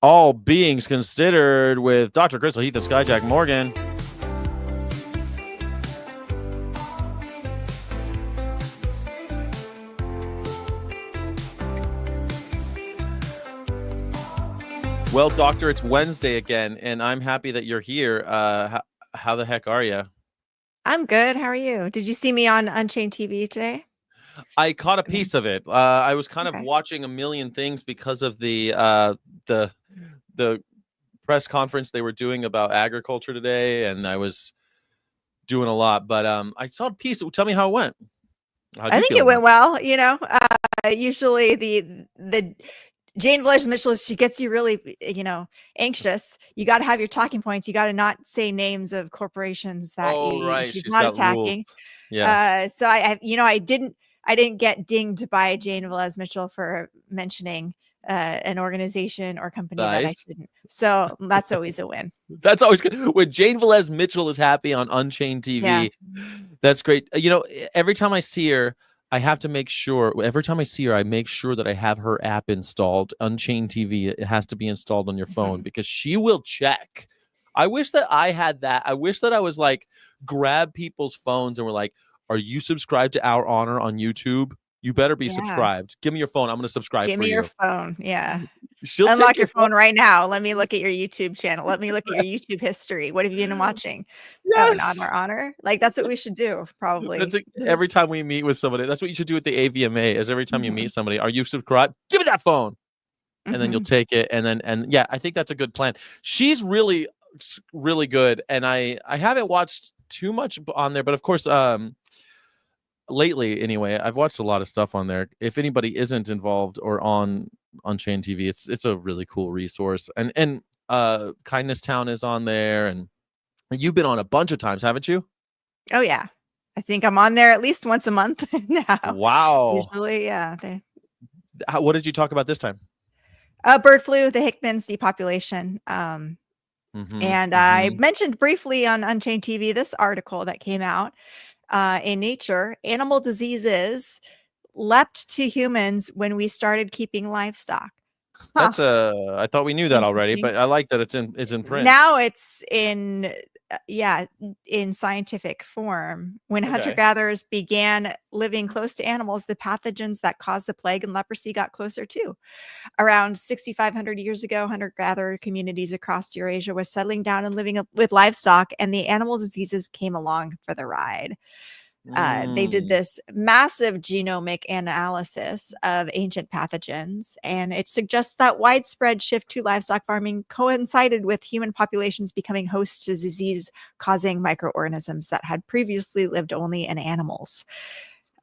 All Beings Considered with Dr. Crystal Heath and Skyjack Morgan. Well, Doctor, it's Wednesday again, and I'm happy that you're here. How the heck are you? I'm good. How are you? Did you see me on Unchained TV today? I caught a piece of it. I was kind of Okay. watching a million things because of the press conference they were doing about agriculture today, and I was doing a lot. But I saw a piece. Tell me how it went. How'd I you think feel it about went well. Usually the Jane Velez Mitchell, she gets you really, anxious. You got to have your talking points. You got to not say names of corporations that Oh, right. she's She's not got rules. attacking. Yeah. So I didn't get dinged by Jane Velez Mitchell for mentioning an organization or company that I Nice. shouldn't. So that's always a win. That's always good. When Jane Velez Mitchell is happy on Unchained Yeah. TV, that's great. Every time I see her, I have to make sure. Every time I see her, I make sure that I have her app installed. Unchained TV. It has to be installed on your phone Mhm. because she will check. I wish that I had that. I wish that I was like, grab people's phones and we're like, "Are you subscribed to Our Honor on YouTube? You better be Yeah. subscribed. Give me your phone. I'm going to subscribe Give for me your you." phone. Yeah. She'll take Unlock your your phone. phone right now. Let me look at your YouTube channel. Let me look at your YouTube history. What have you been watching? Oh, not Yes. our honor. Like that's what we should do, That's probably. like every time we meet with somebody. That's what you should do with the AVMA. Is every time you Mhm, meet somebody, are you subscribed? Give me that phone, and then you'll mhm. take it. And yeah, I think that's a good plan. She's really, really good, and I haven't watched too much on there, but of course, lately anyway, I've watched a lot of stuff on there. If anybody isn't involved or on Unchained TV, it's a really cool resource. And Kindness Town is on there, and you've been on a bunch of times, haven't you? Oh yeah. I think I'm on there at least once a month now. Wow. Usually, yeah. What did you talk about this time? Bird flu, the Hickman's depopulation. Mm-hmm. And I Mm-hmm. mentioned briefly on Unchained TV this article that came out in Nature. Animal diseases leapt to humans when we started keeping livestock. Huh. That's I thought we knew that already, Interesting. but I like that it's in print. Now it's in scientific form. When hunter Okay. gatherers began living close to animals, the pathogens that caused the plague and leprosy got closer too. Around 6,500 years ago, hunter gatherer communities across Eurasia was settling down and living with livestock, and the animal diseases came along for the ride. They did Mm. this massive genomic analysis of ancient pathogens, and it suggests that widespread shift to livestock farming coincided with human populations becoming host to disease causing microorganisms that had previously lived only in animals.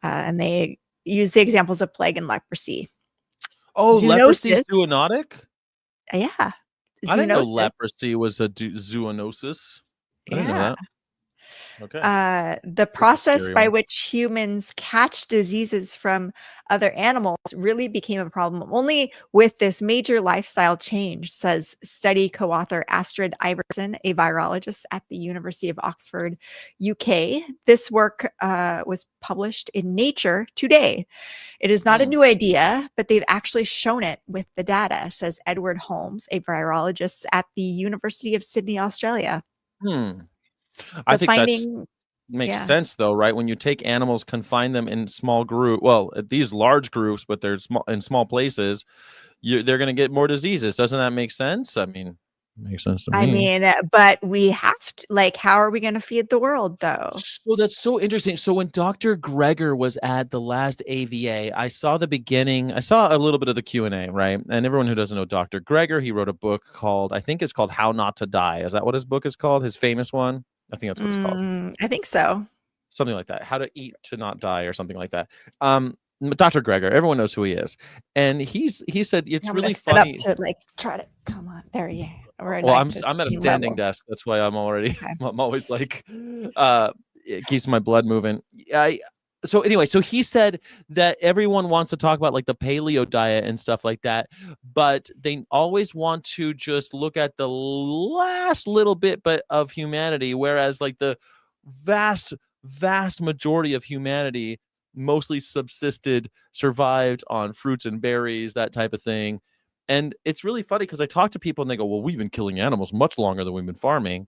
And they use the examples of plague and leprosy. Oh, leprosy is Zoonosis, zoonotic? yeah, I didn't know zoonosis, leprosy was a zoonosis. I didn't know yeah. that. Okay. The That's a process scary by one. which humans catch diseases from other animals really became a problem only with this major lifestyle change, says study co-author Astrid Iverson, a virologist at the University of Oxford, UK. This work was published in Nature today. It is not a Hmm. new idea, but they've actually shown it with the data, says Edward Holmes, a virologist at the University of Sydney, Australia. Hmm. I The think that's finding, makes yeah. sense though, right? When you take animals, confine them in small group, well, these large groups, but they're small in small places, they're going to get more diseases. Doesn't that make sense? I mean, makes sense to I me. mean, but we have to, like, how are we going to feed the world though? So that's so interesting. So when Dr. Greger was at the last AVA, I saw the beginning. I saw a little bit of the Q&A, right? And everyone who doesn't know Dr. Greger, he wrote a book called, I think it's called How Not to Die. Is that what his book is called? His famous one? I think that's what it's called. I think so. Something like that. How to Eat to Not Die or something like that. Dr. Greger, everyone knows who he is. And he said it's I'm going to really sit up funny. to like try to come on. There you We're Well, like I'm the at a same standing level. desk. That's why I'm already Okay. I'm always like it keeps my blood moving. So anyway, so he said that everyone wants to talk about like the paleo diet and stuff like that, but they always want to just look at the last little bit but of humanity, whereas like the vast majority of humanity mostly survived on fruits and berries, that type of thing. And it's really funny because I talk to people and they go, well, we've been killing animals much longer than we've been farming.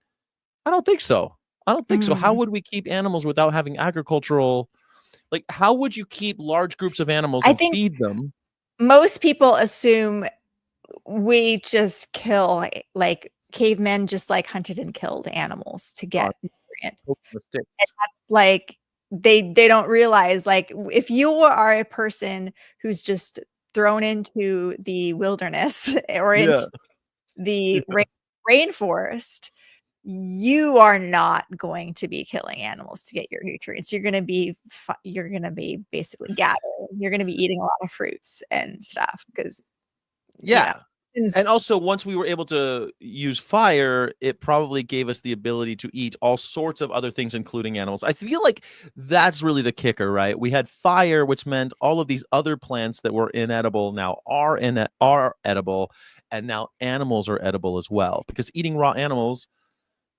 I don't think so. I don't think so. How would we keep animals without having agricultural, like, how would you keep large groups of animals I and think feed them? most people assume we just kill, like cavemen just like hunted and killed animals to God, get nutrients. And mistakes. that's like they don't realize, like, if you are a person who's just thrown into the wilderness or Yeah. into the rainforest, you are not going to be killing animals to get your nutrients. You're going to be basically gathering. You're going to be eating a lot of fruits and stuff because, you know, Yeah. And also, once we were able to use fire, it probably gave us the ability to eat all sorts of other things, including animals. I feel like that's really the kicker, right? We had fire, which meant all of these other plants that were inedible now are edible, and now animals are edible as well. Because eating raw animals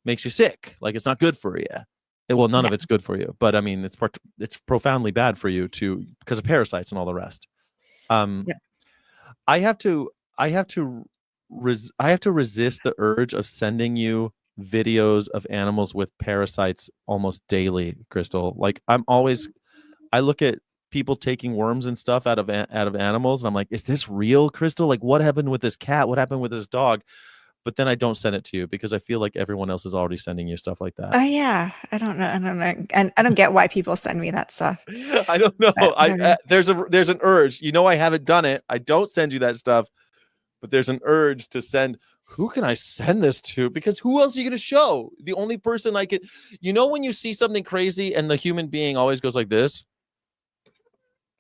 makes you sick. Like, it's not good for you. Well, none yeah. of it's good for you, but I mean, it's profoundly bad for you too because of parasites and all the rest. Yeah. I have to I have to I have to resist the urge of sending you videos of animals with parasites almost daily, Crystal. Like, I look at people taking worms and stuff out of animals and I'm like, is this real, Crystal? Like, what happened with this cat? What happened with this dog? But then I don't send it to you because I feel like everyone else is already sending you stuff like that. Oh yeah. I don't know. And I don't get why people send me that stuff. I don't know. But whatever. There's an urge. I haven't done it. I don't send you that stuff, but there's an urge to send. Who can I send this to? Because who else are you going to show? The only person I could, when you see something crazy and the human being always goes like this.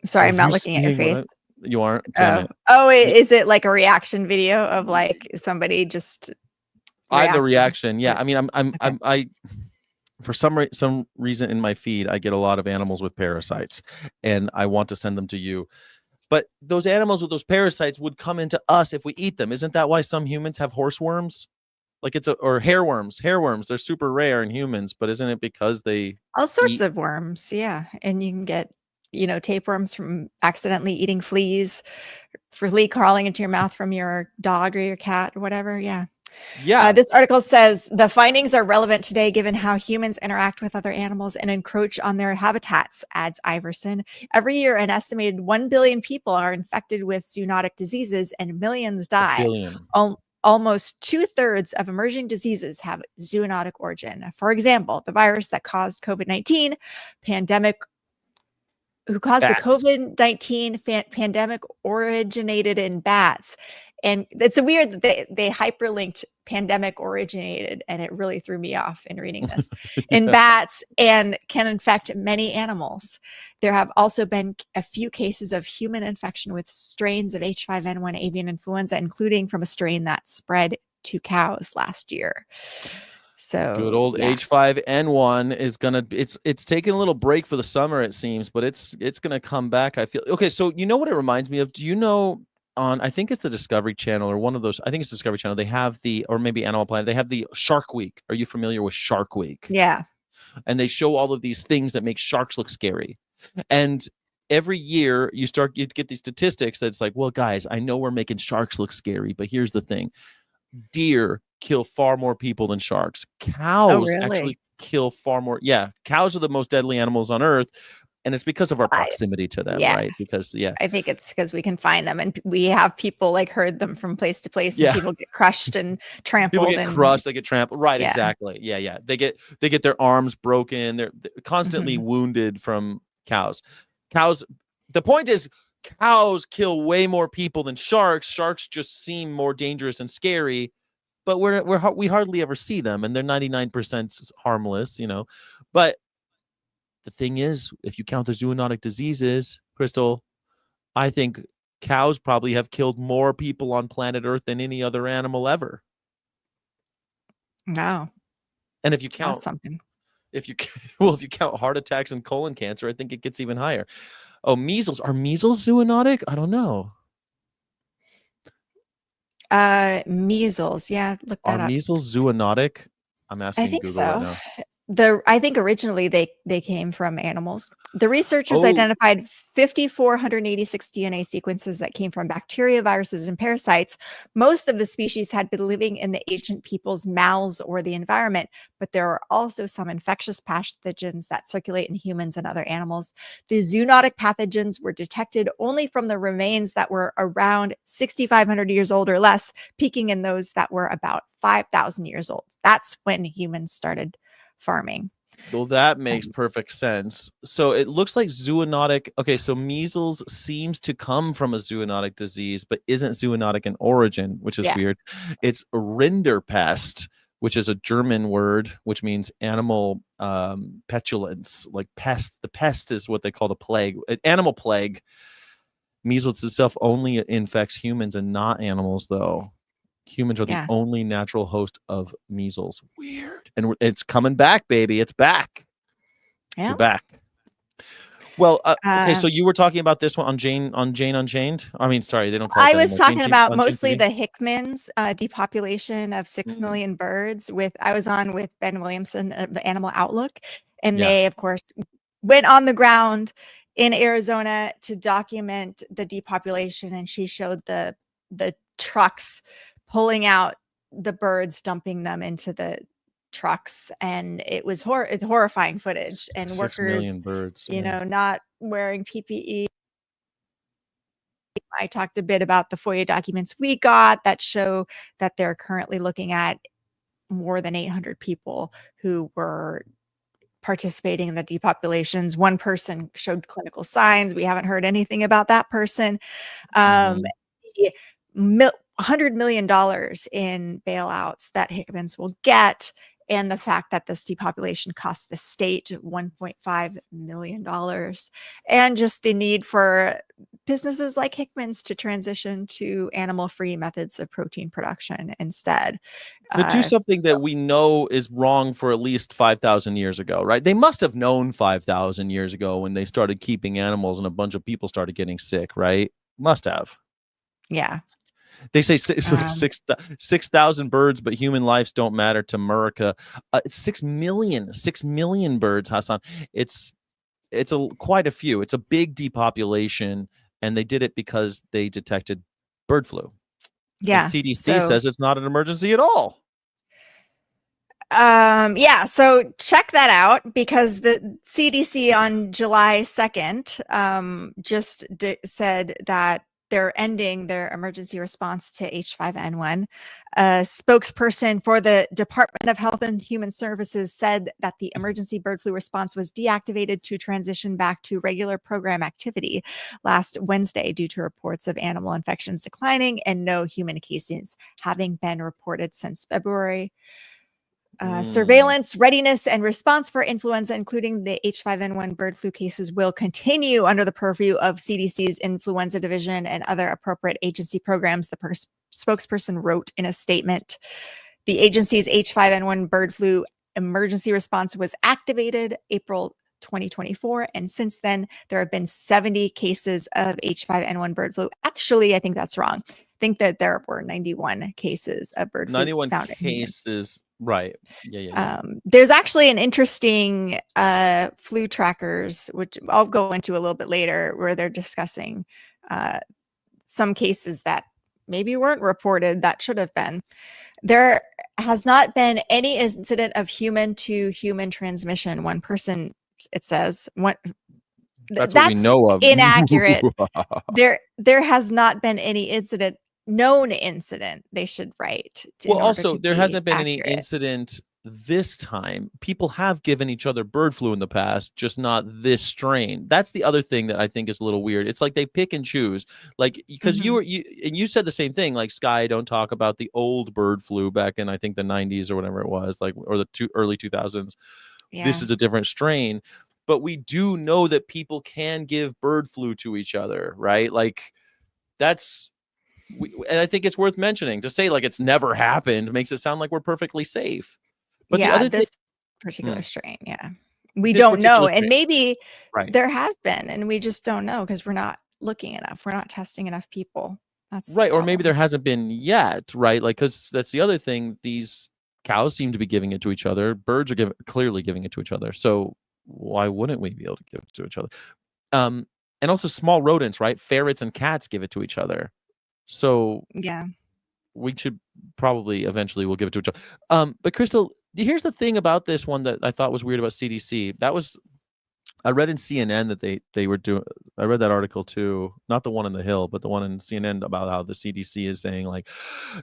Sorry, Are I'm not you looking at your seeing what face. you aren't? Damn it. Is it like a reaction video of like somebody just I the reacting? reaction. Yeah. Or- I mean, okay. I for some reason in my feed, I get a lot of animals with parasites, and I want to send them to you. But those animals with those parasites would come into us if we eat them. Isn't that why some humans have horseworms? Like, or hairworms. Hairworms, they're super rare in humans, but isn't it because they All sorts eat? of worms, yeah. And you can get, tapeworms from accidentally eating fleas, for flea crawling into your mouth from your dog or your cat or whatever. Yeah. Yeah. This article says the findings are relevant today given how humans interact with other animals and encroach on their habitats, adds Iverson. Every year, an estimated 1 billion people are infected with zoonotic diseases and millions A die. billion. Almost 2/3 of emerging diseases have zoonotic origin. For example, the virus that caused COVID-19 pandemic who caused the Bats. COVID-19 pandemic originated in bats. And it's a weird that they hyperlinked pandemic originated, and it really threw me off in reading this, in bats, and can infect many animals. There have also been a few cases of human infection with strains of H5N1 avian influenza, including from a strain that spread to cows last year. So Good old yeah. H5N1 is gonna. It's taking a little break for the summer, it seems, but it's gonna come back. I feel okay. So you know what it reminds me of? Do you know, on, I think it's the Discovery Channel or one of those? I think it's Discovery Channel. They have or maybe Animal Planet. They have the Shark Week. Are you familiar with Shark Week? Yeah. And they show all of these things that make sharks look scary. And every year you get these statistics that's like, well, guys, I know we're making sharks look scary, but here's the thing: deer kill far more people than sharks. Oh, Cows really? actually kill far more. Yeah, cows are the most deadly animals on earth, and it's because of our proximity to them, Yeah. right? Because I think it's because we can find them, and we have people like herd them from place to place, and yeah, people get crushed and people trampled get and crushed, they get trampled. Right, yeah. exactly. Yeah. They get their arms broken. They're constantly Mhm. wounded from cows. Cows. The point is, cows kill way more people than sharks. Sharks just seem more dangerous and scary, but we hardly ever see them, and they're 99% harmless, But the thing is, if you count the zoonotic diseases, Crystal, I think cows probably have killed more people on planet Earth than any other animal ever. Wow, And if you that's count, something. if you well, if you count heart attacks and colon cancer, I think it gets even higher. Oh, measles. Are measles zoonotic? I don't know. Measles. Yeah, look Are that up. measles zoonotic? I'm I asking think Google right so. now. I think originally they came from animals. The researchers Oh, identified 5,486 DNA sequences that came from bacteria, viruses, and parasites. Most of the species had been living in the ancient people's mouths or the environment, but there are also some infectious pathogens that circulate in humans and other animals. The zoonotic pathogens were detected only from the remains that were around 6,500 years old or less, peaking in those that were about 5,000 years old. That's when humans started farming. well, that makes perfect sense. So it looks like zoonotic. Okay, so measles seems to come from a zoonotic disease, but isn't zoonotic in origin, which is Yeah. weird. It's Rinderpest, which is a German word, which means animal petulance, like pest. The pest is what they call the plague, an animal plague. Measles itself only infects humans and not animals, though. Humans are the Yeah. only natural host of measles. Weird. And it's coming back, baby. It's back. Yeah. We're back. Well, okay, so Uh, you were talking about this one on Jane Unchained. I mean, sorry, they don't call it I that was anymore. talking about Unchained mostly TV? the Hickman's depopulation of 6 million birds. I was on with Ben Williamson of Animal Outlook, and Yeah. they, of course, went on the ground in Arizona to document the depopulation. And she showed the trucks pulling out the birds, dumping them into the trucks, and it was horrifying footage. And 6 workers, million birds. you Yeah. know, not wearing PPE. I talked a bit about the FOIA documents we got that show that they're currently looking at more than 800 people who were participating in the depopulations. One person showed clinical signs. We haven't heard anything about that person. Mhm. The $100 million in bailouts that Hickman's will get, and the fact that this depopulation costs the state $1.5 million, and just the need for businesses like Hickman's to transition to animal-free methods of protein production instead. To do Uh, something that we know is wrong for at least 5,000 years ago, right? They must have known 5,000 years ago when they started keeping animals and a bunch of people started getting sick, right? Must have. yeah. They say six Um, 6,000 birds, but human lives don't matter to America. It's 6 million birds, Hassan. It's quite a few. It's a big depopulation, and they did it because they detected bird flu. And yeah. CDC So says it's not an emergency at all. yeah, so check that out, because the CDC on July 2nd just said that they're ending their emergency response to H5N1. A spokesperson for the Department of Health and Human Services said that the emergency bird flu response was deactivated to transition back to regular program activity last Wednesday due to reports of animal infections declining and no human cases having been reported since February. Surveillance, readiness, and response for influenza, including the H5N1 bird flu cases, will continue under the purview of CDC's Influenza Division and other appropriate agency programs, the spokesperson wrote in a statement. The agency's H5N1 bird flu emergency response was activated April 2024, and since then, there have been 70 cases of H5N1 bird flu. Actually, I think that's wrong. I think that there were 91 cases of bird flu 91 found in humans. cases. Right. Yeah. There's actually an interesting flu trackers, which I'll go into a little bit later, where they're discussing some cases that maybe weren't reported that should have been. There has not been any incident of human to human transmission. One person, it says, That's what we that's know of. inaccurate. There has not been any known incident, they should write, Well, in order also, to there be hasn't been any accurate. incident this time. People have given each other bird flu in the past, just not this strain. That's the other thing that I think is a little weird. It's like they pick and choose. Like, because Mhm. you said the same thing, like, Sky, don't talk about the old bird flu back in, I think, the 90s or whatever it was, like, or the early 2000s. This Yeah. is a different strain. But we do know that people can give bird flu to each other, right? Like, that's and I think it's worth mentioning. To say like it's never happened makes it sound like we're perfectly safe. But the Yeah, other thing, this particular hmm, strain, yeah. We this don't know, particular and strain, maybe right? there has been, and we just don't know because we're not looking enough. We're not testing enough people. That's the Right, or maybe problem. there hasn't been yet, right? Like, because that's the other thing. These Cows seem to be giving it to each other. Birds are clearly giving it to each other. So why wouldn't we be able to give it to each other? And also small rodents, right? Ferrets and cats give it to each other. So Yeah. we should probably eventually we'll give it to each other. But Crystal, here's the thing about this one that I thought was weird about CDC. I read in CNN that they were doing. I read that article too, not the one on the Hill, but the one in CNN about how the CDC is saying like,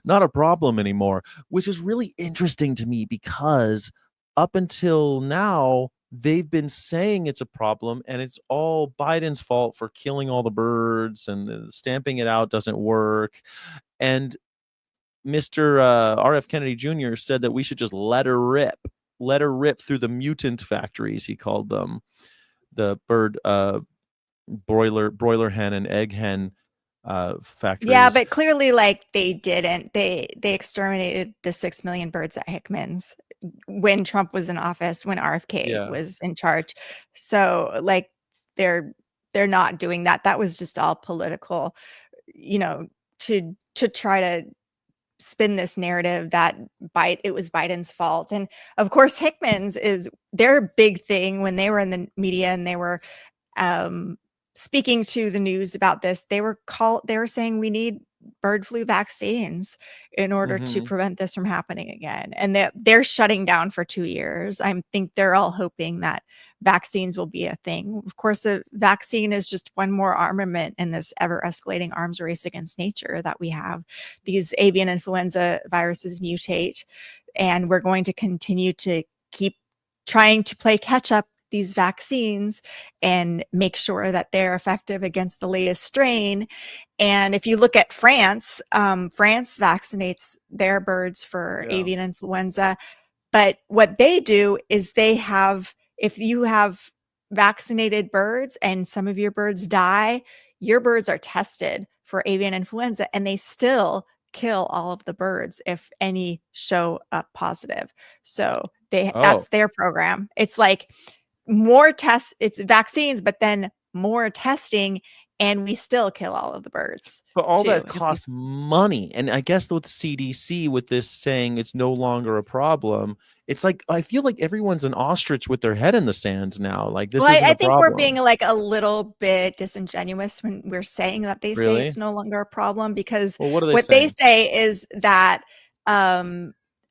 not a problem anymore, which is really interesting to me because up until now they've been saying it's a problem and it's all Biden's fault for killing all the birds and stamping it out doesn't work. And Mr. R.F. Kennedy Jr. said that we should just let her rip through the mutant factories, he called them, the bird broiler hen and egg hen factories. Yeah, but clearly, like, they didn't. They exterminated the 6 million birds at Hickman's when Trump was in office, when RFK was in charge. So, like, they're not doing that. That was just all political, to try to spin this narrative that it was Biden's fault. And of course, Hickman's is their big thing when they were in the media and they were speaking to the news about this. They were saying we need bird flu vaccines in order to prevent this from happening again. And they're shutting down for 2 years. I think they're all hoping that vaccines will be a thing. Of course, a vaccine is just one more armament in this ever escalating arms race against nature that we have. These avian influenza viruses mutate, and we're going to continue to keep trying to play catch up these vaccines and make sure that they're effective against the latest strain. And if you look at France, France vaccinates their birds for avian influenza. But what they do is if you have vaccinated birds and some of your birds die, your birds are tested for avian influenza and they still kill all of the birds if any show up positive. So that's their program. It's like more tests, it's vaccines, but then more testing, and we still kill all of the birds. But all that costs money. And I guess with the CDC, with this saying it's no longer a problem, it's like I feel like everyone's an ostrich with their head in the sand now. Like this isn't a problem. I think we're being like a little bit disingenuous when we're saying that they say it's no longer a problem, because what they say is that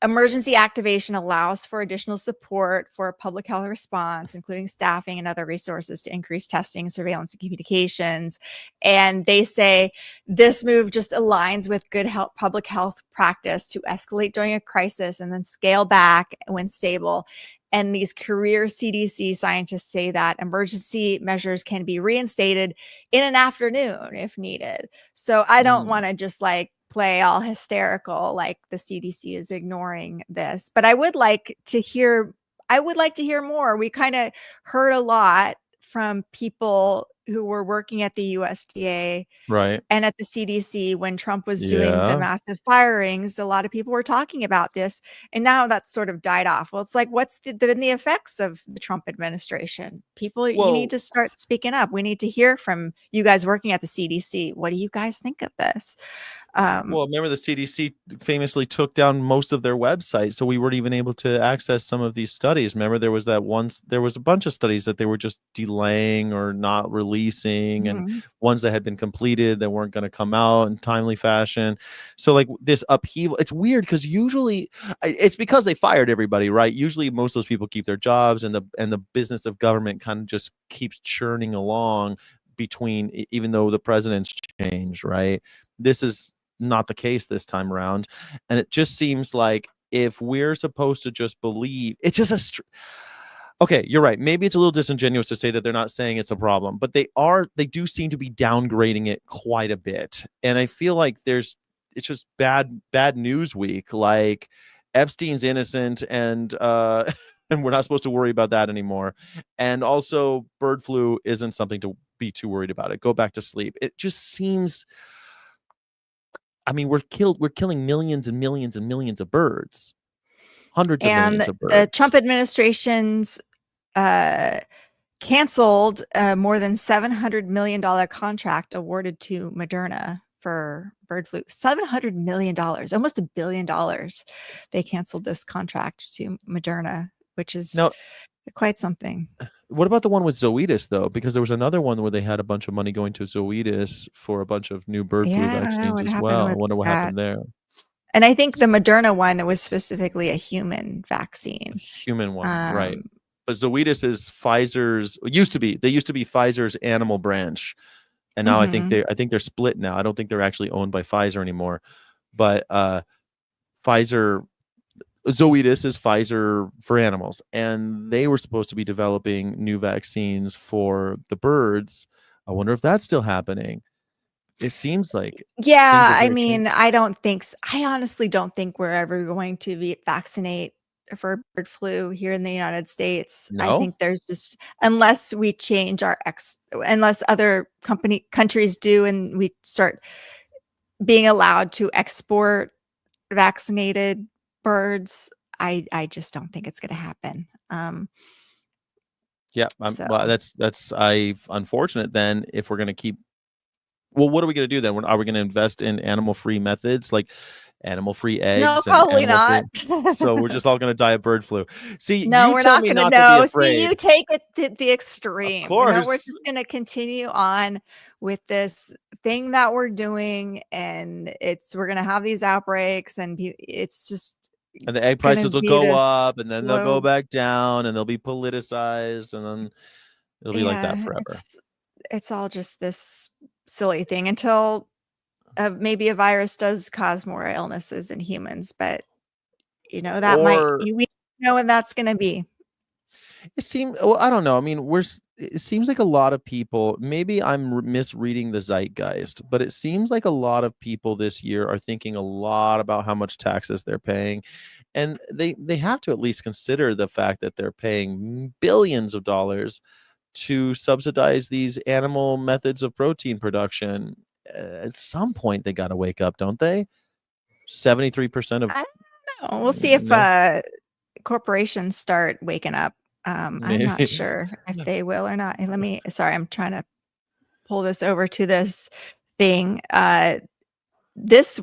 emergency activation allows for additional support for public health response, including staffing and other resources to increase testing, surveillance, and communications. And they say this move just aligns with good public health practice to escalate during a crisis and then scale back when stable. And these career CDC scientists say that emergency measures can be reinstated in an afternoon if needed. So I don't want to just like play all hysterical like the CDC is ignoring this, but I would like to hear more. We kind of heard a lot from people who were working at the USDA and at the CDC when Trump was doing the massive firings. A lot of people were talking about this, and now that's sort of died off. Well, it's like, what's been the effects of the Trump administration? People, you need to start speaking up. We need to hear from you guys working at the CDC. What do you guys think of this? Well, remember the CDC famously took down most of their websites, so we weren't even able to access some of these studies. Remember, there was a bunch of studies that they were just delaying or not releasing, and ones that had been completed that weren't going to come out in timely fashion. So like this upheaval, it's weird because usually it's because they fired everybody, right? Usually most of those people keep their jobs, and the business of government kind of just keeps churning along between, even though the president's changed, right? This is not the case this time around, and it just seems like if we're supposed to just believe, it's just okay, you're right, maybe it's a little disingenuous to say that they're not saying it's a problem, but they do seem to be downgrading it quite a bit. And I feel like it's just bad news week, like Epstein's innocent, and and we're not supposed to worry about that anymore. And also bird flu isn't something to be too worried about. It go back to sleep. It just seems, I mean, we're killing millions and millions and millions of birds, hundreds of millions of birds. The Trump administration's canceled a more than $700 million contract awarded to Moderna for bird flu. $700 million, almost $1 billion. They canceled this contract to Moderna, which is Now, quite something. what about the one with Zoetis though? Because there was another one where they had a bunch of money going to Zoetis for a bunch of new bird flu Yeah, I don't know vaccines what as happened well. I with wonder what that. happened there. And I think the Moderna one was specifically a human vaccine. Human one, right? But Zoetis is Pfizer's. Used to be. They used to be Pfizer's animal branch, and now I think they're split now. I don't think they're actually owned by Pfizer anymore. But Pfizer, Zoetis is Pfizer for animals, and they were supposed to be developing new vaccines for the birds. I wonder if that's still happening. It seems like Yeah, I mean, I honestly don't think we're ever going to vaccinate for bird flu here in the United States. I No? think there's just, unless we change unless other countries do, and we start being allowed to export vaccinated birds, I just don't think it's going to happen. Yeah, So well, that's unfortunate then if we're going to keep. Well, what are we going to do then? Are we going to invest in animal-free methods like animal-free no, eggs and probably animal-free? not. So we're just all going to die of bird flu. See, No, you we're tell not me going to not to be know. See, afraid. you take it to the Of extreme. No, we're course. just going to continue on with this thing that we're doing, and we're going to have these outbreaks, and it's just And the egg going to prices will be go this up, and then they'll go slow. back down, and they'll be politicized, and then it'll be like that Yeah, forever. it's all just this silly thing until maybe a virus does cause more illnesses in humans, but that Or we know when that's going to be. it seems, well, I don't know. I mean, it seems like a lot of people, maybe I'm misreading the zeitgeist, but it seems like a lot of people this year are thinking a lot about how much taxes they're paying. And they have to at least consider the fact that they're paying billions of dollars to subsidize these animal methods of protein production. At some point, they got to wake up, don't they? 73% of I don't know. We'll see if no, corporations start waking up. I'm not maybe. sure if they will or not. And sorry, I'm trying to pull this over to this thing. This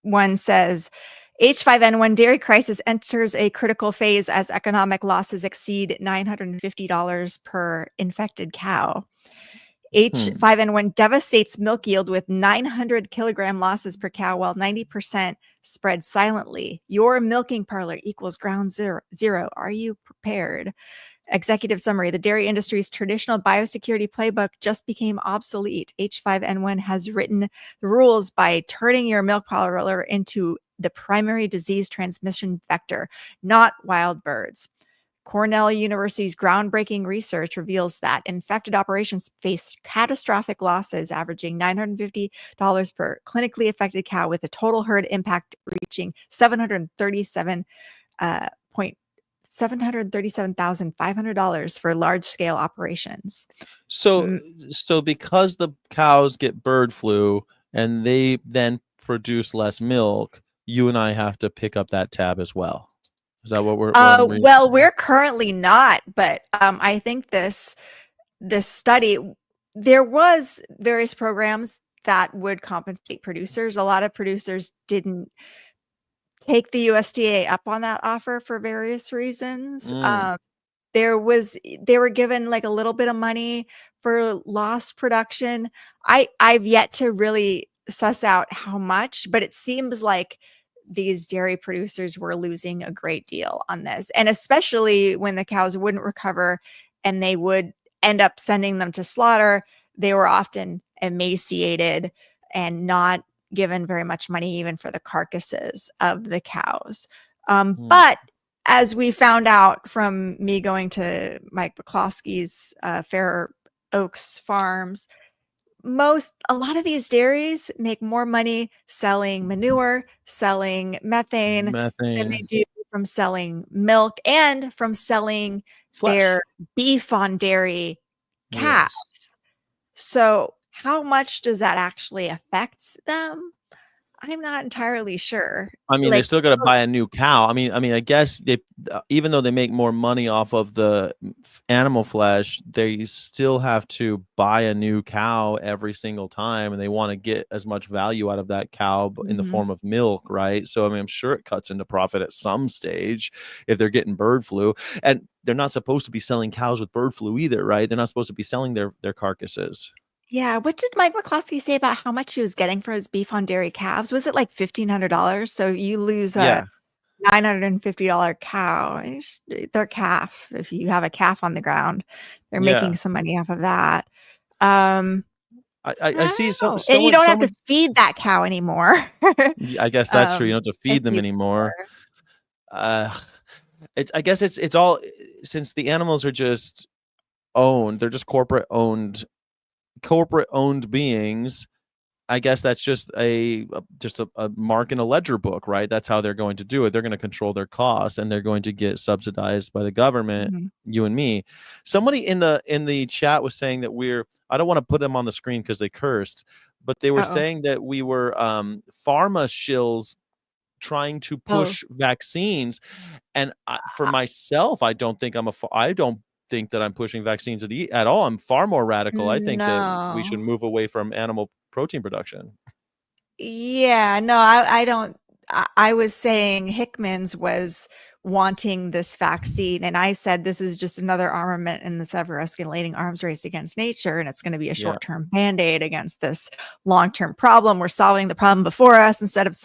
one says H5N1 dairy crisis enters a critical phase as economic losses exceed $950 per infected cow. H5N1 devastates milk yield with 900 kilogram losses per cow, while 90% spread silently. Your milking parlor equals ground zero. Are you prepared? Executive summary: the dairy industry's traditional biosecurity playbook just became obsolete. H5N1 has written the rules by turning your milk parlor into the primary disease transmission vector, not wild birds. Cornell University's groundbreaking research reveals that infected operations faced catastrophic losses averaging $950 per clinically affected cow, with a total herd impact reaching $737,500 for large-scale operations. So because the cows get bird flu and they then produce less milk, you and I have to pick up that tab as well. Is that what we're well, we're currently not, but I think this study, there was various programs that would compensate producers. A lot of producers didn't take the USDA up on that offer for various reasons. They were given like a little bit of money for lost production. I've yet to really suss out how much, but it seems like these dairy producers were losing a great deal on this. And especially when the cows wouldn't recover and they would end up sending them to slaughter, they were often emaciated and not given very much money even for the carcasses of the cows. But as we found out from me going to Mike McCloskey's Fair Oaks Farms, a lot of these dairies make more money selling manure, selling methane than they do from selling milk and from selling their beef on dairy calves. Yes. So how much does that actually affect them? I'm not entirely sure. I mean, they Like, still got to buy a new cow. I guess they, even though they make more money off of the animal flesh, they still have to buy a new cow every single time, and they want to get as much value out of that cow in the mhm. form of milk, right? So, I mean, I'm sure it cuts into profit at some stage if they're getting bird flu, and they're not supposed to be selling cows with bird flu either, right? They're not supposed to be selling their carcasses. Yeah, what did Mike McCloskey say about how much he was getting for his beef on dairy calves? Was it like $1,500? So you lose a Yeah, $950 cow. Their calf. If you have a calf on the ground, they're making yeah. some money off of that. Um, I I see don't know. And you don't have to feed that cow anymore. I guess that's true. You don't have to As feed them you anymore. were. Uh, I guess it's all, since the animals are just owned, they're just corporate owned beings. I guess that's just a mark in a ledger book, right? That's how they're going to do it. They're going to control their costs, and they're going to get subsidized by the government, Mhm. you and me. Somebody in the chat was saying that I don't want to put them on the screen because they cursed, but they were Uh-oh. saying that we were pharma shills trying to Oh, push vaccines. And for myself, I don't think that I'm pushing vaccines at all. I'm far more radical. I think that we should no. move away from animal protein production. Yeah, no, I don't. I was saying Hickman's was wanting this vaccine, and I said this is just another armament in this ever escalating arms race against nature, and it's going to be a Yeah. short-term band-aid against this long-term problem. We're solving the problem before us instead of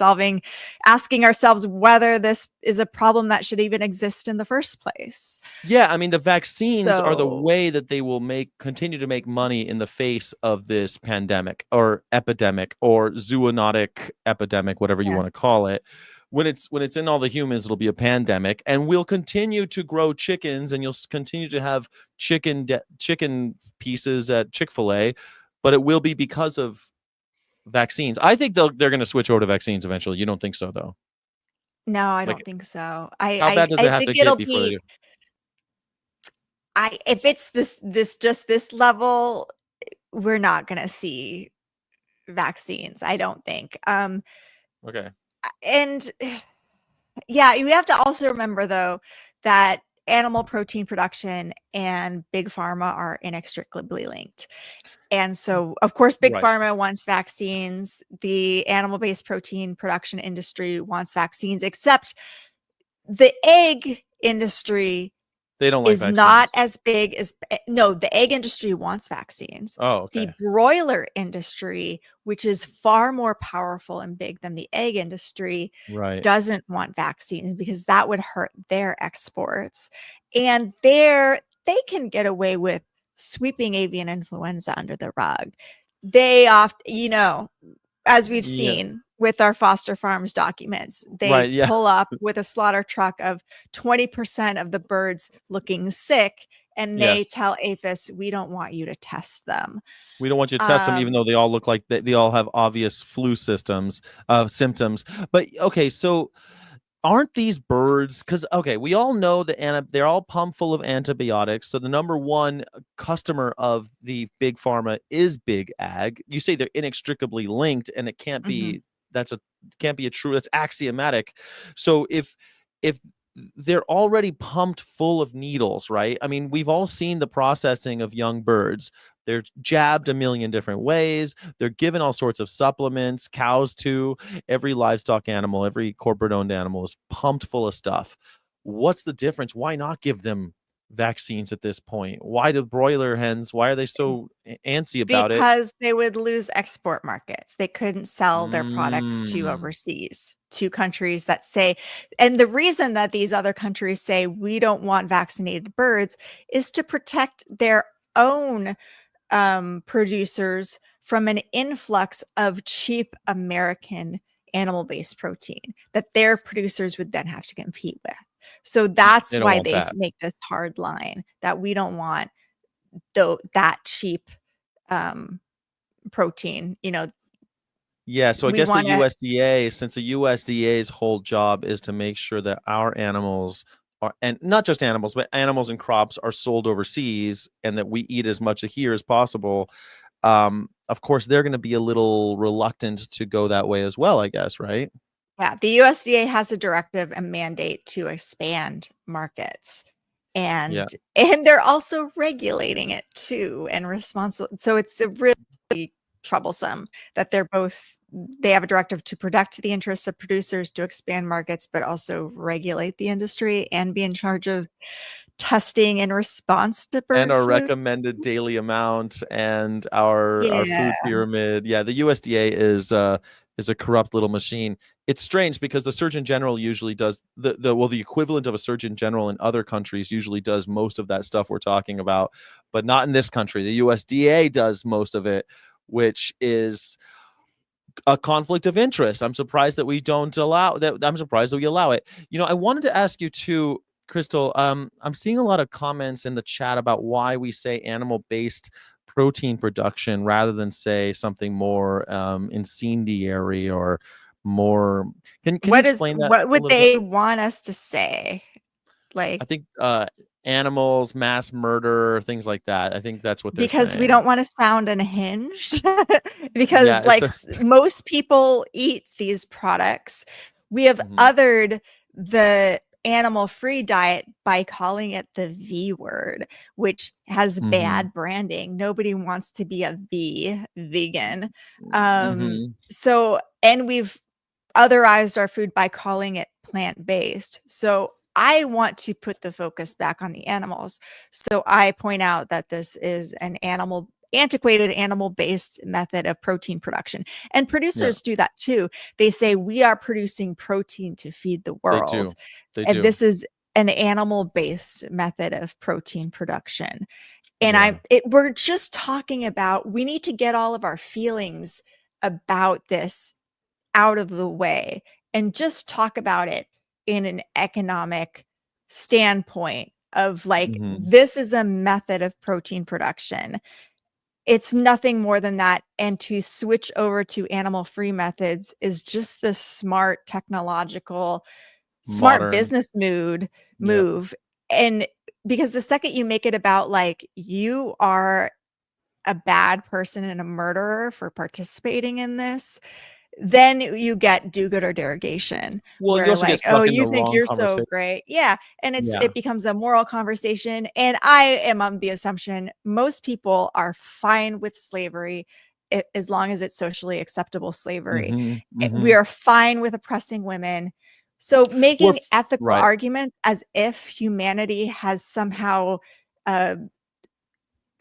asking ourselves whether this is a problem that should even exist in the first place. Yeah, I mean, the vaccines are the So, way that they will continue to make money in the face of this pandemic or epidemic or zoonotic epidemic, whatever you yeah. want to call it. When it's in all the humans, it'll be a pandemic, and we'll continue to grow chickens, and you'll continue to have chicken pieces at Chick-fil-A, but it will be because of vaccines. I think they're going to switch over to vaccines eventually. You don't think so, though? No, I Like, don't think so. how bad does I it have think to get it'll before they be do? I if it's this level, we're not gonna see vaccines, I don't think. Okay. And yeah, we have to also remember though that animal protein production and big pharma are inextricably linked. And so, of course, big Right. pharma wants vaccines. The animal-based protein production industry wants vaccines, except the egg industry They don't like is not vaccines. as big as no, the egg industry wants vaccines. Oh, The okay. broiler industry, which is far more powerful and big than the egg industry, Right. doesn't want vaccines because that would hurt their exports. And they can get away with sweeping avian influenza under the rug. They as we've Yeah. seen with our Foster Farms documents, they Right. Yeah. pull up with a slaughter truck of 20% of the birds looking sick, and they Yes. tell APHIS, we don't want you to test them. We don't want you to test them, even Um, though they all look like they all have obvious flu symptoms. But okay, so aren't these birds? Because okay, we all know that they're all pumped full of antibiotics. So the number one customer of the big pharma is big ag. You say they're inextricably linked, and it can't mhm. be. Can't be a true. That's axiomatic. So if they're already pumped full of needles, right? I mean, we've all seen the processing of young birds. They're jabbed a million different ways. They're given all sorts of supplements, cows too. Every livestock animal, every corporate owned animal is pumped full of stuff. What's the difference? Why not give them vaccines at this point? Why do broiler hens, why are they so antsy about it? Because they would lose export markets. They couldn't sell their products to Mm, overseas, to countries that say, and the reason that these other countries say we don't want vaccinated birds is to protect their own producers from an influx of cheap American animal-based protein that their producers would then have to compete with. So that's they don't why want they that. make this hard line that we don't want that cheap um, protein. Yeah, so I We guess the want to USDA, since the USDA's whole job is to make sure that our animals are, and not just animals, but animals and crops are sold overseas and that we eat as much of here as possible. of course, they're going to be a little reluctant to go that way as well, I guess, right? Yeah, the USDA has a directive and mandate to expand markets. Yeah. And they're also regulating it too and responsible. So it's a really troublesome that they have a directive to protect the interests of producers, to expand markets, but also regulate the industry and be in charge of testing in response to And bird our flu. recommended daily amount and our Yeah. food pyramid. Yeah, the USDA is a corrupt little machine. It's strange because the Surgeon General usually does the equivalent of a Surgeon General in other countries usually does most of that stuff we're talking about, but not in this country. The USDA does most of it, which is a conflict of interest. I'm surprised that we don't allow that. I'm surprised that we allow it. I wanted to ask you too, Crystal. I'm seeing a lot of comments in the chat about why we say animal-based protein production rather than say something more incendiary or more. Can you explain that What a would little bit? they want us to say? I Like, think animals, mass murder, things like that. I think that's what they're because we saying. don't want to sound unhinged. Yeah. Because like most people eat these products. We have Mhm, othered the animal free diet by calling it the V word, which has mhm, bad branding. Nobody wants to be a vegan. mhm. So, and we've otherized our food by calling it plant-based. So I want to put the focus back on the animals. So I point out that this is an antiquated animal-based method of protein production. And Yeah, producers do that too. They say we are producing protein to feed the they world. do. They And do. this is an animal-based method of protein production. And Yeah. we're just talking about, we need to get all of our feelings about this out of the way and just talk about it in an economic standpoint of like, Mhm. this is a method of protein production. It's nothing more than that. And to switch over to animal free methods is just the smart technological, smart Modern. business Yep. move. And because the second you make it about like you are a bad person and a murderer for participating in this, then you get do-gooder derogation Well, you where also get like, oh, stuck in the you think wrong you're so conversation. great. Yeah. And Yeah. it becomes a moral conversation. And I am on the assumption most people are fine with slavery as long as it's socially acceptable slavery. Mhm. We Mhm. are fine with oppressing women. So making ethical Right. arguments as if humanity has somehow uh,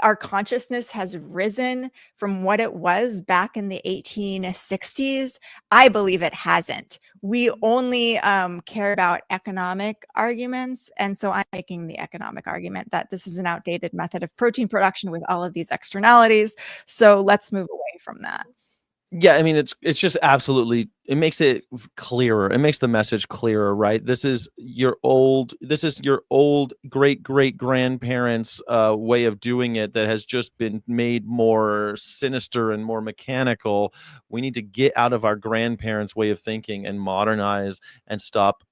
our consciousness has risen from what it was back in the 1860s. I believe it hasn't. We only care about economic arguments. And so I'm making the economic argument that this is an outdated method of protein production with all of these externalities. So let's move away from that. Yeah, I mean, it's just absolutely it makes it clearer. It makes the message clearer, right? This is your old great grandparents way of doing it that has just been made more sinister and more mechanical. We need to get out of our grandparents' way of thinking and modernize and stop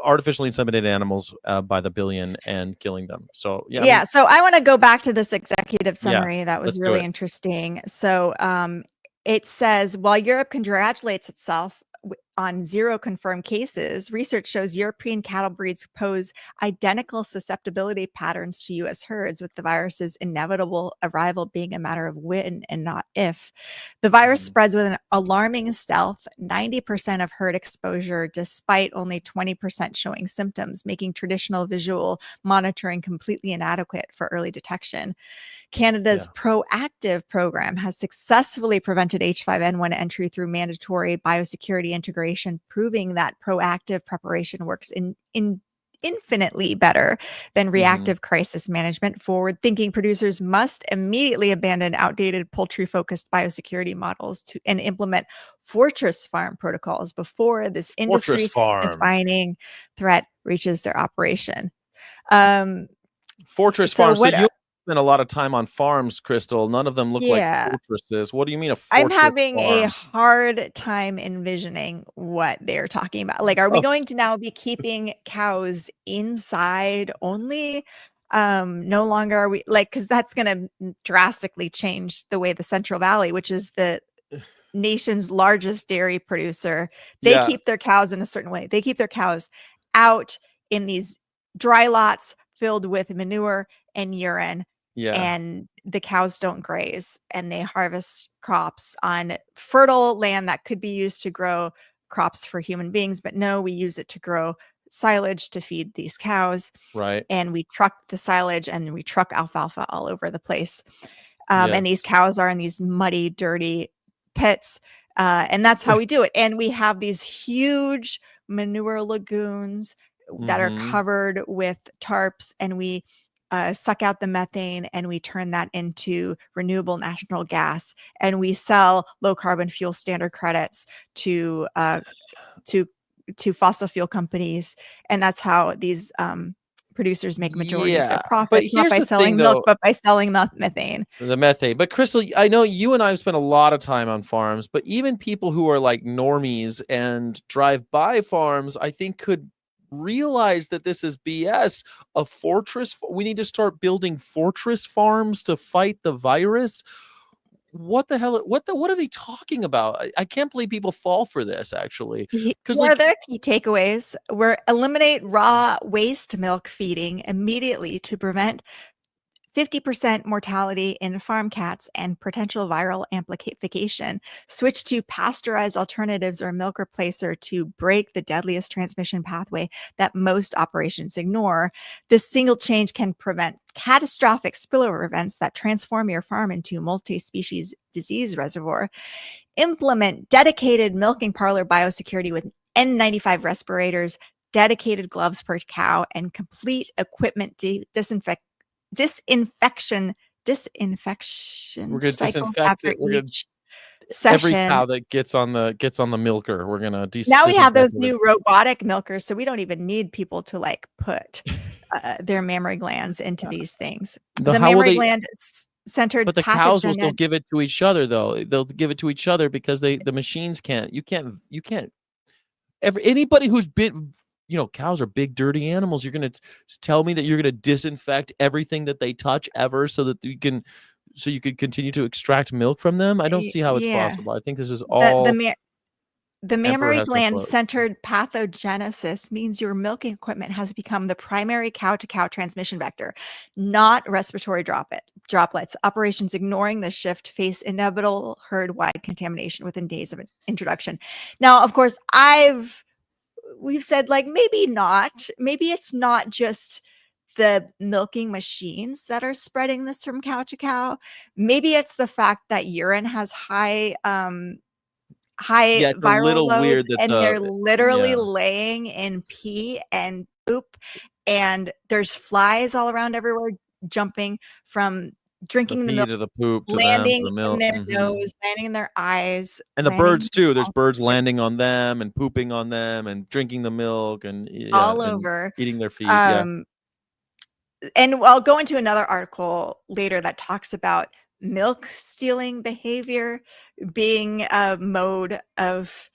artificially inseminated animals by the billion and killing them. So, yeah, I Yeah, mean, so I want to go back to this executive yeah, summary that was let's do really it. interesting. So it says while Europe congratulates itself on zero confirmed cases, research shows European cattle breeds pose identical susceptibility patterns to U.S. herds, with the virus's inevitable arrival being a matter of when and not if. The virus Mhm. spreads with an alarming stealth, 90% of herd exposure, despite only 20% showing symptoms, making traditional visual monitoring completely inadequate for early detection. Canada's Yeah. proactive program has successfully prevented H5N1 entry through mandatory biosecurity integration, proving that proactive preparation works in infinitely better than Mhm. reactive crisis management. Forward thinking producers must immediately abandon outdated poultry focused biosecurity models and implement fortress farm protocols before this Fortress industry Farm. defining threat reaches their operation. Um, Fortress so Farm. So what you spend a lot of time on farms, Crystal. None of them look like Yeah, fortresses. What do you mean a I'm fortress having a farm? hard time envisioning what they're talking about. Like, are we Oh, going to now be keeping cows inside only? No longer are we like, because that's going to drastically change the way the Central Valley, which is the nation's largest dairy producer, they Yeah. keep their cows in a certain way. They keep their cows out in these dry lots filled with manure and urine, Yeah. and the cows don't graze, and they harvest crops on fertile land that could be used to grow crops for human beings, but no, we use it to grow silage to feed these cows, Right. and we truck the silage and we truck alfalfa all over the place. Yes. And these cows are in these muddy, dirty pits. And that's how we do it. And we have these huge manure lagoons that are Mm-hmm. covered with tarps, and we suck out the methane and we turn that into renewable natural gas, and we sell low carbon fuel standard credits to to fossil fuel companies, and that's how these producers make a majority of their Yeah. But profits, not here's by the thing, selling milk, though. but by selling methane. The methane. But Crystal, I know you and I have spent a lot of time on farms, but even people who are like normies and drive by farms, I think could realize that this is BS. A fortress. We need to start building fortress farms to fight the virus. What the hell? What are they talking about? I can't believe people fall for this, actually. Because, Here are like, their key takeaways. We're eliminate raw waste milk feeding immediately to prevent 50% mortality in farm cats and potential viral amplification. Switch to pasteurized alternatives or milk replacer to break the deadliest transmission pathway that most operations ignore. This single change can prevent catastrophic spillover events that transform your farm into multi-species disease reservoir. Implement dedicated milking parlor biosecurity with N95 respirators, dedicated gloves per cow, and complete equipment disinfection we're gonna cycles disinfect after it. We're gonna each every session. cow that gets on the milker. We're gonna Now we have disinfect those it. new robotic milkers, so we don't even need people to like put their mammary glands into these things. The How will mammary they? gland centered But the cows will still pathogen. give it to each other, though. They'll give it to each other because the machines can't. You can't. Anybody who's been, cows are big, dirty animals. You're gonna tell me that you're gonna disinfect everything that they touch ever, so you could continue to extract milk from them. I don't see how it's Yeah, possible. I think this is the all the emperor mammary has no gland clothes. centered pathogenesis means your milking equipment has become the primary cow to cow transmission vector, not respiratory droplets. Operations ignoring this shift face inevitable herd wide contamination within days of introduction. Now, of course, we've said like maybe it's not just the milking machines that are spreading this from cow to cow. Maybe it's the fact that urine has high Yeah, it's a viral little loads, weird that and they're the literally yeah, laying in pee and poop, and there's flies all around everywhere jumping from the drinking the pee milk, to the poop to them to landing the in milk. their Hmm. nose, landing in their eyes, And the landing in birds too. their There's mouth, birds like, landing on them and pooping on them and drinking the milk and yeah, all and over. eating their feet. Yeah. Um, and I'll go into another article later that talks about milk stealing behavior being a mode of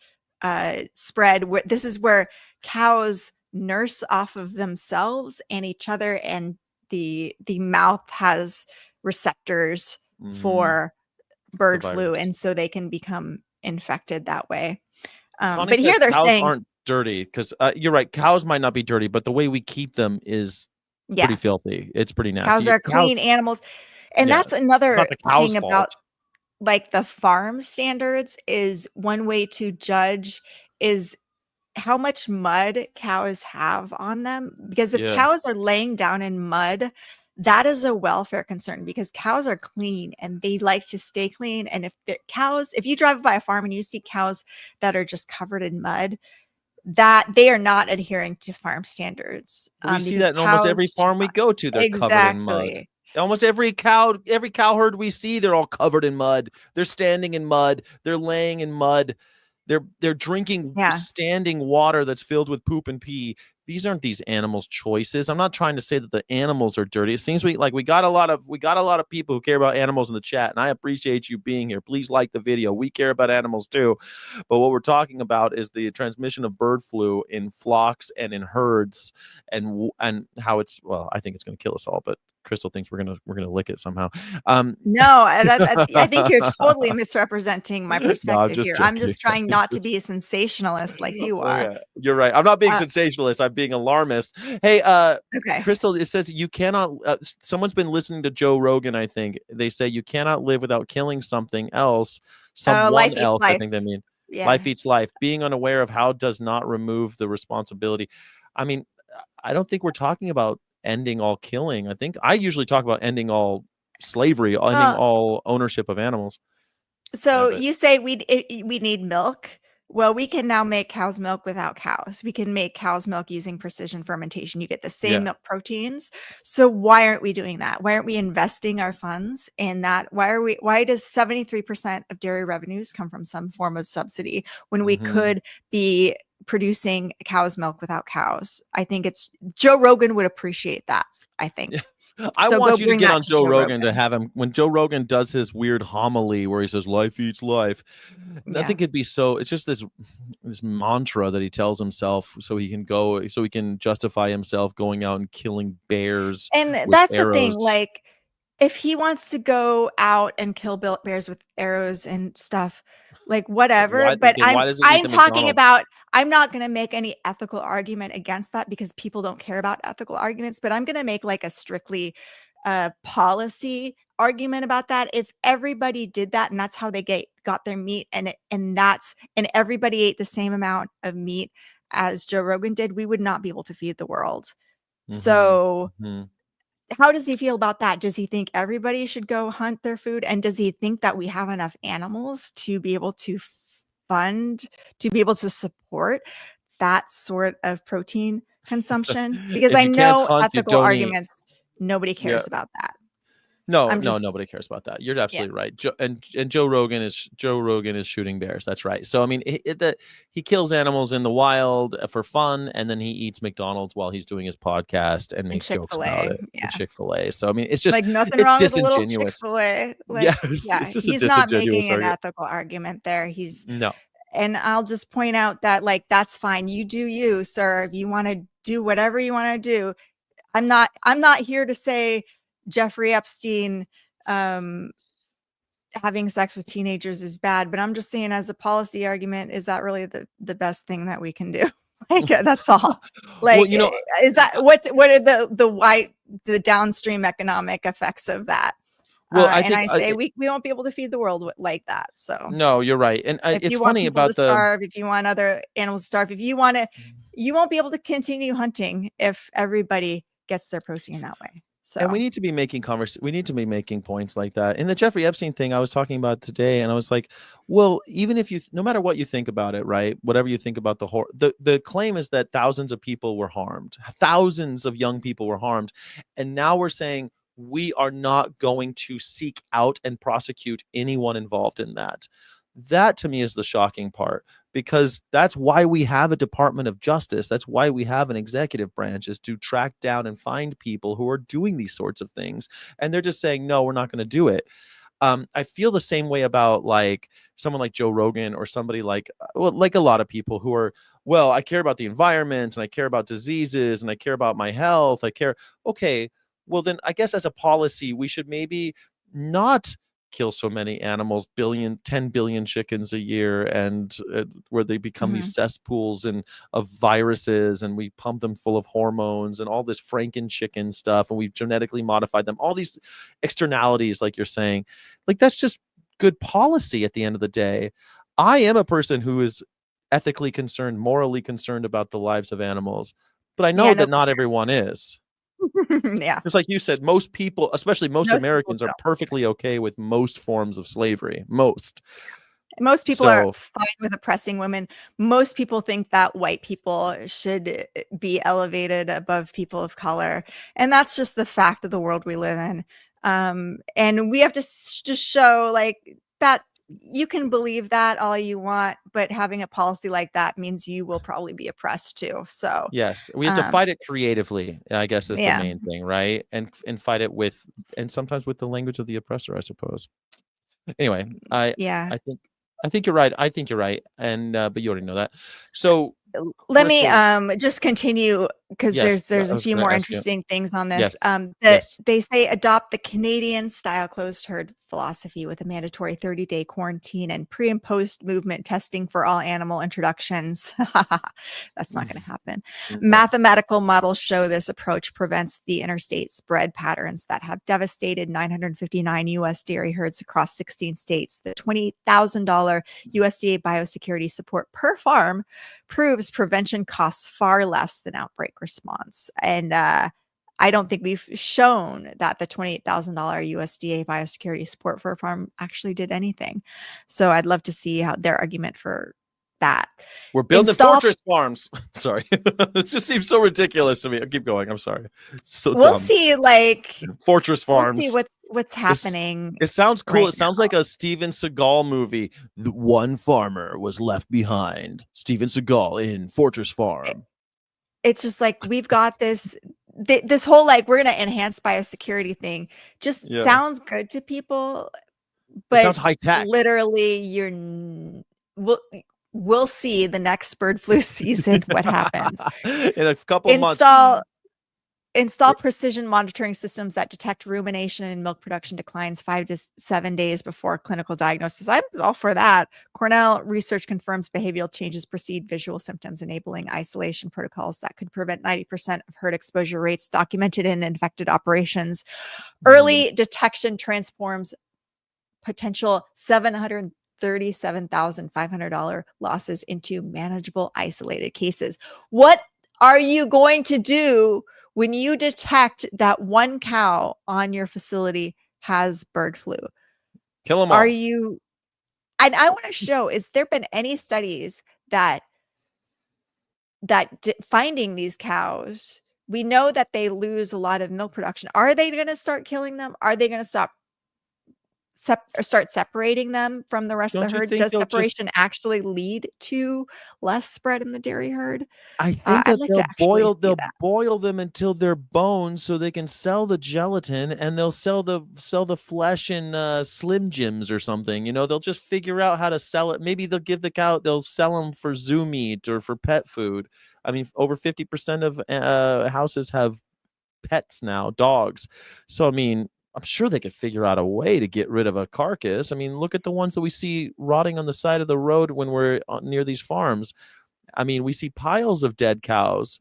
spread. This is where cows nurse off of themselves and each other, and the mouth has receptors Hmm. for The bird flu, virus. and so they can become infected that way. Connie But here says they're cows saying, aren't dirty because you're right. Cows might not be dirty, but the way we keep them is pretty yeah, filthy. It's pretty cows nasty. are clean Cows, animals. And yeah, that's it's not another the cow's thing about fault. like the farm standards is one way to judge is how much mud cows have on them, because if Yeah, cows are laying down in mud, that is a welfare concern, because cows are clean and they like to stay clean. And if you drive by a farm and you see cows that are just covered in mud, that they are not adhering to farm standards, we see because that in almost cows every should farm we not. go to. They're covered in mud. Exactly. Almost every cow herd we see, they're all covered in mud. They're standing in mud. They're laying in mud. They're drinking Yeah. standing water that's filled with poop and pee. These aren't these animals' choices. I'm not trying to say that the animals are dirty. It seems we got a lot of people who care about animals in the chat, and I appreciate you being here. Please like the video. We care about animals too. But what we're talking about is the transmission of bird flu in flocks and in herds, and how it's, well, I think it's going to kill us all, but Crystal thinks we're gonna lick it somehow. No, I think you're totally misrepresenting my No, I'm perspective just here. I'm joking. just trying not to be a sensationalist like you are. Okay, you're right. I'm not being Uh, sensationalist. I'm being alarmist. Hey, okay. Crystal, it says you cannot. Someone's been listening to Joe Rogan. I think they say you cannot live without killing something else. Life Someone eats else. I life. think they mean Yeah. life eats life. Being unaware of how does not remove the responsibility. I mean, I don't think we're talking about ending all killing. I think I usually talk about ending all slavery, ending Well, all ownership of animals. so But you say we need milk. Well, we can now make cow's milk without cows. We can make cow's milk using precision fermentation. You get the same yeah, milk proteins. So why aren't we doing that? Why aren't we investing our funds in that? Why does 73% of dairy revenues come from some form of subsidy when we hmm could be producing cow's milk without cows? I think it's Joe Rogan would appreciate that, I think. I So go want you to bring get that on to Joe Joe Rogan to Rogan. have him when Joe Rogan does his weird homily where he says life eats life. Yeah. Nothing could be so. It's just this mantra that he tells himself so he can justify himself going out and killing bears And with that's the thing, arrows. like, if he wants to go out and kill bears with arrows and stuff, like, whatever, Why but then? Why does he eat I'm the talking McDonald's? about I'm not gonna make any ethical argument against that because people don't care about ethical arguments, but I'm gonna make, like, a strictly, policy argument about that. If everybody did that and that's how they got their meat and everybody ate the same amount of meat as Joe Rogan did, we would not be able to feed the world. hmm So hmm how does he feel about that? Does he think everybody should go hunt their food? And does he think that we have enough animals to be able to fund, to be able to support that sort of protein consumption? Because If I you can't know hunt, you ethical don't eat. arguments, nobody Yeah. cares about that. No, I'm no, just, nobody cares about that. You're yeah, absolutely right. Joe Rogan is shooting bears. That's right. So I mean, he kills animals in the wild for fun, and then he eats McDonald's while he's doing his podcast and and makes jokes about Chick-fil-A. it. And Yeah. Chick-fil-A. So I mean, Like nothing it's wrong with a little disingenuous. Chick-fil-A. Like, Yes, yeah, it's just a he's not disingenuous making an argument. ethical argument there. No, And I'll just point out that, like, that's fine. You do you, sir. If you want to do whatever you want to do. I'm not here to say Jeffrey Epstein having sex with teenagers is bad, but I'm just saying as a policy argument, is that really the best thing that we can do? Like, that's all. well, Like, is that what are the downstream economic effects of that? I And think I say we won't be able to feed the world like that. So no, you're right, and if it's you want funny people to about the. starve, if you want other animals to starve, if you want to, you won't be able to continue hunting if everybody gets their protein that way. And we So, need to be making we need to be making points like that. In the Jeffrey Epstein thing I was talking about today, and I was like, well, even if no matter what you think about it, right? Whatever you think about the claim is that thousands of people were harmed. Thousands of young people were harmed. And now we're saying we are not going to seek out and prosecute anyone involved in that. That to me is the shocking part, because that's why we have a Department of Justice. That's why we have an executive branch, is to track down and find people who are doing these sorts of things. And they're just saying, no, we're not going to do it. I feel the same way about like someone like Joe Rogan or somebody like, well, like a lot of people who are, well, I care about the environment and I care about diseases and I care about my health. Okay, well then I guess as a policy, we should maybe not kill so many animals, 10 billion chickens a year, and where they become mhm. these cesspools and of viruses, and we pump them full of hormones and all this Franken chicken stuff, and we've genetically modified them, all these externalities, like you're saying, like that's just good policy at the end of the day. I am a person who is ethically concerned, morally concerned about the lives of animals, but I know Yeah, that nobody not everyone is. cares. Yeah, Just like you said, most people, especially most most people Americans, are don't. perfectly okay with most forms of slavery. Most. Most people are So, fine with oppressing women. Most people think that white people should be elevated above people of color, and that's just the fact of the world we live in. And we have to just show like that you can believe that all you want, but having a policy like that means you will probably be oppressed too. So Yes, we have to fight it creatively, I guess is the yeah, main thing, right? And fight it with, and sometimes with the language of the oppressor, I suppose. Anyway, yeah. I think you're right. I think you're right. And but you already know that. So Let me so just continue, because yes, there's I a was few going to more ask you. interesting things on this. Yes. That Yes. they say adopt the Canadian style closed herd philosophy with a mandatory 30-day quarantine and pre and post movement testing for all animal introductions. That's not going to happen. No. Mathematical models show this approach prevents the interstate spread patterns that have devastated 959 U.S. dairy herds across 16 states. The $28,000 USDA biosecurity support per farm proves prevention costs far less than outbreak response. And I don't think we've shown that the $28,000 USDA biosecurity support for a farm actually did anything. So I'd love to see how their argument for that. We're building fortress farms. Sorry. It just seems so ridiculous to me. I'll keep going. I'm sorry. It's so We'll dumb. see, like Fortress farms. We'll see what's happening. It sounds cool. Right It sounds like a Steven Seagal movie. The one farmer was left behind. Steven Seagal in Fortress Farm. It's just like we've got this whole like we're going to enhance biosecurity thing just sounds good to people, but it sounds high tech. Literally we'll see the next bird flu season what happens. In a couple months. Install precision monitoring systems that detect rumination and milk production declines 5 to 7 days before clinical diagnosis. I'm all for that. Cornell research confirms behavioral changes precede visual symptoms, enabling isolation protocols that could prevent 90% of herd exposure rates documented in infected operations. Early detection transforms potential $737,500 losses into manageable isolated cases. What are you going to do when you detect that one cow on your facility has bird flu? Kill them all. Are you? And I want to show, is there been any studies that finding these cows, we know that they lose a lot of milk production. Are they going to start killing them? Are they going to start separating them from the rest of the herd? Does separation actually lead to less spread in the dairy herd? I think I'd like to they'll that. boil them until they're bones so they can sell the gelatin, and they'll sell the flesh in Slim Jims or something. You know, they'll just figure out how to sell it. Maybe they'll give the cow, they'll sell them for zoo meat or for pet food. I mean, over 50% of houses have pets now, dogs. So I mean, I'm sure they could figure out a way to get rid of a carcass. I mean, look at the ones that we see rotting on the side of the road when we're near these farms. I mean, we see piles of dead cows.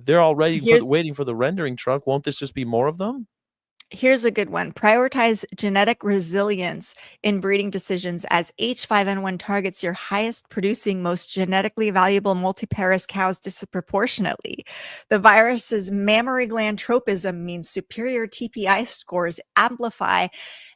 They're already waiting for the rendering truck. Won't this just be more of them? Here's a good one. Prioritize genetic resilience in breeding decisions, as H5N1 targets your highest producing, most genetically valuable multiparous cows disproportionately. The virus's mammary gland tropism means superior TPI scores amplify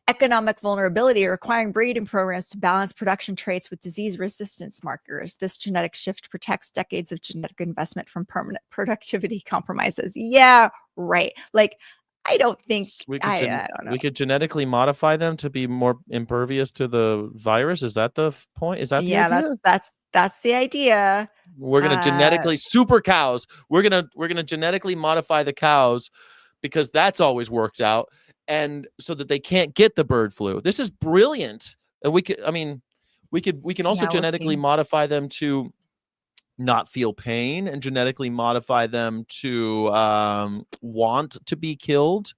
economic vulnerability, requiring breeding programs to balance production traits with disease resistance markers. This genetic shift protects decades of genetic investment from permanent productivity compromises. Yeah, right. Like, I don't think I don't know. We could genetically modify them to be more impervious to the virus. Is that the point? Is that the idea? That's the idea. We're gonna genetically super cows. We're gonna genetically modify the cows because that's always worked out, and so that they can't get the bird flu. This is brilliant. And we can also genetically modify them to not feel pain, and genetically modify them to want to be killed.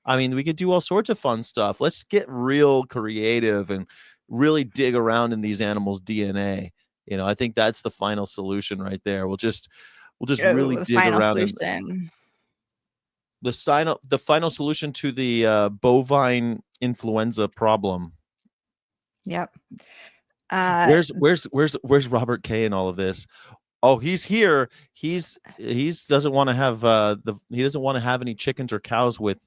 I mean, we could do all sorts of fun stuff. Let's get real creative and really dig around in these animals' DNA. You know, I think that's the final solution right there. We'll just really dig around. The final solution to the bovine influenza problem. Yep. Where's Robert K in all of this? Oh, he's here. He doesn't want to have he doesn't want to have any chickens or cows with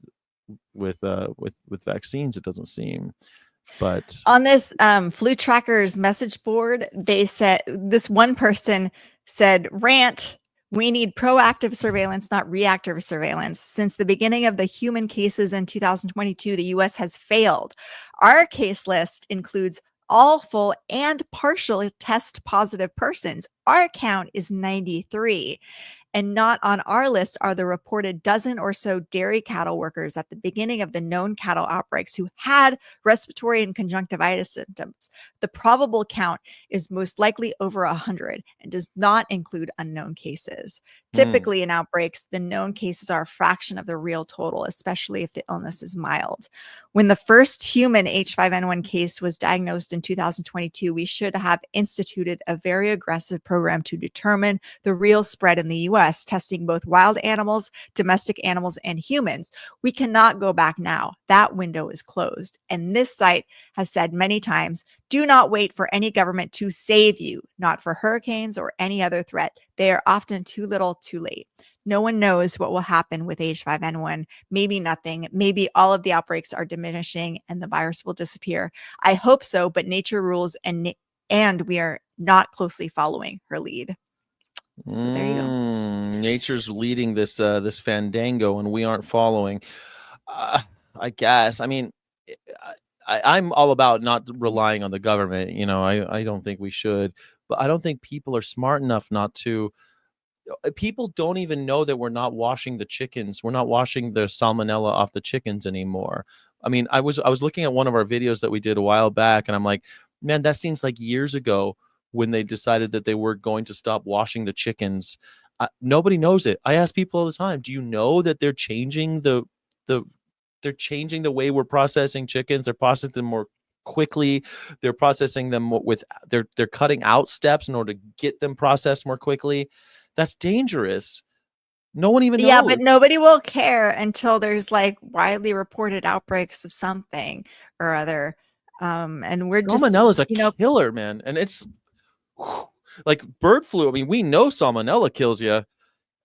vaccines, it doesn't seem. But on this flu trackers message board, they said, this one person said, rant, we need proactive surveillance, not reactive surveillance. Since the beginning of the human cases in 2022, the US has failed. Our case list includes all full and partial test positive persons. Our count is 93. And not on our list are the reported dozen or so dairy cattle workers at the beginning of the known cattle outbreaks who had respiratory and conjunctivitis symptoms. The probable count is most likely over 100 and does not include unknown cases. Typically, in outbreaks, the known cases are a fraction of the real total, especially if the illness is mild. When the first human H5N1 case was diagnosed in 2022, we should have instituted a very aggressive program to determine the real spread in the US, testing both wild animals, domestic animals, and humans. We cannot go back now. That window is closed. And this site has said many times, do not wait for any government to save you, not for hurricanes or any other threat. They are often too little, too late. No one knows what will happen with H5N1. Maybe nothing. Maybe all of the outbreaks are diminishing and the virus will disappear. I hope so, but nature rules, and we are not closely following her lead. So there you go. Nature's leading this this fandango, and we aren't following. I guess. I mean, I'm all about not relying on the government. You know, I don't think we should, but I don't think people are smart enough not to. People don't even know that we're not washing the chickens. We're not washing the salmonella off the chickens anymore. I mean, I was looking at one of our videos that we did a while back, and I'm like, man, that seems like years ago when they decided that they were going to stop washing the chickens. Nobody knows it. I ask people all the time, do you know that they're changing they're changing the way we're processing chickens? They're processing them more quickly. They're processing them with they're cutting out steps in order to get them processed more quickly. That's dangerous. No one even knows. Yeah, but nobody will care until there's like widely reported outbreaks of something or other. And we're salmonella is a just, killer, man. And it's like bird flu. I mean, we know salmonella kills you,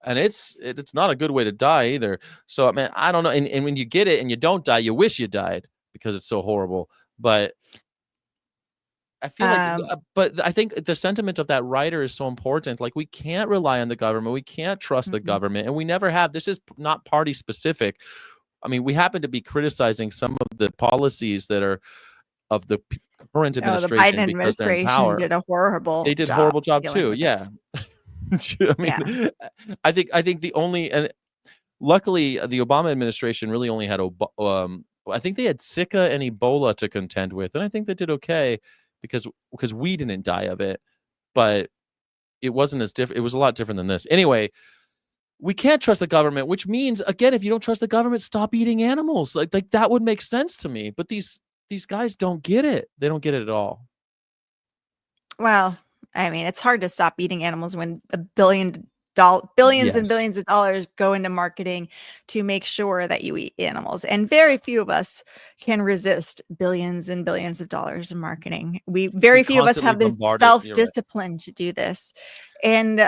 and it's not a good way to die either. So, man, I don't know. And when you get it and you don't die, you wish you died because it's so horrible. But I feel like, but I think the sentiment of that writer is so important. Like, we can't rely on the government. We can't trust the government, and we never have. This is not party specific. I mean, we happen to be criticizing some of the policies that are of the current administration, the Biden because they're in administration power. did a horrible They did horrible job too. with Yeah. this. I mean, I think the only, and luckily the Obama administration really only had I think they had Zika and Ebola to contend with, and I think they did okay because we didn't die of it, but it wasn't as different. It was a lot different than this. Anyway, we can't trust the government, which means, again, if you don't trust the government, stop eating animals. Like that would make sense to me. But these guys don't get it. They don't get it at all. Well, I mean, it's hard to stop eating animals when billions and billions of dollars go into marketing to make sure that you eat animals. And very few of us can resist billions and billions of dollars in marketing. Very few of us have this self-discipline to do this. And,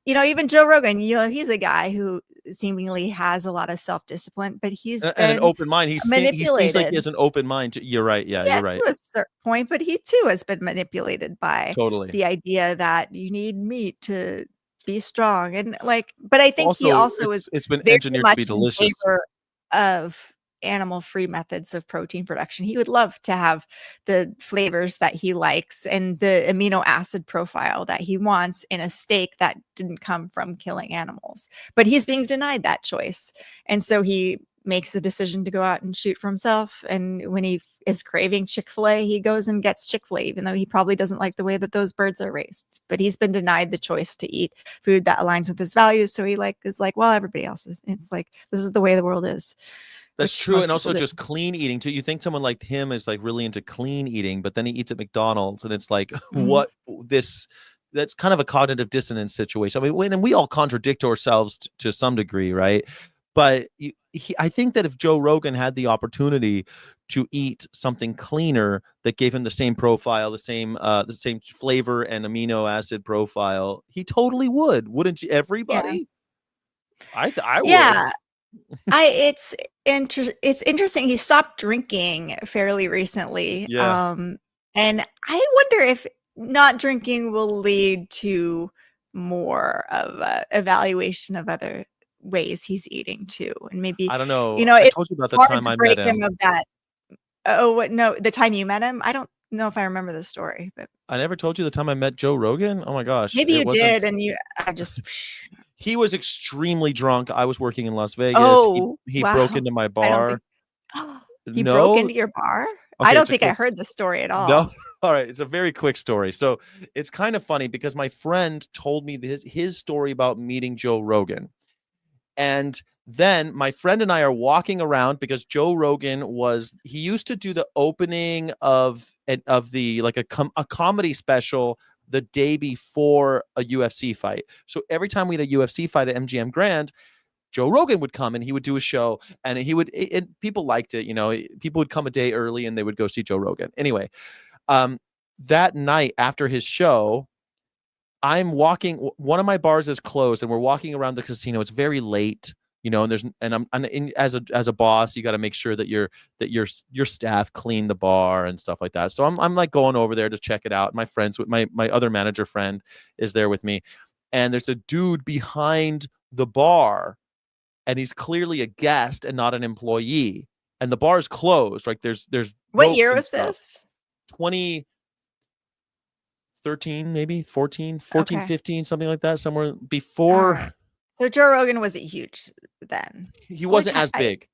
even Joe Rogan, he's a guy who seemingly has a lot of self-discipline, but he's been an open mind. He seems like he has an open mind. You're right. Yeah, you're right. To a certain point, but he too has been manipulated by the idea that you need meat to be strong, and but I think he also it's been engineered to be delicious. In favor of animal-free methods of protein production. He would love to have the flavors that he likes and the amino acid profile that he wants in a steak that didn't come from killing animals. But he's being denied that choice, and so he makes the decision to go out and shoot for himself. And when he is craving Chick-fil-A, he goes and gets Chick-fil-A, even though he probably doesn't like the way that those birds are raised. But he's been denied the choice to eat food that aligns with his values. So he is like, well, everybody else is. It's like, this is the way the world is. That's true. And also just clean eating too. You think someone like him is like really into clean eating, but then he eats at McDonald's, and it's like, that's kind of a cognitive dissonance situation. I mean, and we all contradict ourselves to some degree, right? But I think that if Joe Rogan had the opportunity to eat something cleaner that gave him the same profile, the same flavor and amino acid profile, he totally would. Wouldn't you? Everybody? Yeah. I would. Yeah. It's interesting. He stopped drinking fairly recently. Yeah. And I wonder if not drinking will lead to more of a evaluation of other ways he's eating too, and maybe I don't know. I told you about the time I met him. Of that. Oh, what? No, the time you met him, I don't know if I remember the story, but I never told you the time I met Joe Rogan. Oh my gosh. maybe It you wasn't. did, and I just. He was extremely drunk. I was working in Las Vegas. Oh, He broke wow. into my I don't bar. think he broke No. into your bar? I Okay, don't it's a think I quick. heard the story at No. all. All right, it's a very quick story. So it's kind of funny because my friend told me his story about meeting Joe Rogan. And then my friend and I are walking around because Joe Rogan he used to do the opening of the like a comedy special the day before a UFC fight. So every time we had a UFC fight at MGM Grand, Joe Rogan would come and he would do a show, and people liked it. People would come a day early and they would go see Joe Rogan. Anyway, that night after his show, I'm walking. One of my bars is closed, and we're walking around the casino. It's very late, and I'm as a boss, you got to make sure that your staff clean the bar and stuff like that. So I'm like going over there to check it out. My friends with my other manager friend is there with me, and there's a dude behind the bar, and he's clearly a guest and not an employee. And the bar's closed. Like there's What ropes year and was stuff. this? 2013, maybe 14, Okay. 15, something like that. Somewhere All before. right. So Joe Rogan wasn't huge then. He wasn't as big.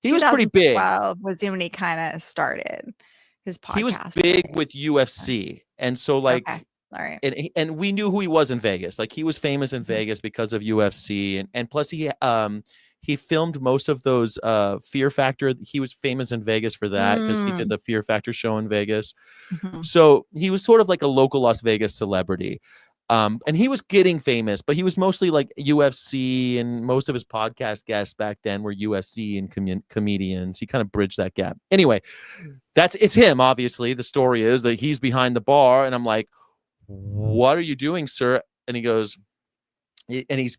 He was pretty big. 2012 was when he kind of started his podcast. He was big with UFC, and so like, okay. All right. and we knew who he was in Vegas. Like he was famous in Vegas because of UFC, and plus he filmed most of those Fear Factor. He was famous in Vegas for that because he did the Fear Factor show in Vegas. Mm-hmm. So he was sort of like a local Las Vegas celebrity. And he was getting famous, but he was mostly like UFC, and most of his podcast guests back then were UFC and comedians. He kind of bridged that gap. Anyway, it's him, obviously. The story is that he's behind the bar, and I'm like, what are you doing, sir? And he goes, and he's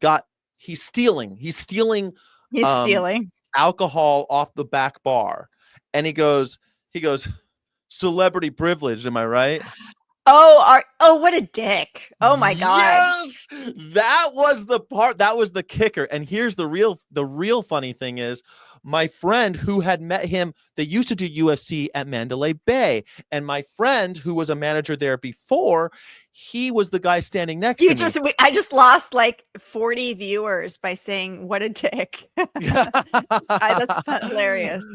stealing. He's stealing alcohol off the back bar. And he goes, celebrity privilege, am I right? Oh, what a dick. Oh my God. Yes, that was the part. That was the kicker. And here's the real funny thing is, my friend who had met him, they used to do UFC at Mandalay Bay. And my friend who was a manager there before, he was the guy standing next to me. I just lost like 40 viewers by saying what a dick. That's hilarious.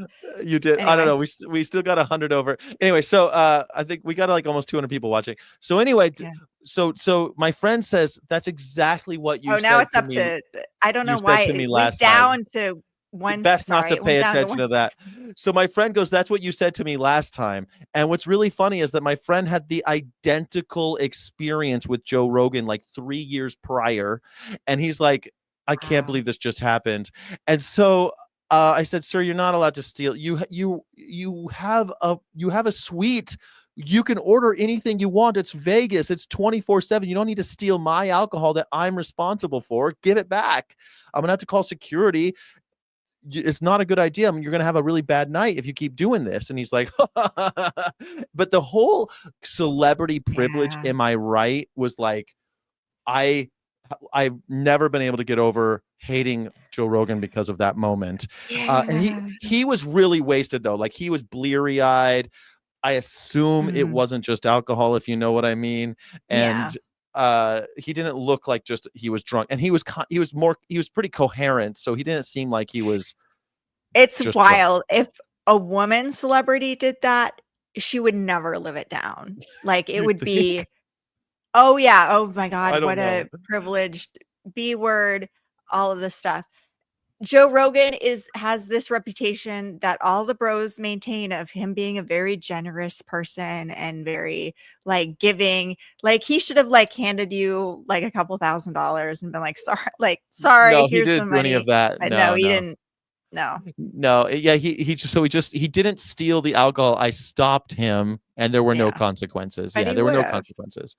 You did. Anyway. I don't know. We still got 100 over. Anyway, so I think we got like almost 200 people watching. So anyway, yeah. So my friend says that's exactly what you said. Oh, now it's up to I don't know why it went down to one. Best not to pay attention to that. So my friend goes, that's what you said to me last time. And what's really funny is that my friend had the identical experience with Joe Rogan like 3 years prior. And he's like, I can't believe this just happened. And so I said, sir, you're not allowed to steal. You have a suite. You can order anything you want. It's Vegas. It's 24/7. You don't need to steal my alcohol that I'm responsible for. Give it back. I'm going to have to call security. It's not a good idea. I mean, you're going to have a really bad night if you keep doing this. And he's like, but the whole celebrity privilege, am I right, was like, I've never been able to get over hating Joe Rogan because of that moment. And he was really wasted though. Like he was bleary eyed. I assume it wasn't just alcohol, if you know what I mean. And he didn't look like just he was drunk, and he was pretty coherent, so he didn't seem like he was. It's wild. If a woman celebrity did that, she would never live it down. Like it would be, oh yeah, oh my God, what a privileged B word, all of this stuff. Joe Rogan has this reputation that all the bros maintain of him being a very generous person and very like giving. Like he should have like handed you like a couple $1,000s and been like, sorry, no, here's he didn't some do money. Any of that. No, he didn't. No. Yeah, he didn't steal the alcohol. I stopped him, and there were no consequences. But there were no consequences.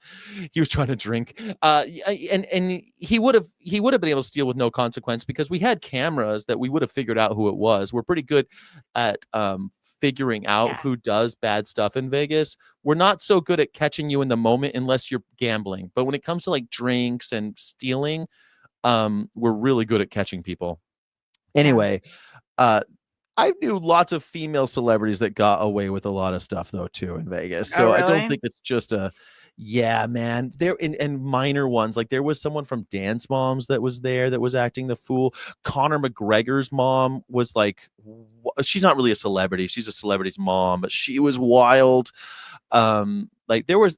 He was trying to drink. And he would have been able to steal with no consequence because we had cameras that we would have figured out who it was. We're pretty good at figuring out who does bad stuff in Vegas. We're not so good at catching you in the moment unless you're gambling. But when it comes to like drinks and stealing, we're really good at catching people. Anyway, I knew lots of female celebrities that got away with a lot of stuff though too in Vegas. Oh, So I don't really? think it's just a yeah, man. There and minor ones. Like there was someone from Dance Moms that was there that was acting the fool. Conor McGregor's mom was like she's not really a celebrity. She's a celebrity's mom, but she was wild. Like there was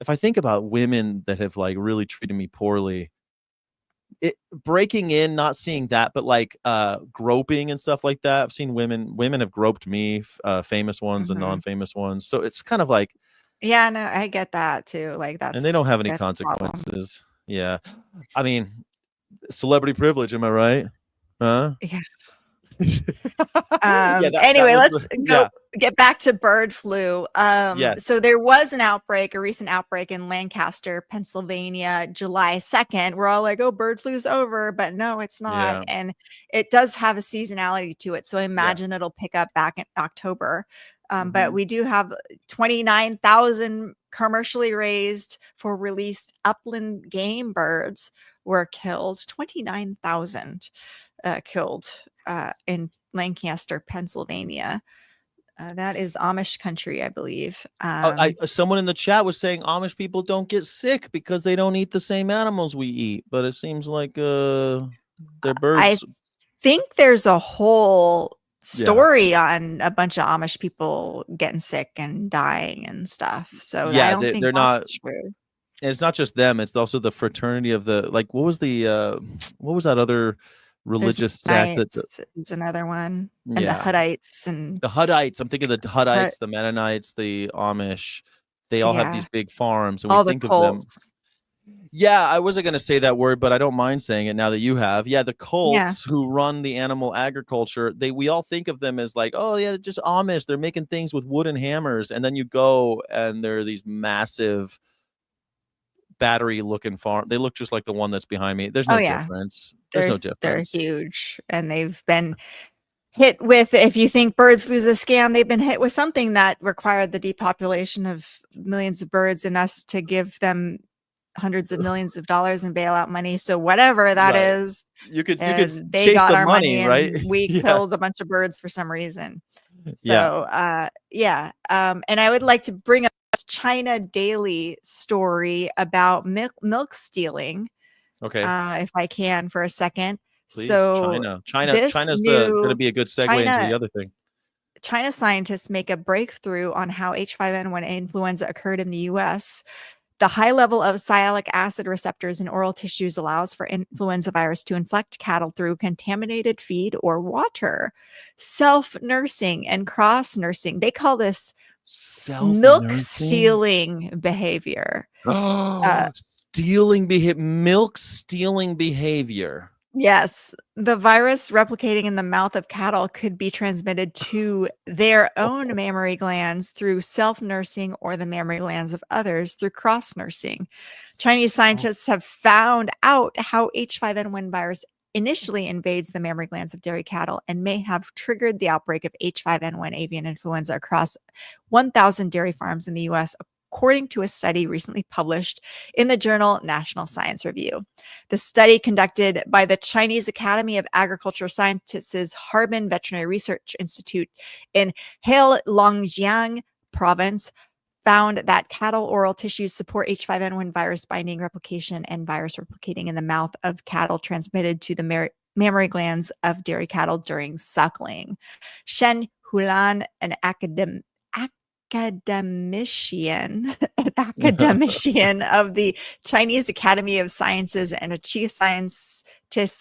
if I think about women that have like really treated me poorly, it breaking in, not seeing that, but like groping and stuff like that. I've seen women have groped me, famous ones and Mhm. non-famous ones. So it's kind of like, Yeah, no, I get that too. Like and they don't have any that's a problem. consequences. Yeah. I mean, celebrity privilege, am I right? Huh? Yeah. Yeah, that Anyway, was let's the go yeah. get back to bird flu. Yes. So there was an outbreak, a recent outbreak in Lancaster, Pennsylvania, July 2nd. We're all like, oh, bird flu's over, but no, it's not. Yeah. And it does have a seasonality to it. So I Yeah. imagine it'll pick up back in October. But Mhm. we do have 29,000 commercially raised for released upland game birds were killed. 29,000 killed in Lancaster, Pennsylvania. That is Amish country, I believe. Someone in the chat was saying Amish people don't get sick because they don't eat the same animals we eat, but it seems like their I birds. think there's a whole Yeah. story on a bunch of Amish people getting sick and dying and stuff. So I Yeah, don't think they're that's not. true. And it's not just them, it's also the fraternity of the like what was the what was that other There's religious sect that Mennonites is another one, and the yeah. Huttites and The Huttites. I'm thinking the Hut. Huttites, the Mennonites, the Amish. They all have these Yeah, big farms and we all the think of them. cults. Yeah, I wasn't going to say that word, but I don't mind saying it now that you have. Yeah, the Yeah. cults who run the animal agriculture, we all think of them as like, oh yeah, just Amish. They're making things with wooden hammers, and then you go and there are these massive battery looking farm. They look just like the one that's behind me. There's Oh no yeah. difference. There's no They're difference. huge, and they've been hit with, if you think bird flu is a scam, they've been hit with something that required the depopulation of millions of birds and us to give them hundreds of millions of dollars in bailout money. So whatever that Right. is, You could they chase got the our money, money right? and we Yeah. killed a bunch of birds for some reason. Yeah. So yeah. And I would like to bring up this China Daily story about milk stealing, Okay. if I can, for a second. Please. So China. this China's the going to new be a good segue into China the other thing. China scientists make a breakthrough on how H5N1 influenza occurred in the US. The high level of sialic acid receptors in oral tissues allows for influenza virus to infect cattle through contaminated feed or water. Self-nursing and cross-nursing. They call this milk Self-nursing. stealing behavior. Oh, milk stealing behavior. Yes, the virus replicating in the mouth of cattle could be transmitted to their own mammary glands through self-nursing or the mammary glands of others through cross-nursing. Chinese Self. scientists have found out how H5N1 virus initially invades the mammary glands of dairy cattle and may have triggered the outbreak of H5N1 avian influenza across 1,000 dairy farms in the US, according to a study recently published in the journal National Science Review. The study, conducted by the Chinese Academy of Agricultural Sciences Harbin Veterinary Research Institute in Heilongjiang Province, found that cattle oral tissues support H5N1 virus binding replication and virus replicating in the mouth of cattle transmitted to the mammary glands of dairy cattle during suckling. Shen Hulan, an academician an academician of the Chinese Academy of Sciences and a chief scientist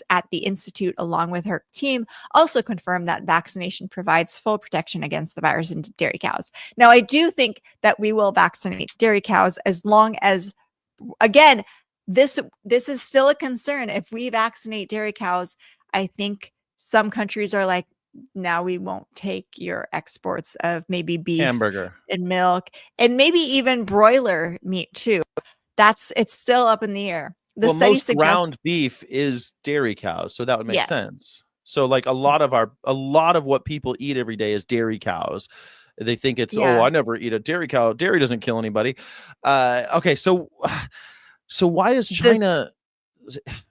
at the institute, along with her team, also confirmed that vaccination provides full protection against the virus in dairy cows. Now, I do think that we will vaccinate dairy cows as long as, again, this is still a concern. If we vaccinate dairy cows, I think some countries are like, now we won't take your exports of maybe beef Hamburger. and milk and maybe even broiler meat too. It's still up in the air. The Well, study most suggests, ground beef is dairy cows, so that would make yeah, sense. So like a lot of what people eat every day is dairy cows. They think it's, oh, yeah. I never eat a dairy cow. Dairy doesn't kill anybody. Okay, so why is The China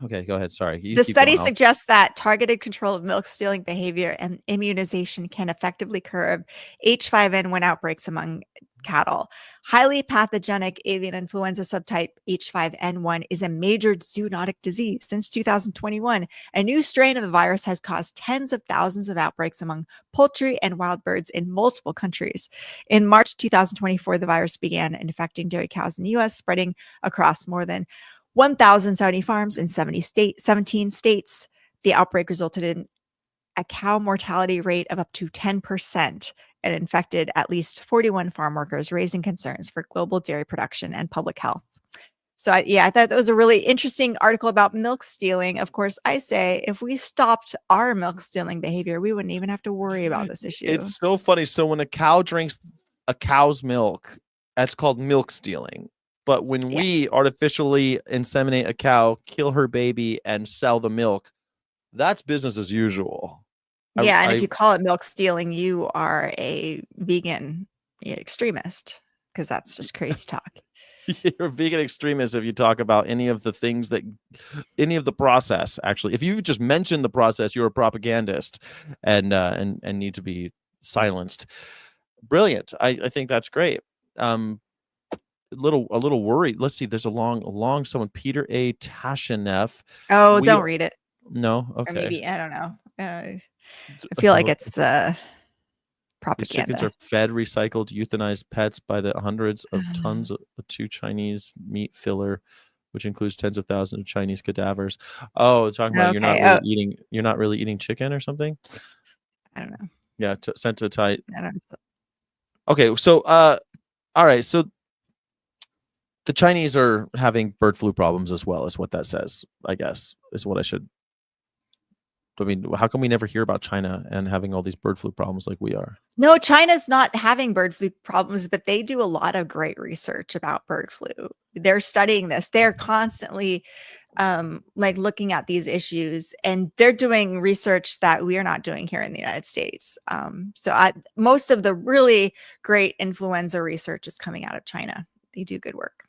okay, go ahead. Sorry. You The keep study going. suggests that targeted control of milk stealing behavior and immunization can effectively curb H5N1 outbreaks among cattle. Highly pathogenic avian influenza subtype H5N1 is a major zoonotic disease. Since 2021, a new strain of the virus has caused tens of thousands of outbreaks among poultry and wild birds in multiple countries. In March 2024, the virus began infecting dairy cows in the US, spreading across more than 1,070 farms in 17 states. The outbreak resulted in a cow mortality rate of up to 10% and infected at least 41 farm workers, raising concerns for global dairy production and public health. So, I thought that was a really interesting article about milk stealing. Of course, I say if we stopped our milk stealing behavior, we wouldn't even have to worry about this issue. It's so funny. So when a cow drinks a cow's milk, that's called milk stealing. But when we artificially inseminate a cow, kill her baby, and sell the milk, that's business as usual. Yeah, and if you call it milk stealing, you are a vegan extremist, because that's just crazy talk. You're a vegan extremist if you talk about any of the things any of the process. Actually, if you just mention the process, you're a propagandist and need to be silenced. Brilliant. I think that's great. A little worried. Let's see. There's a long someone. Peter A. Tashinev. Oh, don't read it. No. Okay. Or maybe I don't know. I feel like it's propaganda. These chickens are fed recycled, euthanized pets by the hundreds of tons to Chinese meat filler, which includes tens of thousands of Chinese cadavers. Oh, talking about you're not really eating chicken or something. I don't know. Yeah, sent to tight. I don't know. Okay, so all right, so the Chinese are having bird flu problems as well, is what that says. I guess is what I should. I mean, how come we never hear about China and having all these bird flu problems like we are? No, China's not having bird flu problems, but they do a lot of great research about bird flu. They're studying this. They're constantly like looking at these issues, and they're doing research that we are not doing here in the United States. Most of the really great influenza research is coming out of China. They do good work.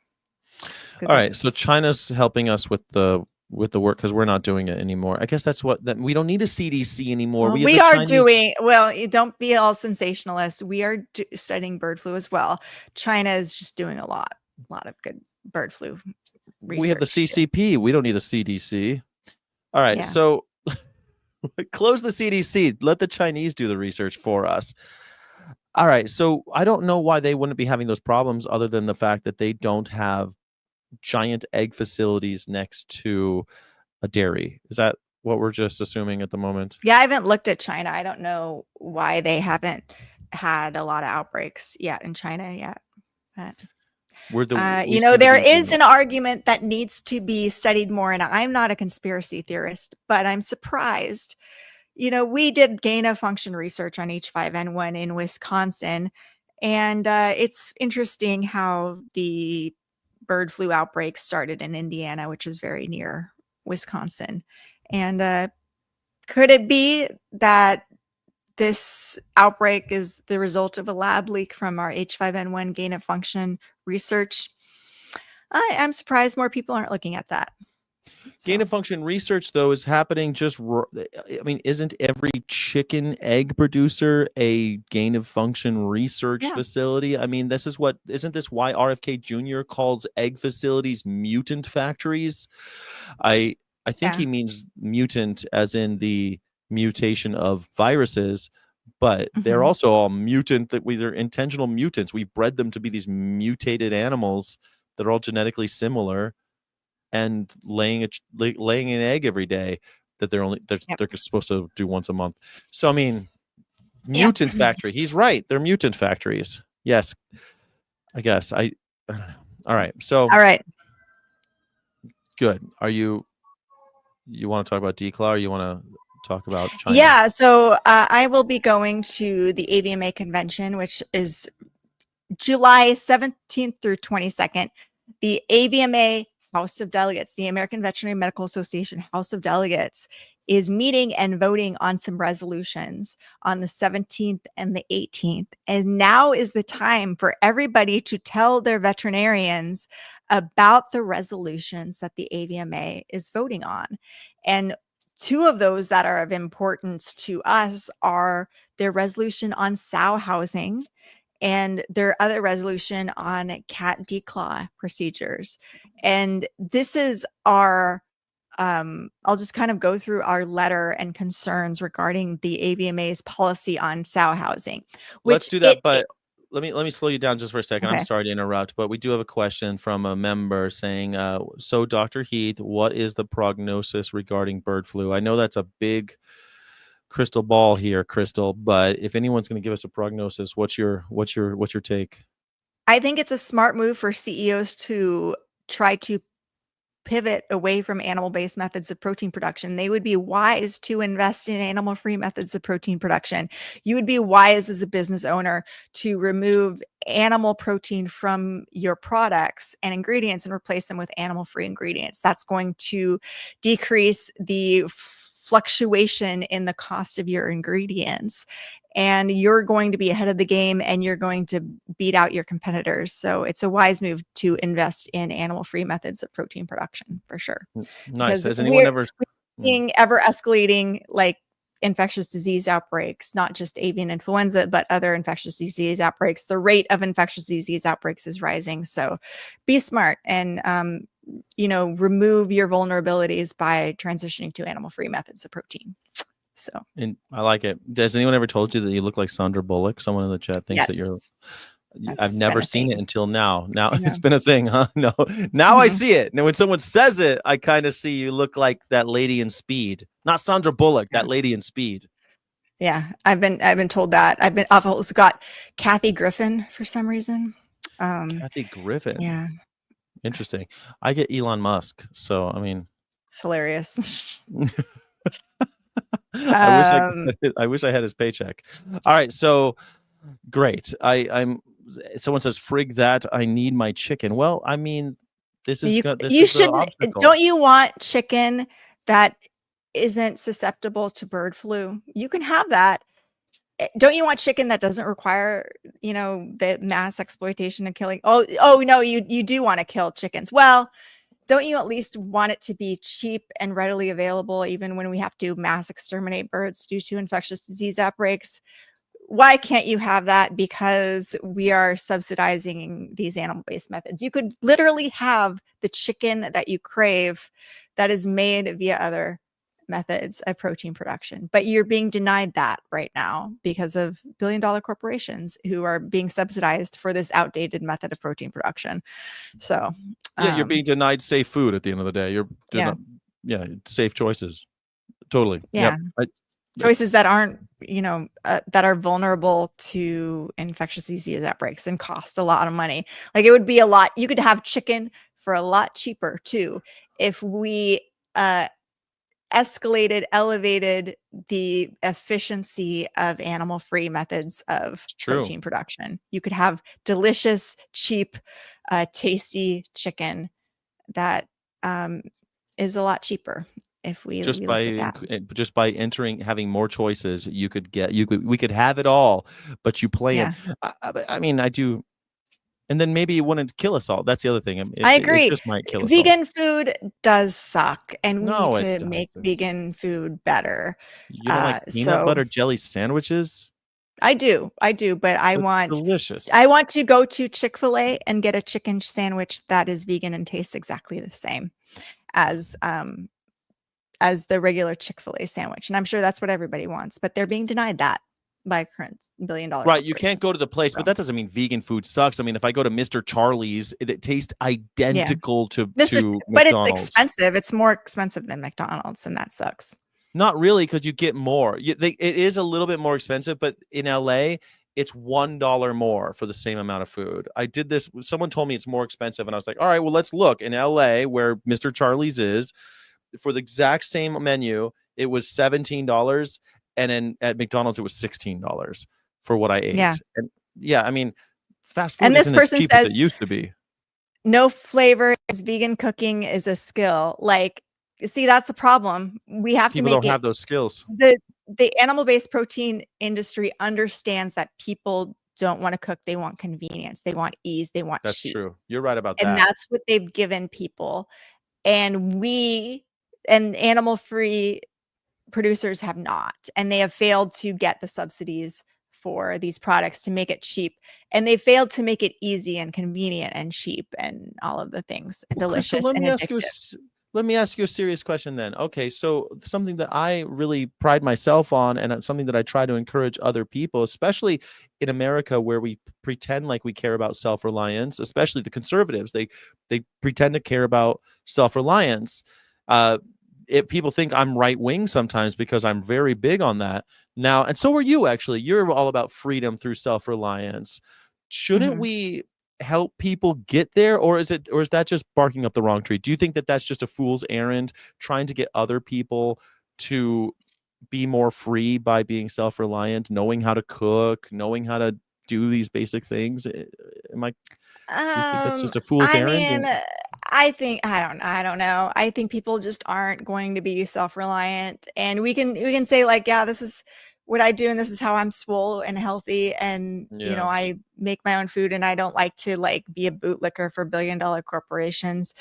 All right, so China's helping us with the work because we're not doing it anymore. I guess that's what we don't need a CDC anymore. Well, we are doing well. Don't be all sensationalist. We are studying bird flu as well. China is just doing a lot of good bird flu research. We have the CCP. We don't need the CDC. All right, so close the CDC. Let the Chinese do the research for us. All right, so I don't know why they wouldn't be having those problems other than the fact that they don't have giant egg facilities next to a dairy. Is that what we're just assuming at the moment? Yeah, I haven't looked at China. I don't know why they haven't had a lot of outbreaks yet in China yet. But, there is an argument that needs to be studied more, and I'm not a conspiracy theorist, but I'm surprised. We did gain of function research on H5N1 in Wisconsin, and it's interesting how the bird flu outbreak started in Indiana, which is very near Wisconsin. And could it be that this outbreak is the result of a lab leak from our H5N1 gain of function research? I'm surprised more people aren't looking at that. Gain of function research, though, is happening isn't every chicken egg producer a gain of function research facility? I mean, isn't this why RFK Jr. calls egg facilities mutant factories? I think he means mutant as in the mutation of viruses, but they're also all mutant, they're intentional mutants. We've bred them to be these mutated animals that are all genetically similar and laying an egg every day that they're supposed to do once a month. So I mean, mutant factory. He's right. They're mutant factories. Yes, I guess. I don't know. All right. So all right. Good. Are you want to talk about DCLAW or you want to talk about China? Yeah. So I will be going to the AVMA convention, which is July 17th through 22nd. The AVMA House of Delegates, the American Veterinary Medical Association House of Delegates, is meeting and voting on some resolutions on the 17th and the 18th. And now is the time for everybody to tell their veterinarians about the resolutions that the AVMA is voting on. And two of those that are of importance to us are their resolution on sow housing and their other resolution on cat declaw procedures. And this is our I'll just kind of go through our letter and concerns regarding the AVMA's policy on sow housing, Let's which do that, but let me slow you down just for a second. I'm okay. sorry to interrupt, but we do have a question from a member saying, so Dr. Heath, what is the prognosis regarding bird flu? I know that's a big crystal ball here, Crystal, but if anyone's going to give us a prognosis, what's your take? I think it's a smart move for CEOs to try to pivot away from animal-based methods of protein production. They would be wise to invest in animal-free methods of protein production. You would be wise as a business owner to remove animal protein from your products and ingredients and replace them with animal-free ingredients. That's going to decrease the fluctuation in the cost of your ingredients. And you're going to be ahead of the game and you're going to beat out your competitors. So it's a wise move to invest in animal-free methods of protein production for sure. Nice. Because Has anyone ever seeing ever escalating like infectious disease outbreaks, not just avian influenza, but other infectious disease outbreaks. The rate of infectious disease outbreaks is rising. So be smart and remove your vulnerabilities by transitioning to animal-free methods of protein. So, and I like it. Has anyone ever told you that you look like Sandra Bullock? Someone in the chat thinks that you're. I've never seen it until now. Now it's been a thing, huh? No, now I see it. Now when someone says it, I kind of see you look like that lady in Speed, not Sandra Bullock, that lady in Speed. Yeah, I've been told that. I've also got Kathy Griffin for some reason. Kathy Griffin. Yeah. Interesting. I get Elon Musk, so I mean, it's hilarious. I wish I had his paycheck. All right, so great. I'm. Someone says, "Frig that! I need my chicken." Well, I mean, this is you shouldn't. Don't you want chicken that isn't susceptible to bird flu? You can have that. Don't you want chicken that doesn't require, the mass exploitation and killing? Oh no, you do want to kill chickens. Well, don't you at least want it to be cheap and readily available, even when we have to mass exterminate birds due to infectious disease outbreaks? Why can't you have that? Because we are subsidizing these animal-based methods. You could literally have the chicken that you crave that is made via other methods of protein production, but you're being denied that right now because of billion-dollar corporations who are being subsidized for this outdated method of protein production. So yeah, you're being denied safe food at the end of the day. You're safe choices. Totally. Yeah. Yep. Choices that aren't, that are vulnerable to infectious disease outbreaks and cost a lot of money. Like it would be you could have chicken for a lot cheaper too if we elevated the efficiency of animal-free methods of protein production. You could have delicious, cheap, tasty chicken that is a lot cheaper if we looked at that. Just by having more choices, we could have it all, but you play it. I mean, I do. And then maybe it wouldn't kill us all. That's the other thing. I agree. It just might kill us vegan all. food does suck, and we need to make vegan food better. You don't like peanut butter jelly sandwiches? I do, but delicious. I want to go to Chick-fil-A and get a chicken sandwich that is vegan and tastes exactly the same as the regular Chick-fil-A sandwich. And I'm sure that's what everybody wants, but they're being denied that by a current billion-dollar right. You can't go to the place, but that doesn't mean vegan food sucks. I mean, if I go to Mr. Charlie's, it tastes identical to McDonald's. But it's expensive. It's more expensive than McDonald's, and that sucks. Not really, because you get more. It is a little bit more expensive, but in LA, it's $1 more for the same amount of food. I did this. Someone told me it's more expensive, and I was like, all right, well, let's look. In LA, where Mr. Charlie's is, for the exact same menu, it was $17. And then at McDonald's, it was $16 for what I ate. Yeah. And I mean, fast food and this isn't person as cheap says, as it used to be. No flavor is vegan cooking is a skill. Like, see, that's the problem. We have people to make don't have those skills. The animal-based protein industry understands that people don't want to cook. They want convenience. They want ease. They want That's cheap. true. You're right about And that. that's what they've given people. And animal-free producers have not. And they have failed to get the subsidies for these products to make it cheap. And they failed to make it easy and convenient and cheap and all of the things, and Well, Crystal, delicious and addictive. let me ask you a serious question then. Okay, so something that I really pride myself on, and it's something that I try to encourage other people, especially in America, where we pretend like we care about self-reliance, especially the conservatives. They pretend to care about self-reliance. If people think I'm right wing sometimes because I'm very big on that now, and so are you. Actually, you're all about freedom through self-reliance. Shouldn't Mhm. we help people get there, or is that just barking up the wrong tree? Do you think that that's just a fool's errand, trying to get other people to be more free by being self-reliant, knowing how to cook, knowing how to do these basic things? Do you think that's just a fool's I errand? mean, I don't know. I think people just aren't going to be self-reliant, and we can say like, yeah, this is what I do and this is how I'm swole and healthy, and Yeah, I make my own food and I don't like to like be a bootlicker for billion-dollar corporations.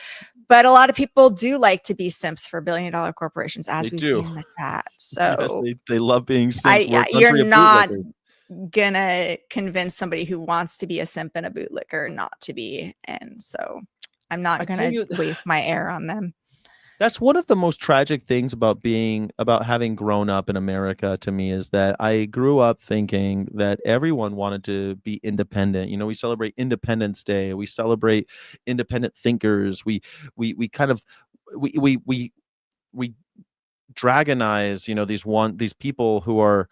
But a lot of people do like to be simps for billion-dollar corporations, they as we see do. in the chat. Yes, So they love being simps. We're a you're country of not bootlickers. gonna convince somebody who wants to be a simp and a bootlicker not to be, and so I'm not I tell gonna you, waste my air on them. that's one of the most tragic things about having grown up in America to me, is that I grew up thinking that everyone wanted to be independent. We celebrate Independence Day, we celebrate independent thinkers. We kind of we dragonize, these people who are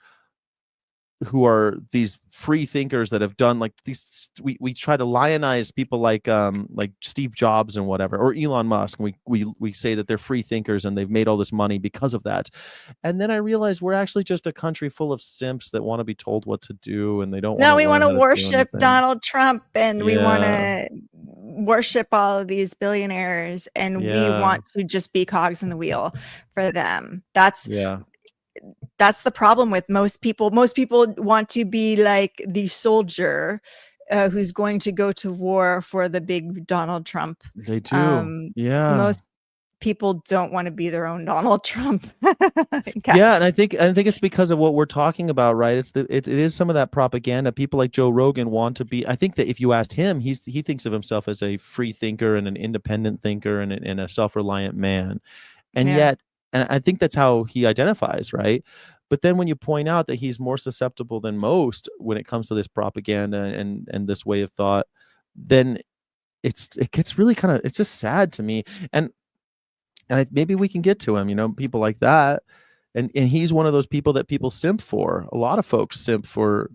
these free thinkers that have done like these. We try to lionize people like Steve Jobs and whatever, or Elon Musk, and we say that they're free thinkers and they've made all this money because of that. And then I realized we're actually just a country full of simps that want to be told what to do, and they don't want No, to we learn wanna how to do worship anything. Donald Trump, and we Yeah, wanna worship all of these billionaires, and we yeah, want to just be cogs in the wheel for them. That's the problem with most people. Most people want to be like the soldier, who's going to go to war for the big Donald Trump. they do. Um, Yeah. most people don't want to be their own Donald Trump, I Yeah, and guess. I think it's because of what we're talking about, right? It is some of that propaganda. People like Joe Rogan want to be. I think that if you asked him, he thinks of himself as a free thinker and an independent thinker and a self-reliant man. And Yeah. yet, and I think that's how he identifies, right? But then when you point out that he's more susceptible than most when it comes to this propaganda and this way of thought, then it gets really kind of, it's just sad to me. And maybe we can get to him, people like that. And he's one of those people that people simp for. A lot of folks simp for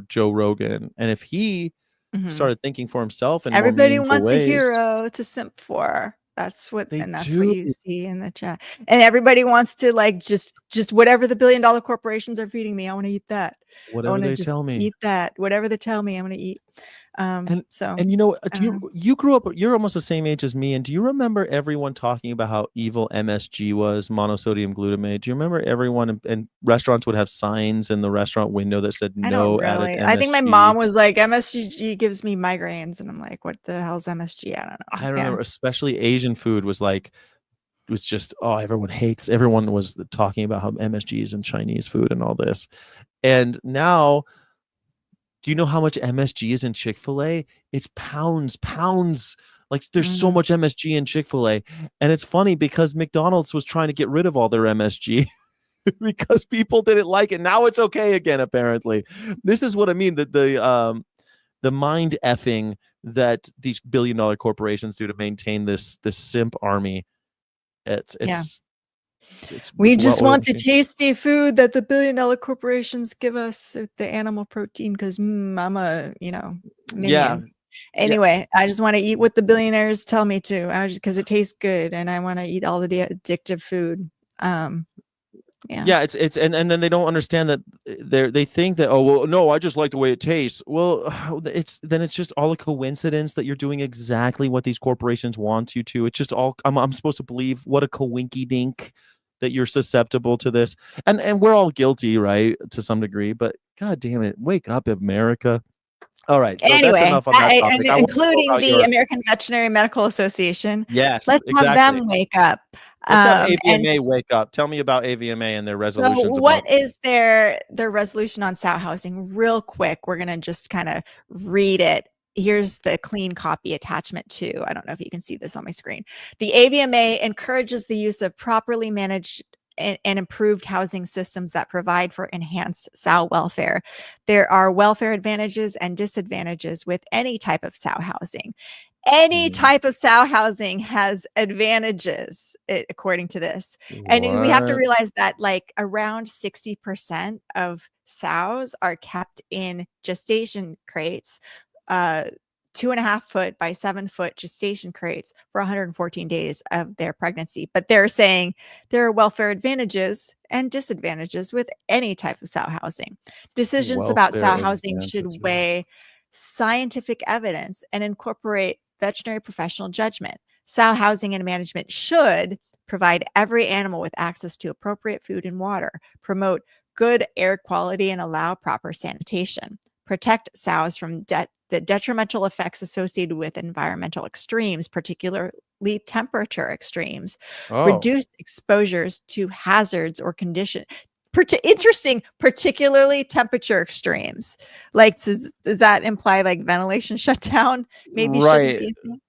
Joe Rogan. And if he Mhm. started thinking for himself in more Everybody meaningful wants a ways, hero to simp for. they That's what do. you see in the chat. And everybody wants to like just whatever the billion-dollar corporations are feeding me, I want to eat that. I Whatever want to they just tell me. eat that. Whatever they tell me, I'm going to eat. And So and I do don't know. you grew up, you're almost the same age as me, and do you remember everyone talking about how evil MSG was, monosodium glutamate? Do you remember everyone in restaurants would have signs in the restaurant window that said I don't no added really. I think my MSG? mom was like, MSG gives me migraines. And I'm like, what the hell's MSG? I don't know. I Yeah. remember especially Asian food was just, oh, everyone was talking about how MSG is in Chinese food and all this. And now, do you know how much MSG is in Chick-fil-A? It's pounds. Like there's so Mhm. much MSG in Chick-fil-A. And it's funny because McDonald's was trying to get rid of all their MSG because people didn't like it. Now it's okay again, apparently. This is what I mean, that the mind effing that these billion-dollar corporations do to maintain this simp army. It's Yeah. it's it's We it's well just oiled want the machine. tasty food that the billion-dollar corporations give us, the animal protein, because I'm a, Yeah. minion. Yeah. Anyway, I just want to eat what the billionaires tell me to, because it tastes good, and I want to eat all the addictive food. Um, yeah. Yeah, it's and then they don't understand that they think that, oh well, no, I just like the way it tastes. Well, it's just all a coincidence that you're doing exactly what these corporations want you to. It's just all I'm supposed to believe. What a coinky dink that you're susceptible to this. And we're all guilty, right, to some degree, but God damn it. Wake up, America. All right. So that's Anyway, enough on that topic. I want to know including about the your. American Veterinary Medical Association. Yes, Let's have exactly. them wake up. Let's have And AVMA wake up. Tell me about AVMA and their so resolutions what about. is their resolution on sow housing? Real quick, we're going to just kind of read it. Here's the clean copy attachment too. I don't know if you can see this on my screen. The AVMA encourages the use of properly managed and improved housing systems that provide for enhanced sow welfare. There are welfare advantages and disadvantages with any type of sow housing. Any type of sow housing has advantages, according to this. And we have to What? realize that like around 60% of sows are kept in gestation crates, 2.5 foot by 7 foot gestation crates for 114 days of their pregnancy. But they're saying there are welfare advantages and disadvantages with any type of sow housing. Decisions about sow Welfare housing should advantages. weigh scientific evidence and incorporate veterinary professional judgment. Sow housing and management should provide every animal with access to appropriate food and water, promote good air quality, and allow proper sanitation. Protect sows from the detrimental effects associated with environmental extremes, particularly temperature extremes. Oh, Reduce exposures to hazards or conditions. Interesting, particularly temperature extremes. Like, does that imply like ventilation shutdown? Maybe shouldn't right. be a thing.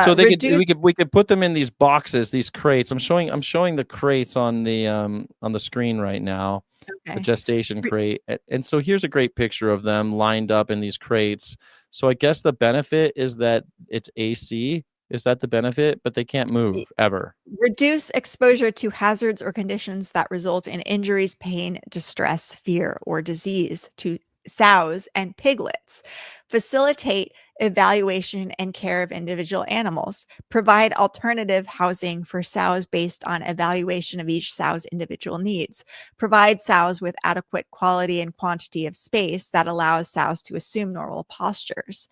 So they could Reduce. we could put them in these boxes, these crates. I'm showing the crates on the screen right now. The Okay. gestation crate. And so here's a great picture of them lined up in these crates. So I guess the benefit is that it's AC. Is that the benefit? But they can't move ever. Reduce exposure to hazards or conditions that result in injuries, pain, distress, fear, or disease to sows and piglets. Facilitate evaluation and care of individual animals. Provide alternative housing for sows based on evaluation of each sow's individual needs. Provide sows with adequate quality and quantity of space that allows sows to assume normal postures.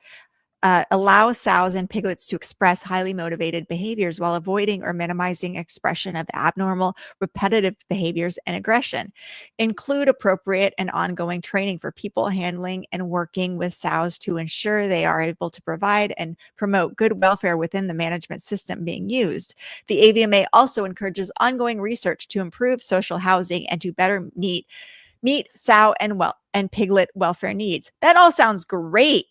Allow sows and piglets to express highly motivated behaviors while avoiding or minimizing expression of abnormal, repetitive behaviors and aggression. Include appropriate and ongoing training for people handling and working with sows to ensure they are able to provide and promote good welfare within the management system being used. The AVMA also encourages ongoing research to improve social housing and to better meet sow and piglet welfare needs. That all sounds great,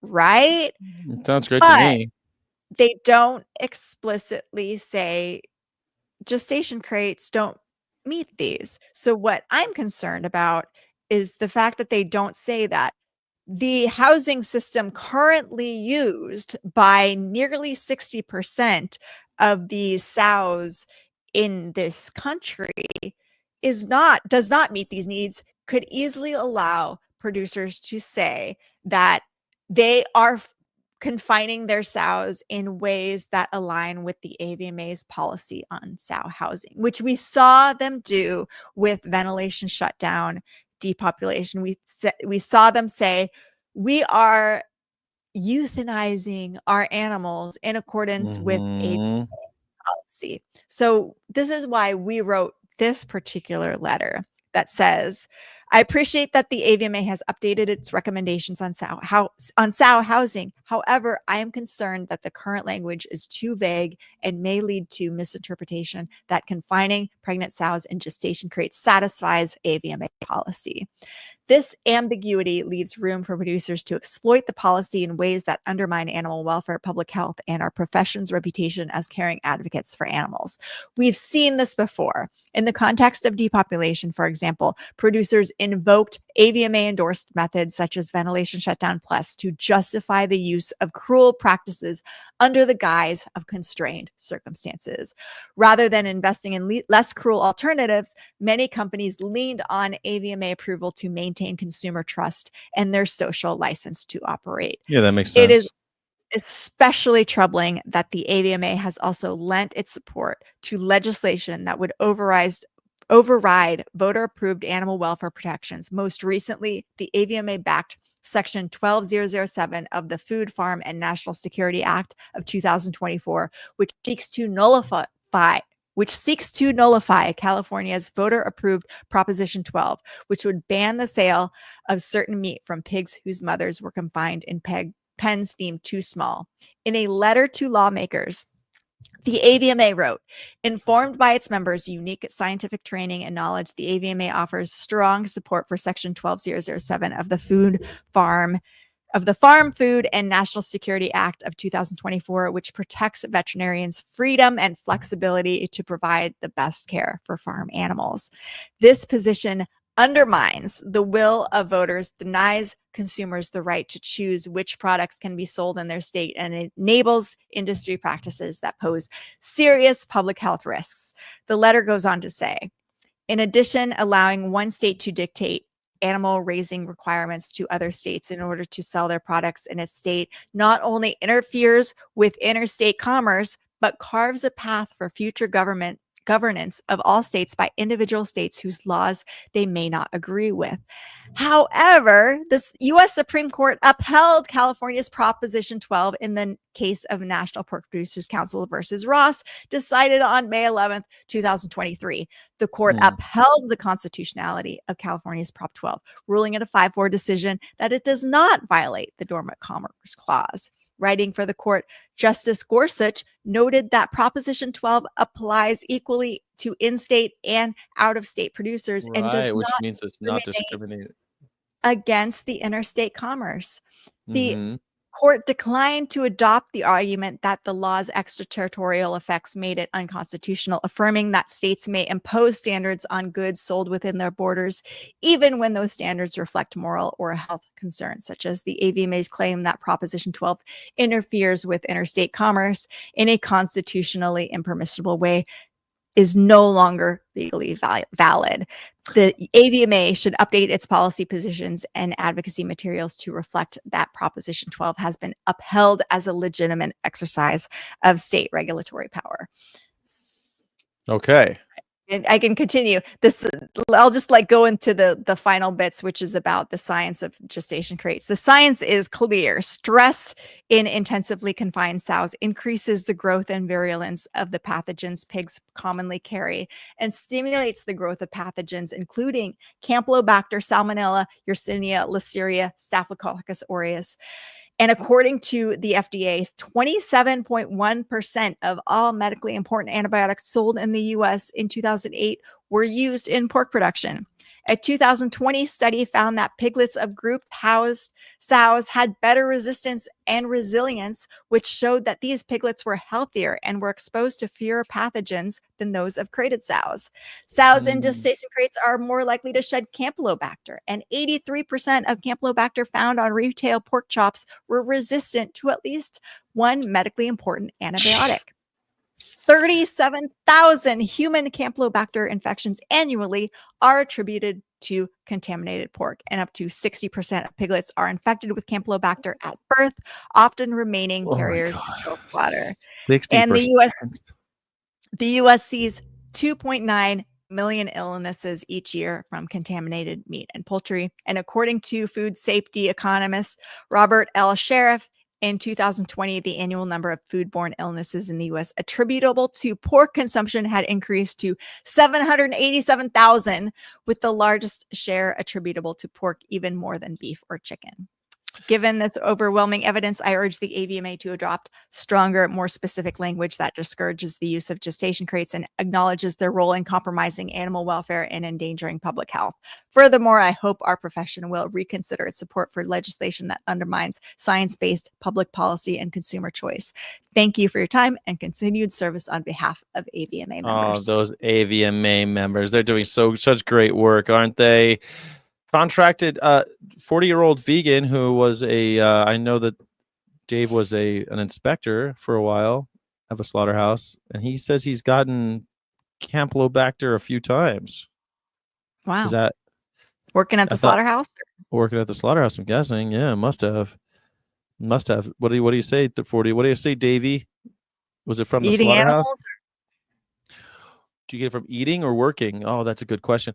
right? It sounds great to But me. they don't explicitly say gestation crates don't meet these. So what I'm concerned about is the fact that they don't say that. The housing system currently used by nearly 60% of the sows in this country does not meet these needs, could easily allow producers to say that they are confining their sows in ways that align with the AVMA's policy on sow housing, which we saw them do with ventilation shutdown, depopulation. We saw them say, we are euthanizing our animals in accordance with a Mhm. policy. So this is why we wrote this particular letter that says, I appreciate that the AVMA has updated its recommendations on sow housing. However, I am concerned that the current language is too vague and may lead to misinterpretation that confining pregnant sows in gestation crates satisfies AVMA policy. This ambiguity leaves room for producers to exploit the policy in ways that undermine animal welfare, public health, and our profession's reputation as caring advocates for animals. We've seen this before. In the context of depopulation, for example, producers invoked AVMA endorsed methods such as ventilation shutdown plus to justify the use of cruel practices under the guise of constrained circumstances. Rather than investing in less cruel alternatives, many companies leaned on AVMA approval to maintain consumer trust and their social license to operate. Yeah, that makes It is sense. especially troubling that the AVMA has also lent its support to legislation that would override voter-approved animal welfare protections. Most recently, the AVMA backed Section 12007 of the Food, Farm, and National Security Act of 2024, which seeks to nullify which seeks to nullify California's voter-approved Proposition 12, which would ban the sale of certain meat from pigs whose mothers were confined in pens deemed too small. In a letter to lawmakers, the AVMA wrote, informed by its members' unique scientific training and knowledge, the AVMA offers strong support for Section 12007 of the Farm, Food, and National Security Act of 2024, which protects veterinarians' freedom and flexibility to provide the best care for farm animals. This position undermines the will of voters, denies consumers the right to choose which products can be sold in their state, and enables industry practices that pose serious public health risks. The letter goes on to say, in addition, allowing one state to dictate animal raising requirements to other states in order to sell their products in a state not only interferes with interstate commerce, but carves a path for future governance of all states by individual states whose laws they may not agree with. However, the U.S. Supreme Court upheld California's Proposition 12 in the case of National Pork Producers Council versus Ross, decided on May 11th, 2023. The court upheld the constitutionality of California's Prop 12, ruling in a 5-4 decision that it does not violate the Dormant Commerce Clause. Writing for the court, Justice Gorsuch noted that Proposition 12 applies equally to in-state and out-of-state producers and does which not means it's not discriminated against the interstate commerce. The Mm-hmm. court declined to adopt the argument that the law's extraterritorial effects made it unconstitutional, affirming that states may impose standards on goods sold within their borders, even when those standards reflect moral or health concerns, such as the AVMA's claim that Proposition 12 interferes with interstate commerce in a constitutionally impermissible way is no longer legally valid. The AVMA should update its policy positions and advocacy materials to reflect that Proposition 12 has been upheld as a legitimate exercise of state regulatory power. Okay. And I can continue this. I'll just go into the final bits, which is about the science of gestation crates. The science is clear. Stress in intensively confined sows increases the growth and virulence of the pathogens pigs commonly carry and stimulates the growth of pathogens, including Campylobacter, Salmonella, Yersinia, Listeria, Staphylococcus aureus. And according to the FDA, 27.1% of all medically important antibiotics sold in the US in 2008 were used in pork production. A 2020 study found that piglets of group-housed sows had better resistance and resilience, which showed that these piglets were healthier and were exposed to fewer pathogens than those of crated sows. Sows in gestation crates are more likely to shed Campylobacter, and 83% of Campylobacter found on retail pork chops were resistant to at least one medically important antibiotic. 37,000 human Campylobacter infections annually are attributed to contaminated pork, and up to 60% of piglets are infected with Campylobacter at birth, often remaining carriers until slaughter. 60%. And the US sees 2.9 million illnesses each year from contaminated meat and poultry. And according to food safety economist Robert L. Sheriff, in 2020, the annual number of foodborne illnesses in the U.S. attributable to pork consumption had increased to 787,000, with the largest share attributable to pork, even more than beef or chicken. Given this overwhelming evidence, I urge the AVMA to adopt stronger, more specific language that discourages the use of gestation crates and acknowledges their role in compromising animal welfare and endangering public health. Furthermore, I hope our profession will reconsider its support for legislation that undermines science-based public policy and consumer choice. Thank you for your time and continued service on behalf of AVMA members. Oh, those AVMA members. They're doing such great work, aren't they? Contracted 40-year-old vegan who was I know that Dave was an inspector for a while of a slaughterhouse, and he says he's gotten Campylobacter a few times. Wow. Is that working at the slaughterhouse? Working at the slaughterhouse, I'm guessing. Yeah, must have. What do you say? The 40. What do you say, Davey? Was it from the slaughterhouse? Animals? Do you get it from eating or working? Oh, that's a good question.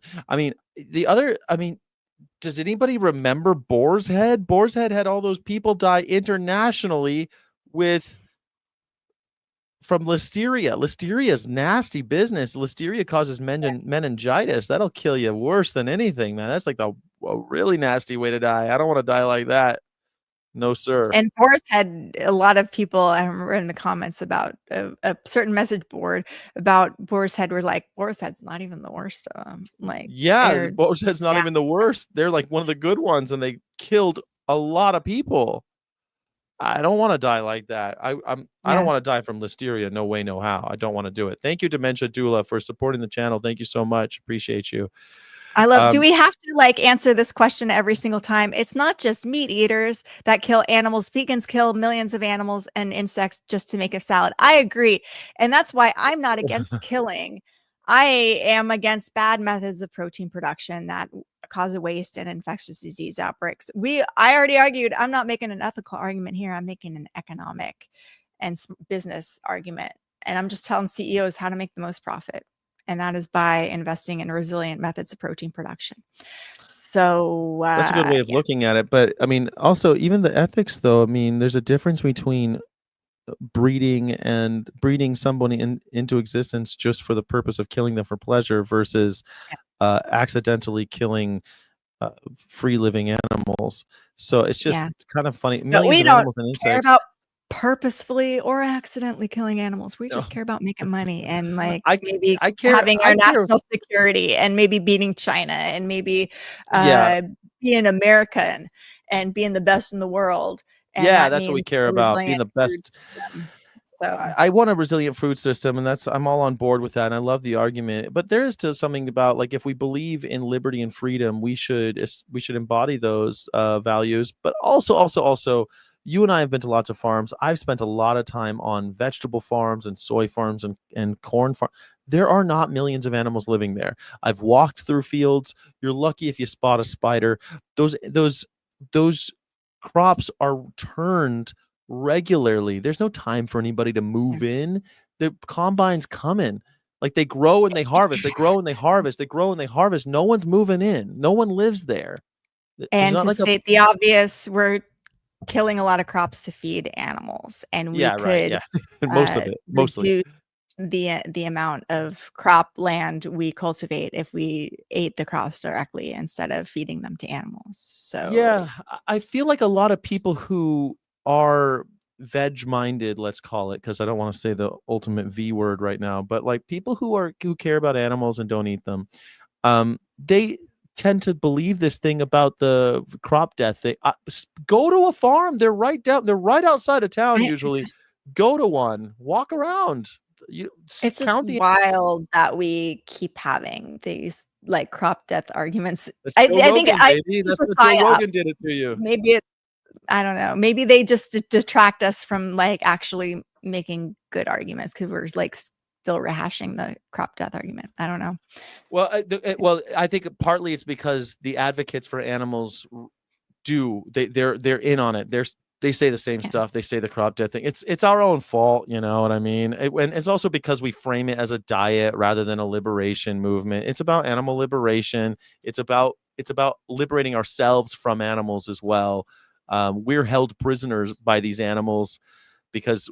Does anybody remember Boar's Head? Boar's Head had all those people die internationally with from listeria. Listeria is nasty business. Listeria causes meningitis. That'll kill you worse than anything, man. That's like a really nasty way to die. I don't want to die like that. No, sir. And Boris had a lot of people, I remember in the comments about a certain message board about Boar's Head were like, Boar's Head's not even the worst of them. Like, yeah, Boar's Head's not yeah. even the worst. They're like one of the good ones, and they killed a lot of people. I don't want to die like that. I don't want to die from listeria. No way, no how. I don't want to do it. Thank you, Dementia Doula, for supporting the channel. Thank you so much. Appreciate you. I love, do we have to like answer this question every single time? It's not just meat eaters that kill animals. Vegans kill millions of animals and insects just to make a salad. I agree. And that's why I'm not against killing. I am against bad methods of protein production that cause waste and infectious disease outbreaks. I already argued, I'm not making an ethical argument here. I'm making an economic and business argument. And I'm just telling CEOs how to make the most profit. And that is by investing in resilient methods of protein production. So that's a good way of looking at it. But I mean, also even the ethics, though, I mean, there's a difference between breeding somebody into existence just for the purpose of killing them for pleasure versus accidentally killing free living animals. So it's just kind of funny. Millions of animals and insects. Care about purposefully or accidentally killing animals. We just care about making money and like maybe having our national security and maybe beating China and maybe being American and being the best in the world. And that's what we care about, being the best. So I want a resilient food system, and I'm all on board with that. And I love the argument, but there is still something about like, if we believe in liberty and freedom, we should embody those values. But also, you and I have been to lots of farms. I've spent a lot of time on vegetable farms and soy farms and corn farms. There are not millions of animals living there. I've walked through fields. You're lucky if you spot a spider. Those crops are turned regularly. There's no time for anybody to move in. The combine's coming. Like, they grow and they harvest. They grow and they harvest. They grow and they harvest. No one's moving in. No one lives there. And to state the obvious, we're killing a lot of crops to feed animals, and we could most of it, mostly the amount of crop land we cultivate if we ate the crops directly instead of feeding them to animals. So I feel like a lot of people who are veg minded, let's call it, because I don't want to say the ultimate V word right now, but like people who care about animals and don't eat them, they tend to believe this thing about the crop death thing. Go to a farm. They're right outside of town usually. Go to one, walk around. It's just wild that we keep having these like crop death arguments. I think that's what Joe Rogan did it to you. Maybe I don't know. Maybe they just detract us from like actually making good arguments because we're like still rehashing the crop death argument. I don't know. Well, I think partly it's because the advocates for animals they're in on it. They say the same stuff. They say the crop death thing. It's our own fault. You know what I mean? And it's also because we frame it as a diet rather than a liberation movement. It's about animal liberation. It's about liberating ourselves from animals as well. We're held prisoners by these animals because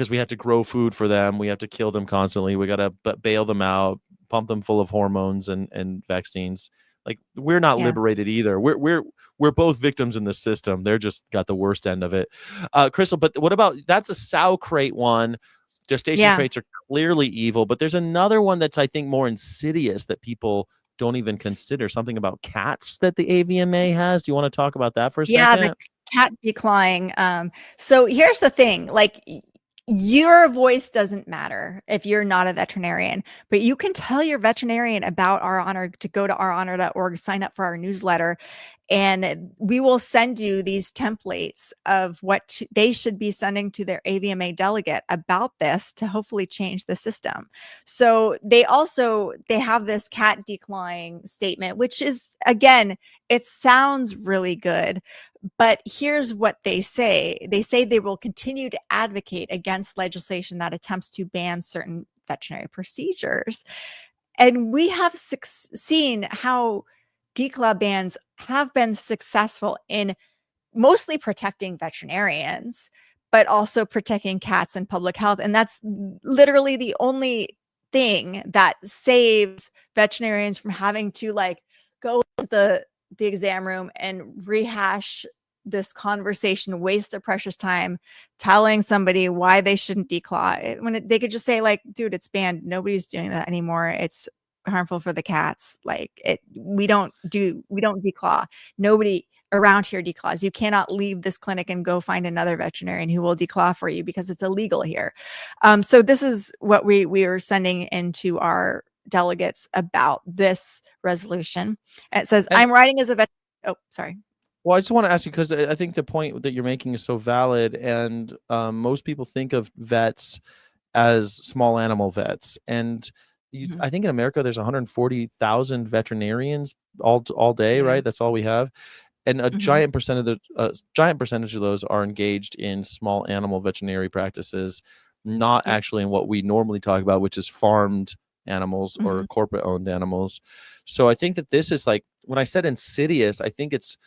we have to grow food for them. We have to kill them constantly. We got to bail them out, pump them full of hormones and vaccines. Like, we're not liberated either. We're both victims in the system. They're just got the worst end of it. Crystal, but what about, that's a sow crate one. Gestation crates are clearly evil, but there's another one that's, I think, more insidious that people don't even consider, something about cats that the AVMA has. Do you want to talk about that for a second? Yeah, the cat declawing. So here's the thing, like, your voice doesn't matter if you're not a veterinarian, but you can tell your veterinarian about Our Honor, to go to ourhonor.org, sign up for our newsletter, and we will send you these templates of what they should be sending to their AVMA delegate about this to hopefully change the system. So they have this cat declawing statement, which is, again, it sounds really good, but here's what they say. They say they will continue to advocate against legislation that attempts to ban certain veterinary procedures. And we have seen how declaw bans have been successful in mostly protecting veterinarians, but also protecting cats and public health. And that's literally the only thing that saves veterinarians from having to like go to the exam room and rehash this conversation, waste their precious time telling somebody why they shouldn't declaw when they could just say like, dude, it's banned. Nobody's doing that anymore. It's harmful for the cats. Like we don't declaw. Nobody around here declaws. You cannot leave this clinic and go find another veterinarian who will declaw for you because it's illegal here. So this is what we are sending into our delegates about this resolution. And it says, I'm writing as a vet. Oh, sorry. Well, I just want to ask you, because I think the point that you're making is so valid, and most people think of vets as small animal vets. And I think in America, there's 140,000 veterinarians all day, right? That's all we have. And a giant percentage of those are engaged in small animal veterinary practices, not actually in what we normally talk about, which is farmed animals or corporate owned animals. So I think that this is like, when I said insidious, I think it's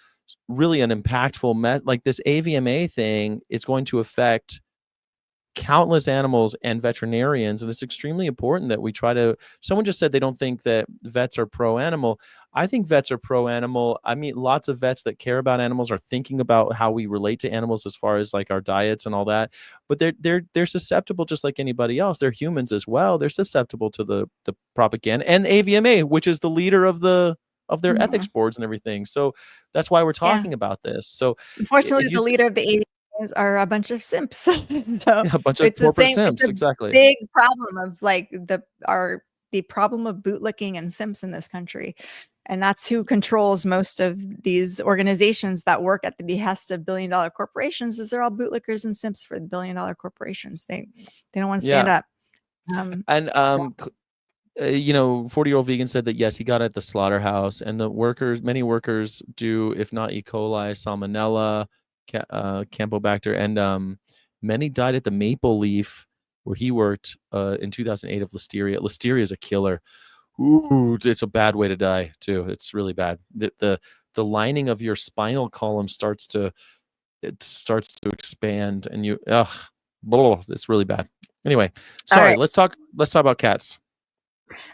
really an impactful like this AVMA thing is going to affect countless animals and veterinarians, and it's extremely important that we try to. Someone just said they don't think that vets are pro animal. I think vets are pro animal. I mean, lots of vets that care about animals are thinking about how we relate to animals as far as like our diets and all that, but they're susceptible just like anybody else. They're humans as well. They're susceptible to the propaganda and AVMA, which is the leader of their ethics boards and everything. So that's why we're talking about this. So unfortunately, the leader of the AVMAs are a bunch of simps. So a bunch of corporate simps. It's a exactly. big problem of like the problem of bootlicking and simps in this country. And that's who controls most of these organizations that work at the behest of billion-dollar corporations. Is they're all bootlickers and simps for the billion-dollar corporations. They don't want to stand up. You know, 40-year-old vegan said that yes, he got it at the slaughterhouse, and many workers do, if not E. coli, salmonella, Campylobacter, and many died at the Maple Leaf where he worked in 2008 of listeria. Listeria is a killer. Ooh, it's a bad way to die too. It's really bad. The lining of your spinal column starts to expand, and it's really bad. Anyway, sorry. Let's talk about cats.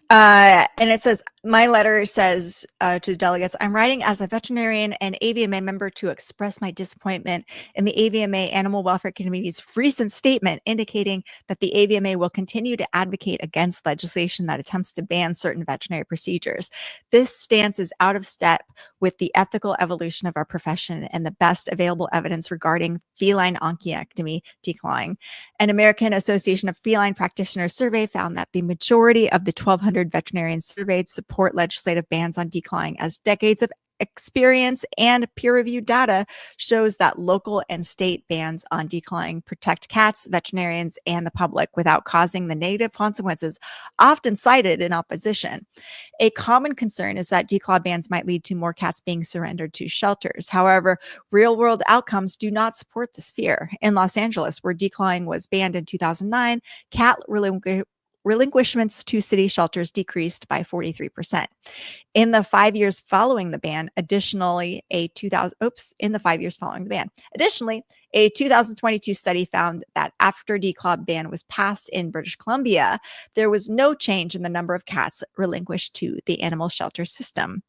And it says, my letter says to the delegates, I'm writing as a veterinarian and AVMA member to express my disappointment in the AVMA Animal Welfare Committee's recent statement indicating that the AVMA will continue to advocate against legislation that attempts to ban certain veterinary procedures. This stance is out of step with the ethical evolution of our profession and the best available evidence regarding feline onchiectomy declawing. An American Association of Feline Practitioners survey found that the majority of the 1,200 veterinarians surveyed support legislative bans on declawing, as decades of experience and peer-reviewed data shows that local and state bans on declawing protect cats, veterinarians, and the public without causing the negative consequences often cited in opposition. A common concern is that declaw bans might lead to more cats being surrendered to shelters. However, real-world outcomes do not support this fear. In Los Angeles, where declawing was banned in 2009, cat relinquishments to city shelters decreased by 43%. In the 5 years following the ban, additionally, a 2022 study found that after declaw ban was passed in British Columbia, there was no change in the number of cats relinquished to the animal shelter system.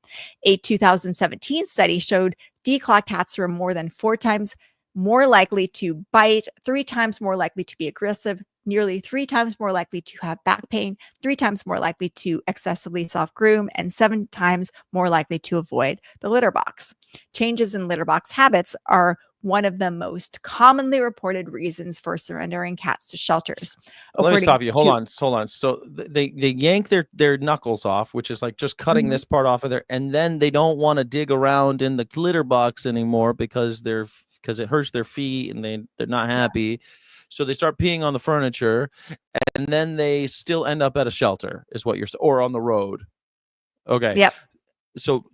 A 2017 study showed declaw cats were more than 4 times more likely to bite, 3 times more likely to be aggressive, nearly 3 times more likely to have back pain, 3 times more likely to excessively self-groom, and 7 times more likely to avoid the litter box. Changes in litter box habits are one of the most commonly reported reasons for surrendering cats to shelters. Let me stop you. Hold on. So they yank their knuckles off, which is like just cutting this part off of there, and then they don't want to dig around in the litter box anymore because it hurts their feet and they're not happy. So they start peeing on the furniture, and then they still end up at a shelter, is what you're saying, or on the road. Okay. Yep. So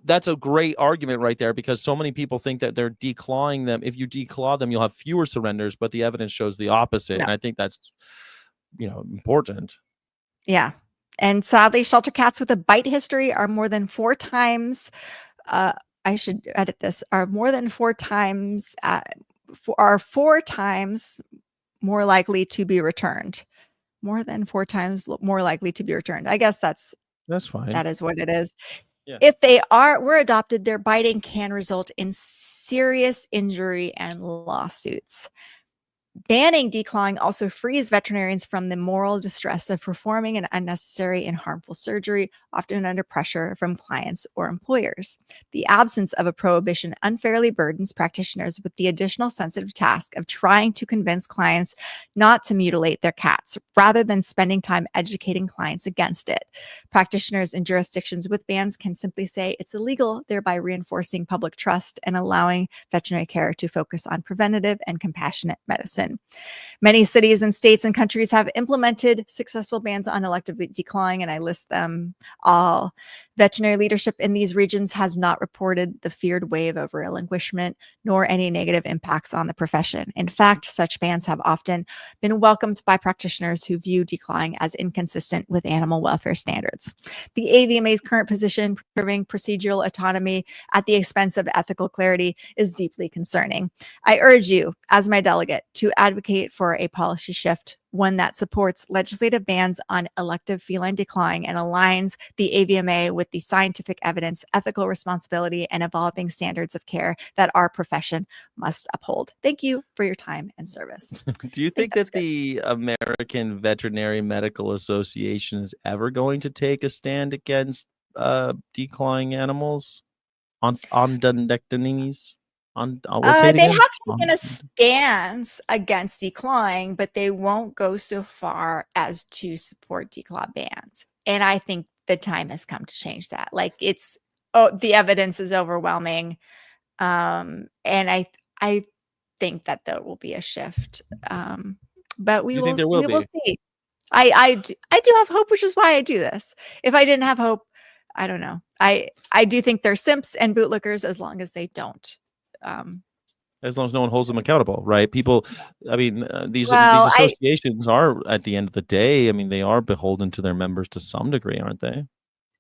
that's a great argument right there, because so many people think that they're declawing them. If you declaw them, you'll have fewer surrenders, but the evidence shows the opposite. No. And I think that's, important. Yeah. And sadly, shelter cats with a bite history are more than 4 times, I should edit this, are more than 4 times are 4 times more likely to be returned. More than 4 times more likely to be returned. I guess that fine. is what it is. Yeah. If were adopted, their biting can result in serious injury and lawsuits. Banning declawing also frees veterinarians from the moral distress of performing an unnecessary and harmful surgery, often under pressure from clients or employers. The absence of a prohibition unfairly burdens practitioners with the additional sensitive task of trying to convince clients not to mutilate their cats, rather than spending time educating clients against it. Practitioners in jurisdictions with bans can simply say it's illegal, thereby reinforcing public trust and allowing veterinary care to focus on preventative and compassionate medicine. Many cities and states and countries have implemented successful bans on elective declawing, and I list them all. Veterinary leadership in these regions has not reported the feared wave of relinquishment nor any negative impacts on the profession. In fact, such bans have often been welcomed by practitioners who view declawing as inconsistent with animal welfare standards. The AVMA's current position, preserving procedural autonomy at the expense of ethical clarity, is deeply concerning. I urge you, as my delegate, to advocate for a policy shift, one that supports legislative bans on elective feline declawing and aligns the AVMA with the scientific evidence, ethical responsibility, and evolving standards of care that our profession must uphold. Thank you for your time and service. Do you think that the American Veterinary Medical Association is ever going to take a stand against declawing animals on dendectomies? They have taken a stance against declawing, but they won't go so far as to support declaw bans. And I think the time has come to change that. Like the evidence is overwhelming. And I think that there will be a shift. But we will see. I do have hope, which is why I do this. If I didn't have hope, I don't know. I do think they're simps and bootlickers as long as they don't. As long as no one holds them accountable, right? People, I mean, these associations are, at the end of the day, I mean, they are beholden to their members to some degree, aren't they?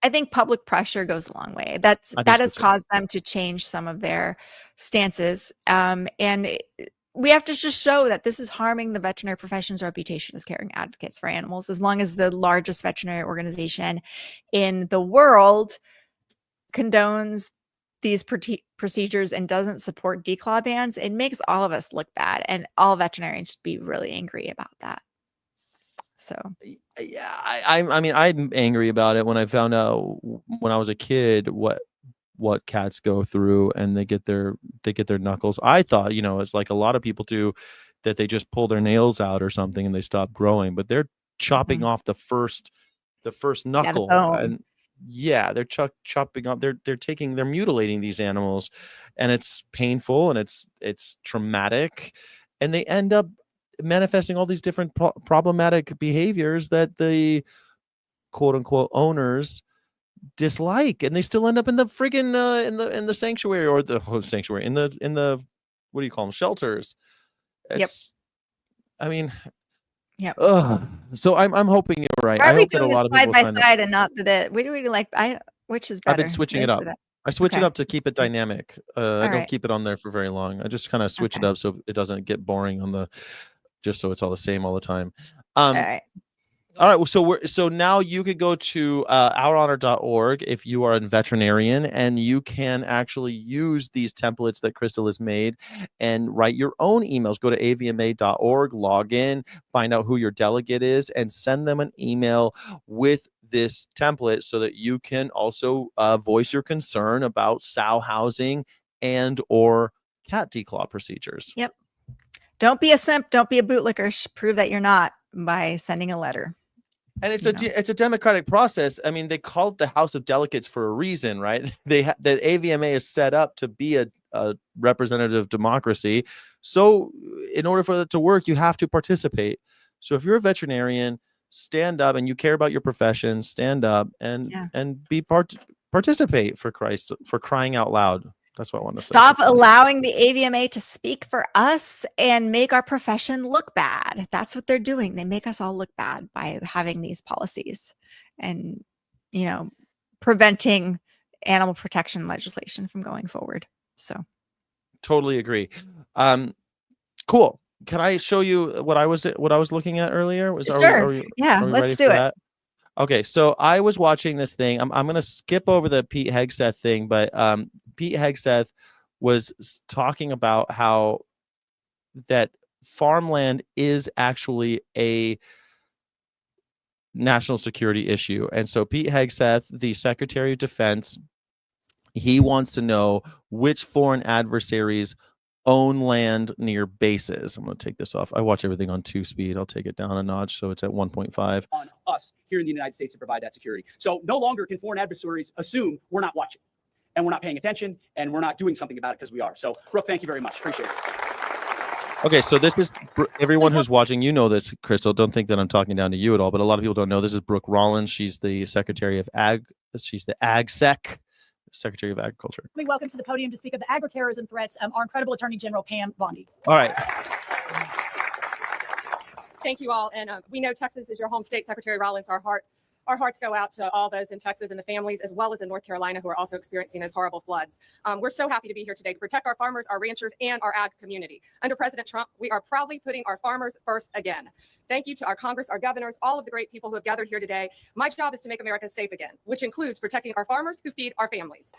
I think public pressure goes a long way. That has caused them to change some of their stances. And we have to just show that this is harming the veterinary profession's reputation as caring advocates for animals. As long as the largest veterinary organization in the world condones these procedures and doesn't support declaw bans, it makes all of us look bad, and all veterinarians should be really angry about that. So yeah, I mean, I'm angry about it when I found out when I was a kid what cats go through, and they get their knuckles. I thought, it's like a lot of people do, that they just pull their nails out or something and they stop growing, but they're chopping off the first knuckle, and they're chopping off. They're mutilating these animals, and it's painful and it's traumatic, and they end up manifesting all these different problematic behaviors that the quote unquote owners dislike, and they still end up in the friggin' in the sanctuary, or the sanctuary, in the what do you call them, shelters. It's I mean, so I'm hoping you're right. Why are we hope that a doing lot of side people by side and not that? What do we like? Which is better? I've been switching it up. I switch it up to keep it dynamic. I don't keep it on there for very long. I just kind of switch it up so it doesn't get boring on the, just so it's all the same all the time. All right. Well, so now you could go to ourhonor.org if you are a veterinarian, and you can actually use these templates that Crystal has made and write your own emails. Go to avma.org, log in, find out who your delegate is, and send them an email with this template so that you can also voice your concern about sow housing and or cat declaw procedures. Yep. Don't be a simp. Don't be a bootlicker. Prove that you're not by sending a letter. And it's a democratic process. I mean, they call it the House of Delegates for a reason, right? The AVMA is set up to be a representative democracy. So in order for that to work, you have to participate. So if you're a veterinarian, stand up, and you care about your profession, stand up and participate, for crying out loud. That's what I want to say. Stop allowing the AVMA to speak for us and make our profession look bad. That's what they're doing. They make us all look bad by having these policies and, preventing animal protection legislation from going forward. So totally agree. Cool. Can I show you what I was looking at earlier? Sure. Yeah, are we let's ready do for it. that? Okay, so I was watching this thing. I'm gonna skip over the Pete Hegseth thing, but Pete Hegseth was talking about how that farmland is actually a national security issue. And so Pete Hegseth, the Secretary of Defense, he wants to know which foreign adversaries own land near bases. I'm going to take this off. I watch everything on 2-speed. I'll take it down a notch so it's at 1.5. On us here in the United States to provide that security. So no longer can foreign adversaries assume we're not watching and we're not paying attention and we're not doing something about it because we are. So Brooke, thank you very much. Appreciate it. Okay, so this is everyone who's watching, you know this, Crystal. Don't think that I'm talking down to you at all, but a lot of people don't know. This is Brooke Rollins. She's the Secretary of Ag. She's the AgSec, Secretary of Agriculture. We welcome to the podium to speak of the agri-terrorism threats, our incredible Attorney General, Pam Bondi. All right. Thank you all. And we know Texas is your home state, Secretary Rollins. Our hearts go out to all those in Texas and the families, as well as in North Carolina, who are also experiencing those horrible floods. We're so happy to be here today to protect our farmers, our ranchers, and our ag community. Under President Trump, we are proudly putting our farmers first again. Thank you to our Congress, our governors, all of the great people who have gathered here today. My job is to make America safe again, which includes protecting our farmers who feed our families.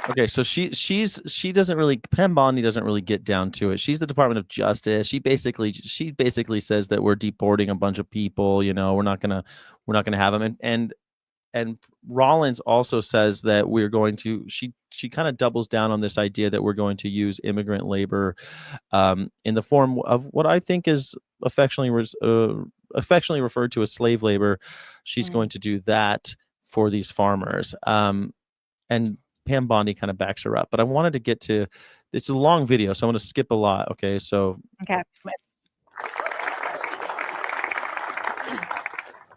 Okay, so she doesn't really, Pam Bondi doesn't really get down to it. She's the Department of Justice. She basically says that we're deporting a bunch of people. You know, we're not gonna have them. And Rollins also says that we're going to. She kind of doubles down on this idea that we're going to use immigrant labor, in the form of what I think is affectionately referred to as slave labor. She's going to do that for these farmers. And Pam Bondi kind of backs her up, but I wanted to get to, it's a long video, so I'm going to skip a lot. Okay, so. Okay.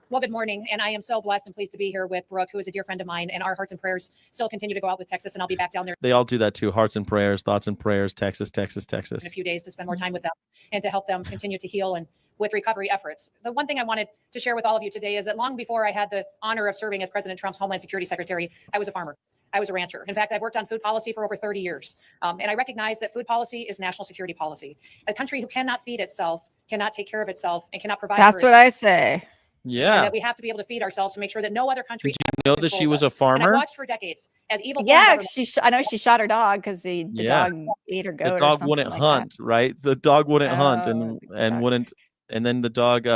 Well, good morning, and I am so blessed and pleased to be here with Brooke, who is a dear friend of mine, and our hearts and prayers still continue to go out with Texas, and I'll be back down there. They all do that too. Hearts and prayers, thoughts and prayers, Texas. In a few days to spend more time with them and to help them continue to heal and with recovery efforts. The one thing I wanted to share with all of you today is that long before I had the honor of serving as President Trump's Homeland Security Secretary, I was a farmer. I was a rancher. In fact, I've worked on food policy for over 30 years. And I recognize that food policy is national security policy. A country who cannot feed itself, cannot take care of itself, and cannot provide. That's what I say. Yeah. And that we have to be able to feed ourselves to make sure that no other country. Did you know that she was a And farmer? I watched for decades as evil. Yeah, I know she shot her dog because the dog ate her goat. The dog or wouldn't like hunt, right? The dog wouldn't hunt and wouldn't, and then the dog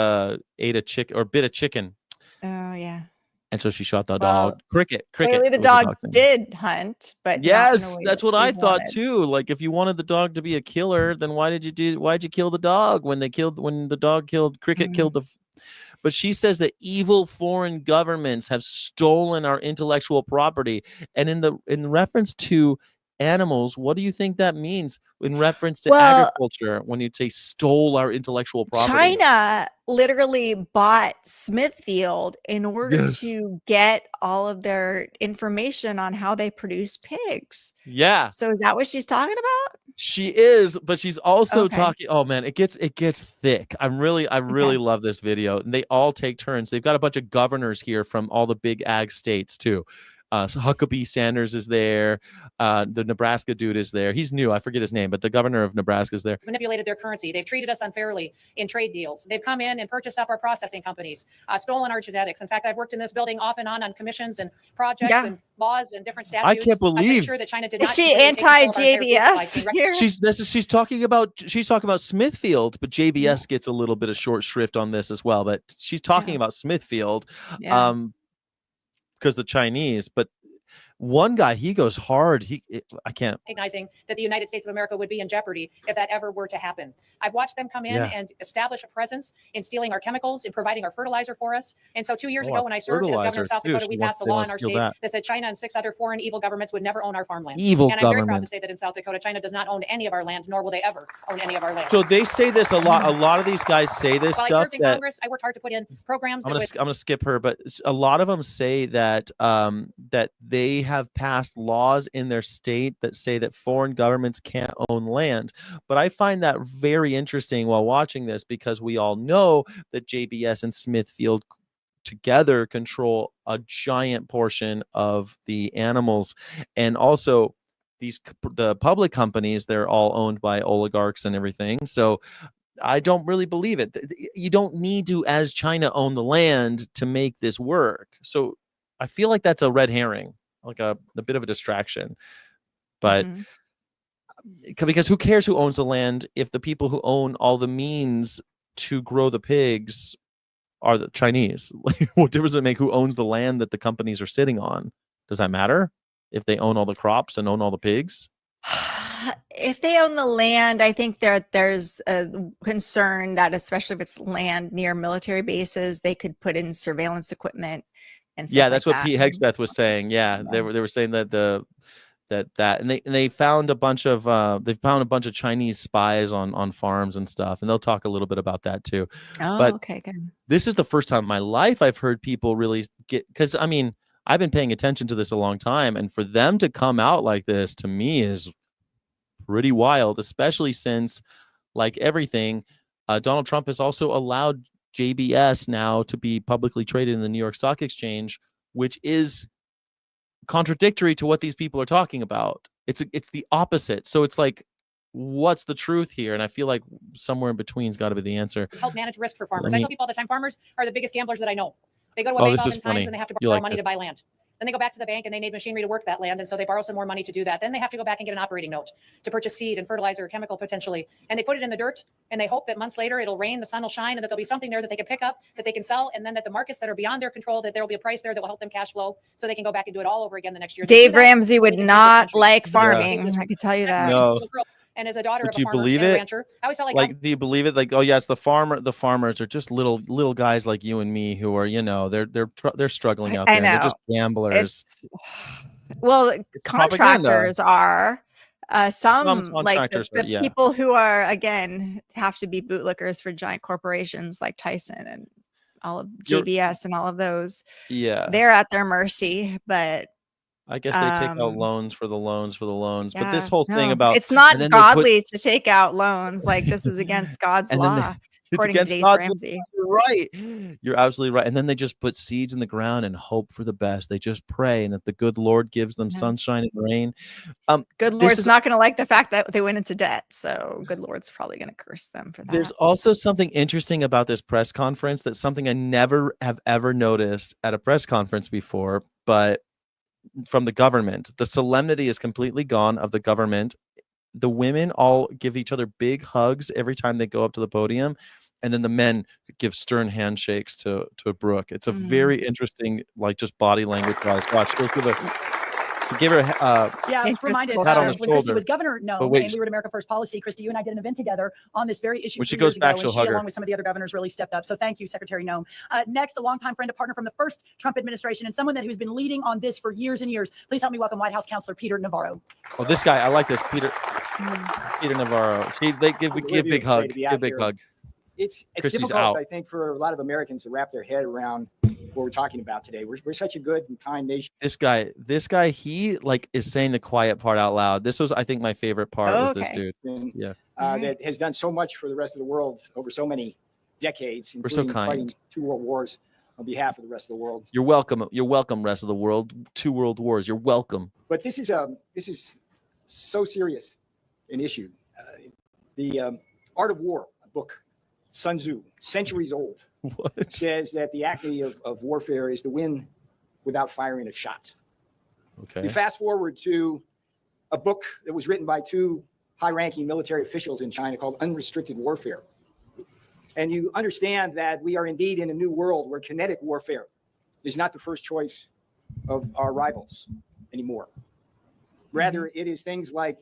ate a chicken or bit a chicken. Oh yeah. And so she shot the Well, dog. Cricket. Clearly the dog did hunt, but not in a yes, way that's that what she I thought wanted. too. Like if you wanted the dog to be a killer, then why'd you kill the dog when the dog killed Cricket killed the. But she says that evil foreign governments have stolen our intellectual property. And in reference to animals, what do you think that means in reference to agriculture when you say stole our intellectual property? China literally bought Smithfield in order to get all of their information on how they produce pigs. Yeah. So is that what she's talking about? She is, but she's also talking. Oh man, it gets thick. I really love this video. And they all take turns. They've got a bunch of governors here from all the big ag states too. So Huckabee Sanders is there. The Nebraska dude is there. He's new. I forget his name, but the governor of Nebraska is there. Manipulated their currency. They've treated us unfairly in trade deals. They've come in and purchased up our processing companies, stolen our genetics. In fact, I've worked in this building off and on commissions and projects and laws and different statutes. I can't believe. Sure that China did not. Is she anti-JBS here? She's talking about Smithfield, but JBS gets a little bit of short shrift on this as well. But she's talking about Smithfield. Because the Chinese, but one guy, he goes hard. I can't. Recognizing that the United States of America would be in jeopardy if that ever were to happen. I've watched them come in and establish a presence in stealing our chemicals, in providing our fertilizer for us. And so 2 years ago, when I served as governor of South Dakota, we passed a law in our state that said China and 6 other foreign evil governments would never own our farmland. And I'm very proud to say that in South Dakota, China does not own any of our land, nor will they ever own any of our land. So they say this a lot. A lot of these guys say this While stuff. I served in Congress, I worked hard to put in programs. I'm gonna skip her, but a lot of them say that that they have passed laws in their state that say that foreign governments can't own land. But I find that very interesting while watching this, because we all know that JBS and Smithfield together control a giant portion of the animals, and also the public companies, they're all owned by oligarchs and everything. So I don't really believe it. You don't need to, as China, own the land to make this work. So I feel like that's a red herring, like a bit of a distraction. But Mhm. because who cares who owns the land if the people who own all the means to grow the pigs are the Chinese? Like, what difference does it make who owns the land that the companies are sitting on? Does that matter if they own all the crops and own all the pigs? If they own the land, I think there's a concern that, especially if it's land near military bases, they could put in surveillance equipment and stuff Yeah, that's like what that. Pete Hegseth was saying. Yeah, they were saying that and they found a bunch of Chinese spies on farms and stuff, and they'll talk a little bit about that too. Oh, But okay, good. this is the first time in my life I've heard people really get, because I mean, I've been paying attention to this a long time, and for them to come out like this to me is pretty wild, especially since, like everything, Donald Trump has also allowed JBS now to be publicly traded in the New York Stock Exchange, which is contradictory to what these people are talking about. It's the opposite. So it's like, what's the truth here? And I feel like somewhere in between's got to be the answer. Help manage risk for farmers. I I mean- tell people all the time, farmers are the biggest gamblers that I know. They go to a Oh, bank this is oftentimes funny. and they have to You borrow like money this. to buy land. Then they go back to the bank and they need machinery to work that land. And so they borrow some more money to do that. Then they have to go back and get an operating note to purchase seed and fertilizer or chemical potentially. And they put it in the dirt and they hope that months later it'll rain, the sun will shine, and that there'll be something there that they can pick up, that they can sell. And then that the markets that are beyond their control, that there will be a price there that will help them cash flow so they can go back and do it all over again the next year. They do Dave that, Ramsey would they can feed this not country. like Yeah. farming. I can tell you that. No. And as a daughter But of do a you farmer believe and a it? rancher, I always felt like, Like, do you believe it? Like, oh yeah, it's the farmer. The farmers are just little guys like you and me who are, they're struggling out I there. They're know. just gamblers. It's well, propaganda. contractors are some like contractors the are, yeah. people who are, again, have to be bootlickers for giant corporations like Tyson and all of You're- JBS and all of those. Yeah, They're at their mercy, but I guess they take out um, loans for the loans for the loans. But this yeah, whole thing no, about it's not and then they put- godly to take out loans. Like, this is against God's And then they- law, it's according to against Dave God's law. Ramsey. You're right. You're absolutely right. And then they just put seeds in the ground and hope for the best. They just pray, and that the good Lord gives them Yeah. sunshine and rain. Good this Lord's is- not going to like the fact that they went into debt, so good Lord's probably going to curse them for that. There's also something interesting about this press conference, that's something I never have ever noticed at a press conference before, but from the government, the solemnity is completely gone of the government. The women all give each other big hugs every time they go up to the podium, and then the men give stern handshakes to Brooke. It's a very interesting, like, just body language wise. Watch, she'll give her Yeah, I was Interesting. reminded Pat on the when Christy shoulder. was governor, no, But wait, and we were at America First Policy. Christy, you and I did an event together on this very issue when she 2 goes years back, ago, she'll and hug she, her. along with some of the other governors, really stepped up. So thank you, Secretary Noem. Next, a longtime friend, a partner from the first Trump administration, and someone who's been leading on this for years and years. Please help me welcome White House Counselor Peter Navarro. Oh, this guy, I like this, Peter Navarro. See, they give big hug, to be out give big here. hug. It's Christy's difficult, out. I think, for a lot of Americans to wrap their head around what we're talking about today. We're such a good and kind nation. This guy, he like is saying the quiet part out loud. This was, I think, my favorite part Oh, was this okay. dude. And, Yeah. Alright. that has done so much for the rest of the world over so many decades, We're so including fighting kind. 2 world wars on behalf of the rest of the world. You're welcome. You're welcome, rest of the world. 2 world wars. You're welcome. But this is so serious an issue. The Art of War, a book, Sun Tzu, centuries old, What? says that the acme of warfare is to win without firing a shot. Okay. You fast forward to a book that was written by 2 high-ranking military officials in China called Unrestricted Warfare. And you understand that we are indeed in a new world where kinetic warfare is not the first choice of our rivals anymore. Rather, it is things like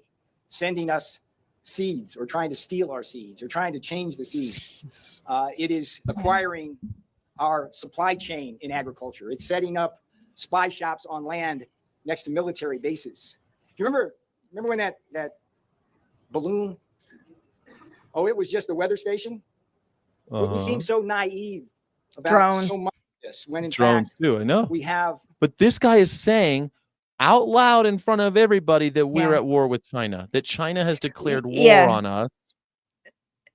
sending us seeds, or trying to steal our seeds, or trying to change the seeds. It is acquiring our supply chain in agriculture. It's setting up spy shops on land next to military bases. Do you remember when that balloon? Oh, it was just a weather station. We Uh-huh. seem so naive about Drones. so much of this, when in Drones fact too. I know. we have. But this guy is saying out loud in front of everybody that we're Yeah. at war with China, that China has declared war Yeah. on us.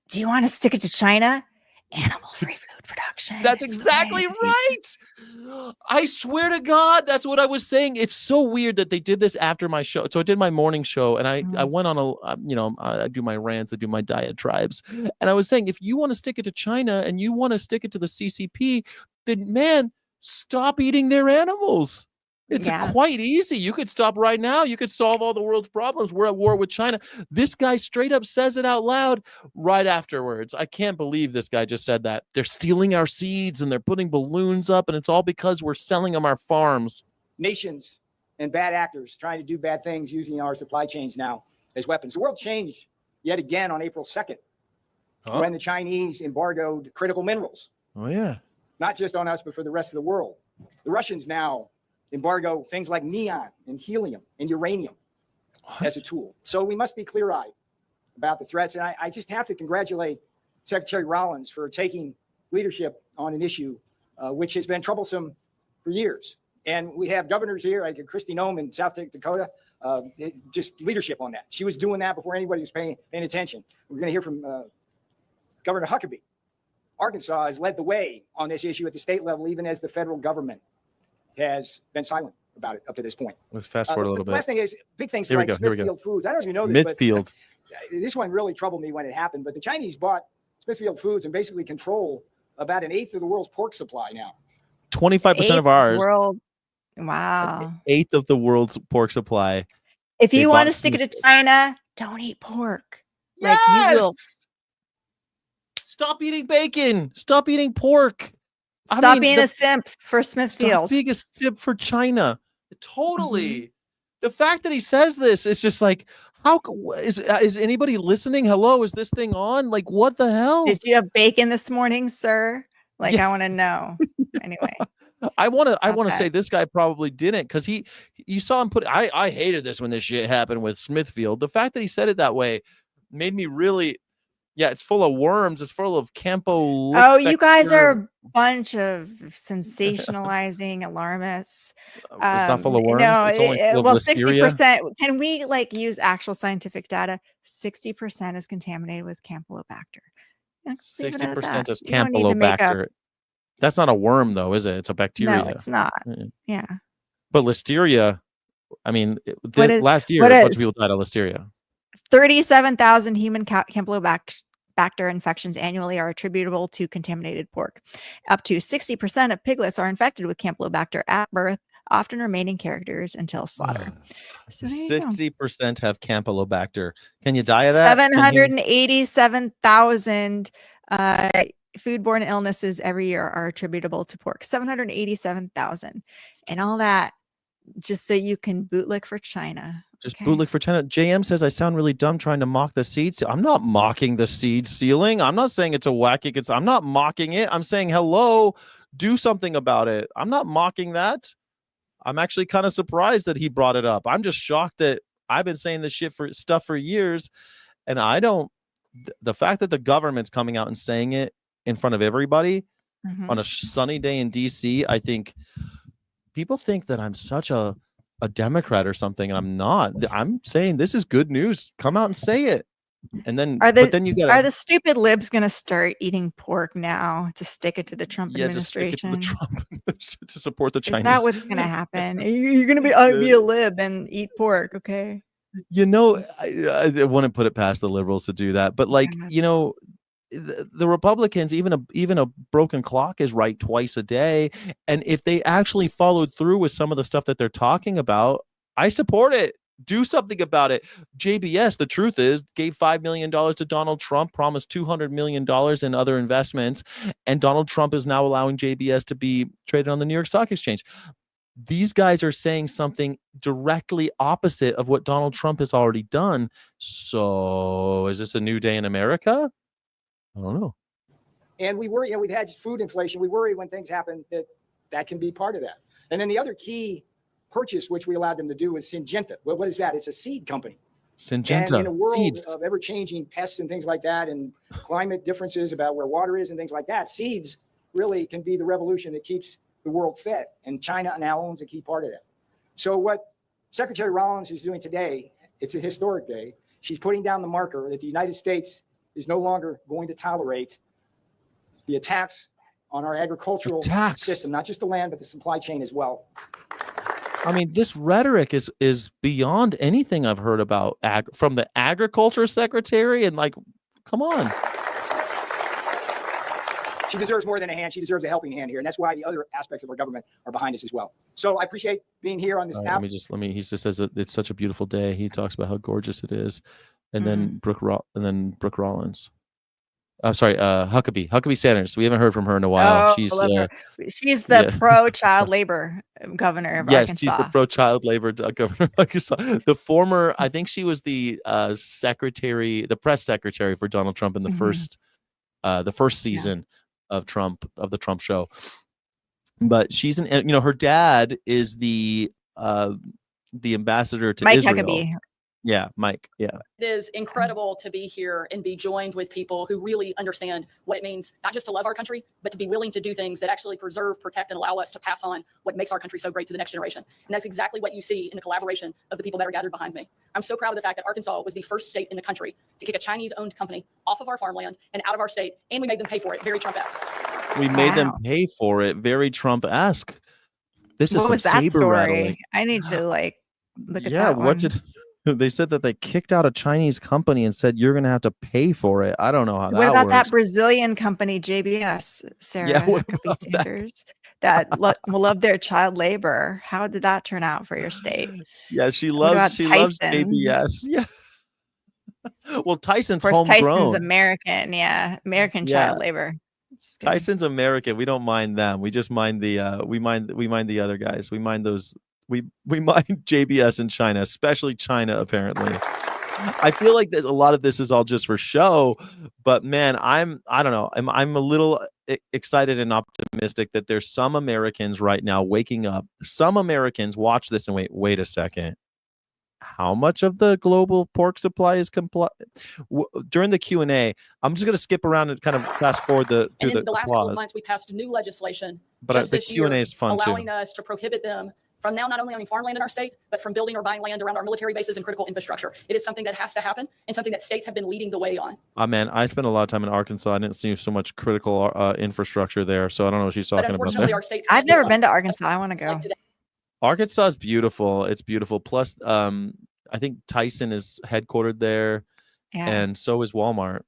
Do you want to stick it to China? Animal-free food production. That's is exactly way right. I swear to God, that's what I was saying. It's so weird that they did this after my show. So I did my morning show, and I went on I do my rants, I do my diatribes, and I was saying, if you want to stick it to China and you want to stick it to the CCP, then man, stop eating their animals. It's quite easy. You could stop right now. You could solve all the world's problems. We're at war with China. This guy straight up says it out loud right afterwards. I can't believe this guy just said that. They're stealing our seeds and they're putting balloons up, and it's all because we're selling them our farms. Nations and bad actors trying to do bad things using our supply chains now as weapons. The world changed yet again on April 2nd when the Chinese embargoed critical minerals. Oh, yeah. Not just on us, but for the rest of the world. The Russians now embargo things like neon and helium and uranium as a tool. So we must be clear-eyed about the threats. And I just have to congratulate Secretary Rollins for taking leadership on an issue which has been troublesome for years. And we have governors here, like Kristi Noem in South Dakota, just leadership on that. She was doing that before anybody was paying attention. We're going to hear from Governor Huckabee. Arkansas has led the way on this issue at the state level, even as the federal government has been silent about it up to this point. Let's fast forward a little The bit. last thing is big things Here we like go, here we go. Smithfield Foods. I don't know if you know this, Smithfield. but this one really troubled me when it happened. But the Chinese bought Smithfield Foods and basically control about 1/8 of the world's pork supply now. 25% of ours. World. Wow. 1/8 of the world's pork supply. If They you want bought to stick it to Smithfield. China, don't eat pork. Yes! Like you will Stop eating bacon. Stop eating pork. stop being a simp for Stop Smithfield. being a simp for China. Totally. The fact that he says this is just like, how is anybody listening? Hello, is this thing on? Like, what the hell? Did you have bacon this morning, sir? Like, Yeah. I want to know. Anyway. I want to Okay. say this guy probably didn't, because you saw him put. I hated this when this shit happened with Smithfield. The fact that he said it that way made me really. Yeah, it's full of worms. It's full of Campo. Oh, you guys are a bunch of sensationalizing alarmists. It's not full of worms. No, It's only full of well, listeria. 60%. Can we like use actual scientific data? 60% is contaminated with Campylobacter. Let's leave it at 60% that. is You don't need to make up- Campylobacter. That's not a worm, though, is it? It's a bacteria. No, it's not. Mm. Yeah. But listeria, I mean, last year, what a bunch of is- people died of listeria. 37,000 human Campylobacter infections annually are attributable to contaminated pork. Up to 60% of piglets are infected with Campylobacter at birth, often remaining characters until slaughter. So there you go. 60% have Campylobacter. Can you die of that? 787,000 foodborne illnesses every year are attributable to pork. 787,000. And all that just so you can bootlick for China. Just Okay. bootleg for China. JM says I sound really dumb trying to mock the seed. I'm not mocking the seed stealing. I'm not saying it's a wacky. I'm not mocking it. I'm saying hello, do something about it. I'm not mocking that. I'm actually kind of surprised that he brought it up. I'm just shocked that I've been saying this shit for years, and I don't. The fact that the government's coming out and saying it in front of everybody on a sunny day in DC, I think people think that I'm such a Democrat or something, and I'm not. I'm saying this is good news. Come out and say it. And then, Are but then you got are the stupid libs going to start eating pork now to stick it to the Trump just stick it to the administration? Trump to support the Is Chinese. that what's going to happen? You're going to be a lib and eat pork, okay? You know, I wouldn't put it past the liberals to do that, but like, Yeah. you know, the Republicans, even a broken clock is right twice a day, and if they actually followed through with some of the stuff that they're talking about, I support it. Do something about it. JBS, the truth is, gave $5 million to Donald Trump, promised $200 million in other investments, and Donald Trump is now allowing JBS to be traded on the New York Stock Exchange. These guys are saying something directly opposite of what Donald Trump has already done. So is this a new day in America? I don't know. And we worry, we've had food inflation. We worry when things happen that can be part of that. And then the other key purchase, which we allowed them to do, is Syngenta. What is that? It's a seed company. Syngenta, And in a world seeds. of ever-changing pests and things like that, and climate differences about where water is and things like that, seeds really can be the revolution that keeps the world fed. And China now owns a key part of that. So what Secretary Rollins is doing today, it's a historic day. She's putting down the marker that the United States is no longer going to tolerate the attacks on our agricultural system, not just the land, but the supply chain as well. I mean, this rhetoric is beyond anything I've heard about from the agriculture secretary, and like, come on. She deserves more than a hand. She deserves a helping hand here. And that's why the other aspects of our government are behind us as well. So I appreciate being here on this app. He just says that it's such a beautiful day. He talks about how gorgeous it is. And then Brooke Rollins. Huckabee Sanders. We haven't heard from her in a while. She's the pro-child labor governor of Arkansas. Yes, she's the pro-child labor governor of Arkansas. The former, I think she was the press secretary for Donald Trump in the first season of the Trump show. But she's her dad is the ambassador to Mike Israel. Huckabee. Yeah, Mike. Yeah. It is incredible to be here and be joined with people who really understand what it means, not just to love our country, but to be willing to do things that actually preserve, protect, and allow us to pass on what makes our country so great to the next generation. And that's exactly what you see in the collaboration of the people that are gathered behind me. I'm so proud of the fact that Arkansas was the first state in the country to kick a Chinese-owned company off of our farmland and out of our state, and we made them pay for it. Very Trump-esque. We made them pay for it. Very Trump-esque. This is what some was that saber story? rattling. I need to look at that one. They said that they kicked out a Chinese company and said you're going to have to pay for it. I don't know how that works. What about that Brazilian company, JBS, Sarah Huckabee Sanders, that love their child labor? How did that turn out for your state? Yeah, she loves JBS. Yeah. Well, Tyson's homegrown. Tyson's American. Yeah, American child labor. Tyson's American. We don't mind them. We just mind the we mind the other guys. We mind those. We mind JBS in China, especially China, apparently. I feel like that a lot of this is all just for show, but man, I don't know. I'm a little excited and optimistic that there's some Americans right now waking up. Some Americans watch this and wait a second. How much of the global pork supply is during the Q&A? I'm just going to skip around and kind of fast forward through the last couple of months, we passed new legislation. But the Q&A is fun too. Allowing us to prohibit them from now not only owning farmland in our state, but from building or buying land around our military bases and critical infrastructure. It is something that has to happen and something that states have been leading the way on. Man, I spent a lot of time in Arkansas. I didn't see so much critical infrastructure there, so I don't know what she's talking about there. Our states I've never been to Arkansas. I want to go. Arkansas is beautiful. It's beautiful. Plus, I think Tyson is headquartered there, and so is Walmart.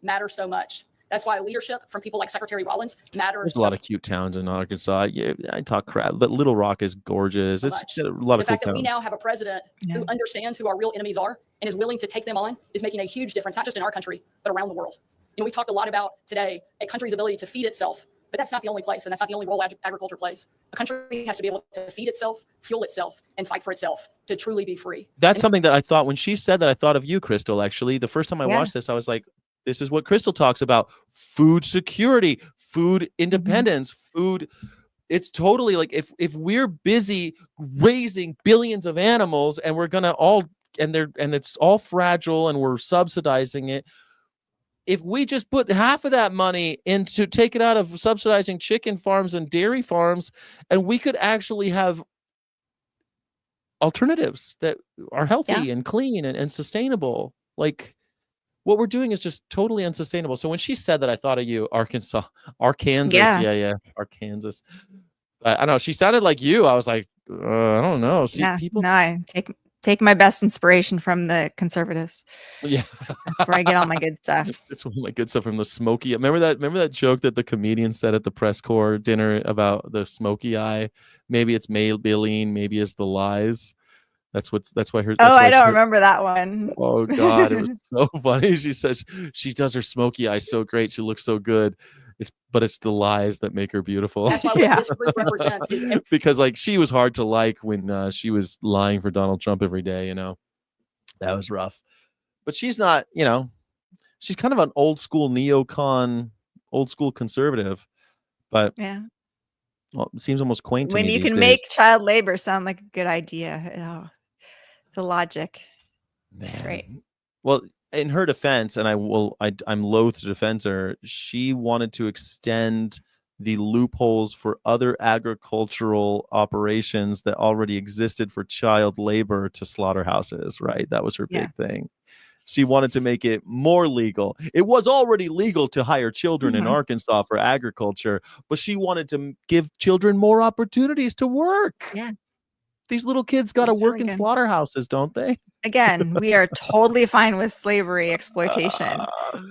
Matter so much. That's why leadership from people like Secretary Rollins matters. There's a lot of cute towns in Arkansas. I talk crap, but Little Rock is gorgeous. It's a lot of the fact cool that we towns. now have a president who understands who our real enemies are and is willing to take them on is making a huge difference, not just in our country, but around the world. We talked a lot about today a country's ability to feed itself, but that's not the only place, and that's not the only role agriculture plays. A country has to be able to feed itself, fuel itself, and fight for itself to truly be free. That's something that I thought when she said that. I thought of you, Crystal. Actually, the first time I watched this, I was like, this is what Crystal talks about: food security, food independence, food. It's totally like if we're busy raising billions of animals and we're gonna and it's all fragile and we're subsidizing it. If we just put half of that money into take it out of subsidizing chicken farms and dairy farms, and we could actually have alternatives that are healthy and clean and sustainable. Like, what we're doing is just totally unsustainable. So when she said that, I thought of you, Arkansas. Yeah, Arkansas. I don't know. She sounded like you. I was like, I don't know. See, people. No, I take my best inspiration from the conservatives. Yeah, that's where I get all my good stuff. It's all my good stuff from the smoky. Remember that joke that the comedian said at the press corps dinner about the smoky eye? Maybe it's Maybelline, maybe it's the lies. That's why her. I don't remember that one. Oh God, it was so funny. She says she does her smoky eye so great. She looks so good. But it's the lies that make her beautiful. That's why what this group represents is because she was hard to like when she was lying for Donald Trump every day. That was rough. But she's not. She's kind of an old school neocon, old school conservative. But well, it seems almost quaint to me. When you these can days. make child labor sound like a good idea, the logic. That's great. Well, in her defense, and I'm loath to defend her, she wanted to extend the loopholes for other agricultural operations that already existed for child labor to slaughterhouses, right? That was her big thing. She wanted to make it more legal. It was already legal to hire children in Mhm. Arkansas for agriculture, but she wanted to give children more opportunities to work. Yeah. These little kids got to It's work really in good. slaughterhouses, don't they? Again, we are totally fine with slavery exploitation.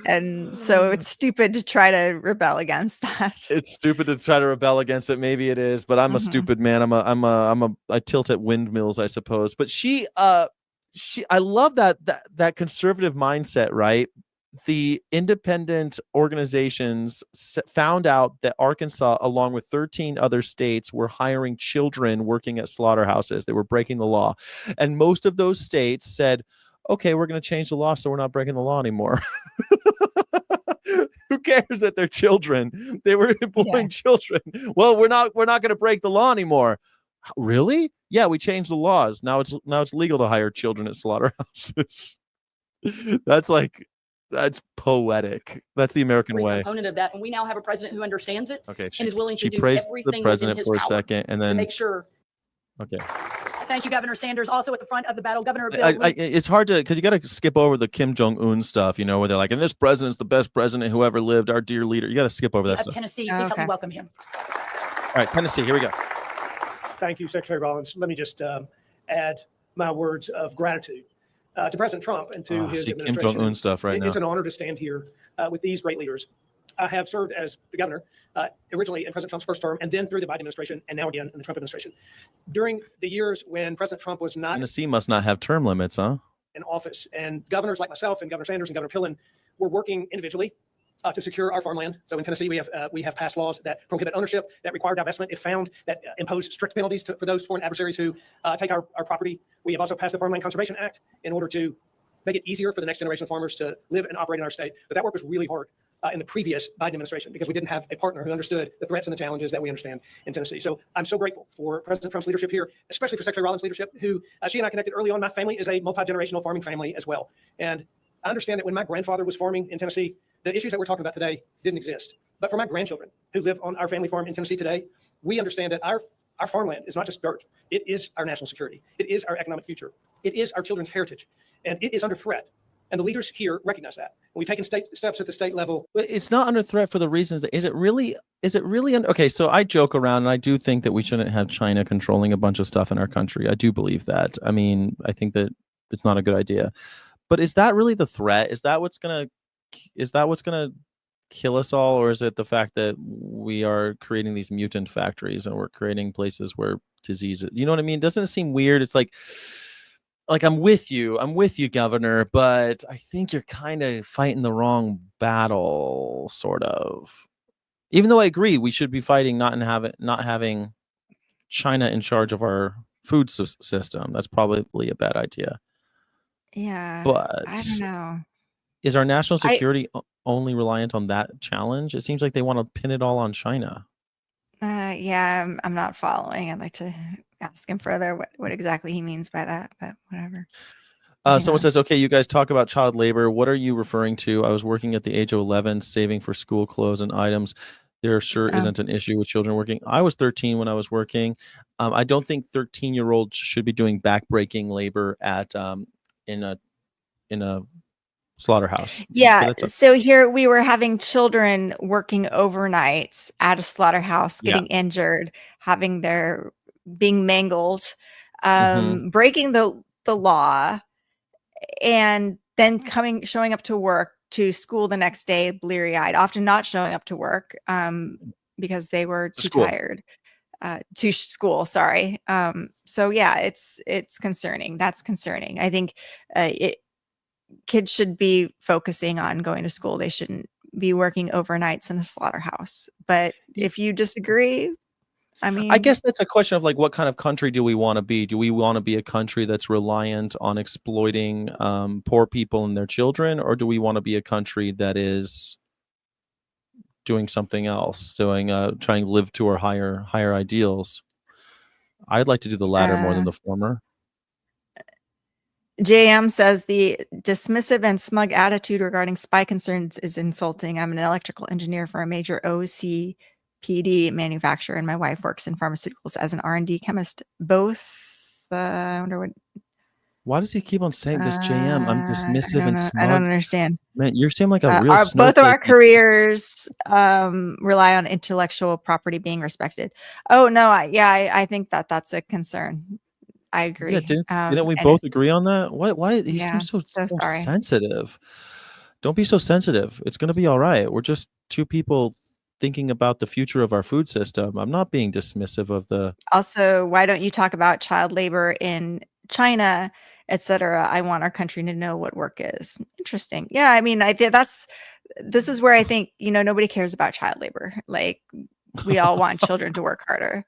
And so it's stupid to try to rebel against that. It's stupid to try to rebel against it. Maybe it is, but I'm a Mhm. stupid man. I tilt at windmills, I suppose. But I love that conservative mindset, right? The independent organizations found out that Arkansas, along with 13 other states, were hiring children working at slaughterhouses. They were breaking the law. And most of those states said, okay, we're going to change the law so we're not breaking the law anymore. Who cares that they're children? They were employing children. Well, we're not going to break the law anymore. Really? Yeah, we changed the laws. Now it's legal to hire children at slaughterhouses. That's poetic. That's the American Every way. component of that, and we now have a president who understands it Okay, and is willing to she do praised everything the within president his for a power second, and to then make sure. okay. Thank you, Governor Sanders. Also at the front of the battle, Governor Bill I, Lee. it's hard to because you got to skip over the Kim Jong-un stuff, where they're like, and this president's the best president who ever lived, our dear leader. You got to skip over that of stuff. Tennessee. Please help me Okay. welcome him. All right, Tennessee, here we go. Thank you, Secretary Rollins. Let me just add my words of gratitude to President Trump and to his See Kim administration. Jong-un stuff right now. It's an honor to stand here with these great leaders. I have served as the governor originally in President Trump's first term, and then through the Biden administration, and now again in the Trump administration. During the years when President Trump was not Tennessee must not have term limits, huh? in office, and governors like myself and Governor Sanders and Governor Pillen were working individually to secure our farmland. So in Tennessee, we have passed laws that prohibit ownership, that require divestment if found, that impose strict penalties for those foreign adversaries who take our property. We have also passed the Farmland Conservation Act in order to make it easier for the next generation of farmers to live and operate in our state. But that work was really hard in the previous Biden administration because we didn't have a partner who understood the threats and the challenges that we understand in Tennessee. So I'm so grateful for President Trump's leadership here, especially for Secretary Rollins' leadership, who she and I connected early on. My family is a multi-generational farming family as well. And I understand that when my grandfather was farming in Tennessee, the issues that we're talking about today didn't exist. But for my grandchildren who live on our family farm in Tennessee today, we understand that our farmland is not just dirt. It is our national security. It is our economic future. It is our children's heritage. And it is under threat. And the leaders here recognize that. We've taken steps at the state level. But it's not under threat for the reasons that is it really okay, so I joke around and I do think that we shouldn't have China controlling a bunch of stuff in our country. I do believe that. I mean, I think that it's not a good idea. But is that really the threat? Is that what's gonna kill us all, or is it the fact that we are creating these mutant factories and we're creating places where diseases, you know what I mean? Doesn't it seem weird? It's like I'm with you, Governor, but I think you're kind of fighting the wrong battle, sort of. Even though I agree, we should be fighting not having China in charge of our food system. That's probably a bad idea. Yeah. But I don't know. is our national security only reliant on that challenge? It seems like they want to pin it all on China. Yeah, I'm not following. I'd like to ask him further what exactly he means by that, but whatever. Someone says, okay, you guys talk about child labor. What are you referring to? I was working at the age of 11, saving for school clothes and items. There sure isn't an issue with children working. I was 13 when I was working. I don't think 13-year-olds should be doing backbreaking labor at in a slaughterhouse. Yeah. So here we were having children working overnights at a slaughterhouse, getting injured, being mangled, breaking the law, and then showing up to school the next day, bleary-eyed, often not showing up to work because they were too tired. To school, sorry. So yeah, it's concerning. That's concerning. I think kids should be focusing on going to school. They shouldn't be working overnights in a slaughterhouse. But if you disagree, I mean, I guess that's a question of like, what kind of country do we want to be? Do we want to be a country that's reliant on exploiting poor people and their children, or do we want to be a country that is doing something else, trying to live to our higher ideals? I'd like to do the latter more than the former. JM says the dismissive and smug attitude regarding spy concerns is insulting. I'm an electrical engineer for a major OCPD manufacturer, and my wife works in pharmaceuticals as an R&D chemist. Both, I wonder what Why does he keep on saying this, JM? I'm I dismissive don't and know. I don't smug. understand. Man, you seem like a real Both of our snowflake. careers rely on intellectual property being respected. Oh no, I think that that's a concern. I Yeah, agree. didn't we And both agree on that? Why he yeah, seems so so sorry. sensitive. Don't be so sensitive. It's gonna be all right. We're just two people thinking about the future of our food system. I'm not being dismissive of the Also, why don't you talk about child labor in China, etc.? I want our country to know what work is. Interesting. Yeah, I mean, I think this is where I think, nobody cares about child labor. Like, we all want children to work harder.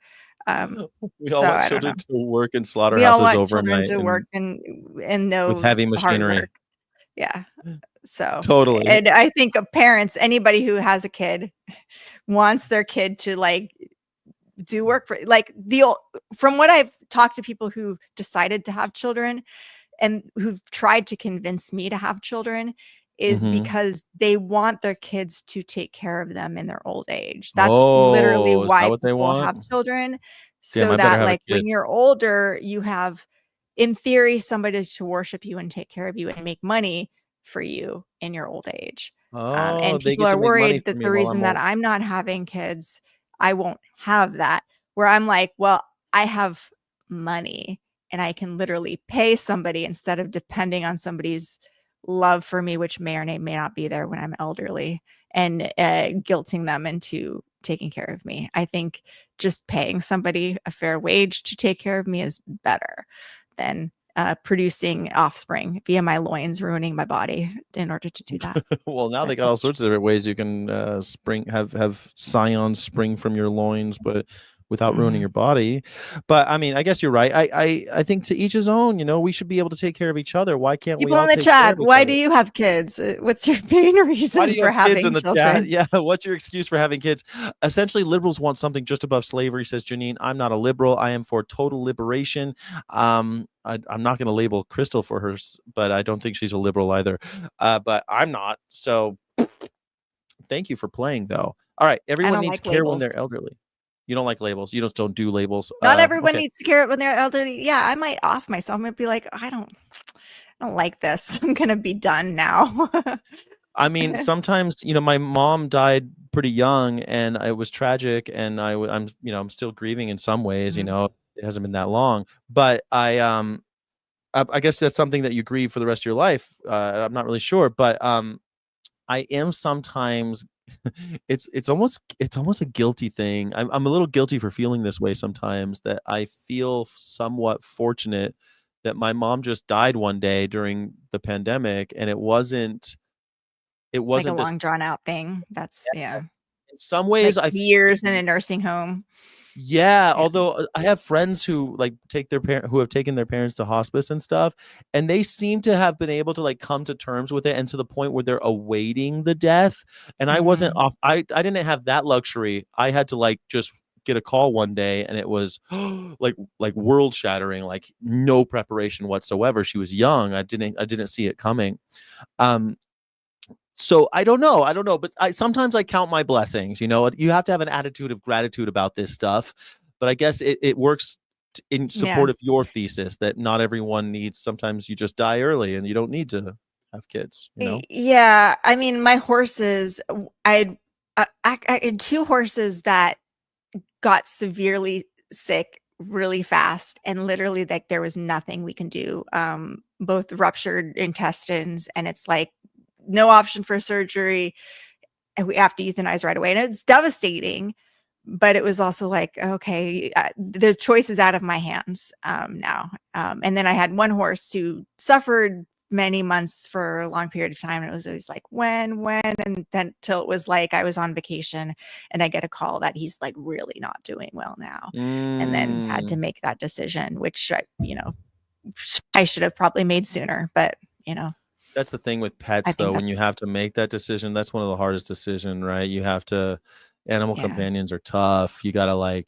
we So all want I don't know. children to work in We all slaughterhouses want children overnight to work and with know heavy hard machinery. work. Yeah. So, Totally. and I think of parents, anybody who has a kid wants their kid to like do work for like from what I've talked to people who decided to have children and who've tried to convince me to have children is Mhm. because they want their kids to take care of them in their old age. That's literally Oh, is that why what they people want? have children, Damn, so I better that have a like kid. when you're older, you have, in theory, somebody to worship you and take care of you and make money for you in your old age. Oh, And they people get to are make money worried for that me the while reason I'm that old. I'm not having kids, I won't have that. Where I'm like, well, I have money and I can literally pay somebody instead of depending on somebody's love for me, which may or may not be there when I'm elderly, and guilting them into taking care of me. I think just paying somebody a fair wage to take care of me is better than producing offspring via my loins, ruining my body in order to do that. Well, now But they got all that's sorts of just different ways you can have scions spring from your loins, but without ruining your body. But I mean, I guess you're right. I think to each his own. We should be able to take care of each other. Why can't we people all in the take care chat. of each Why other? do you have kids? What's your main Why reason do you for have kids in having the chat? children? Yeah, what's your excuse for having kids? Essentially, liberals want something just above slavery, says Janine. I'm not a liberal. I am for total liberation. I'm not going to label Crystal for her, but I don't think she's a liberal either. But I'm not. So thank you for playing, though. All right, I everyone don't needs like care when labels. they're elderly. You don't like labels. You just don't do labels. Not everyone Okay. needs to care when they're elderly. Yeah, I might off myself. I might be like, I don't like this. I'm gonna be done now. I mean, sometimes, my mom died pretty young and it was tragic and I'm still grieving in some ways, Mhm. it hasn't been that long, but I guess that's something that you grieve for the rest of your life. I'm not really sure, but I am sometimes it's almost a guilty thing. I'm a little guilty for feeling this way sometimes, that I feel somewhat fortunate that my mom just died one day during the pandemic and it wasn't Like a this. long drawn out thing. That's yeah. In some Like ways, years in a nursing home. yeah. Yeah. Although I have friends who who have taken their parents to hospice and stuff, and they seem to have been able to come to terms with it, and to the point where they're awaiting the death. And I wasn't Mhm. off. I didn't have that luxury. I had to just get a call one day, and it was like world shattering. Like no preparation whatsoever. She was young. I didn't see it coming. Um, So I don't know, but sometimes I count my blessings. You have to have an attitude of gratitude about this stuff, but I guess it works in Yeah. support of your thesis that not everyone needs. Sometimes you just die early, and you don't need to have kids. Yeah. I mean, my horses. I had two horses that got severely sick really fast, and literally like there was nothing we can do. Both ruptured intestines, and it's like no option for surgery, and we have to euthanize right away, and it's devastating. But it was also like, okay, the choice is out of my hands now. And then I had one horse who suffered many months for a long period of time, and it was always like when, and then till it was like I was on vacation and I get a call that he's like really not doing well now, and then had to Mm, make that decision, which I should have probably made sooner, but that's the thing with I pets, think though. When you that's have to make that decision, that's one of the hardest decisions, right? You have to. Animal yeah. companions are tough. You gotta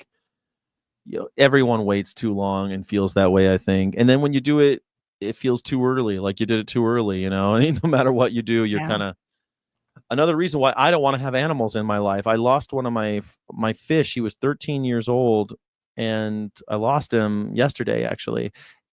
everyone waits too long and feels that way, I think. And then when you do it, it feels too early, like you did it too early. I mean, no matter what you do, you're Yeah. kind of another reason why I don't want to have animals in my life. I lost one of my fish. He was 13 years old, and I lost him yesterday, actually.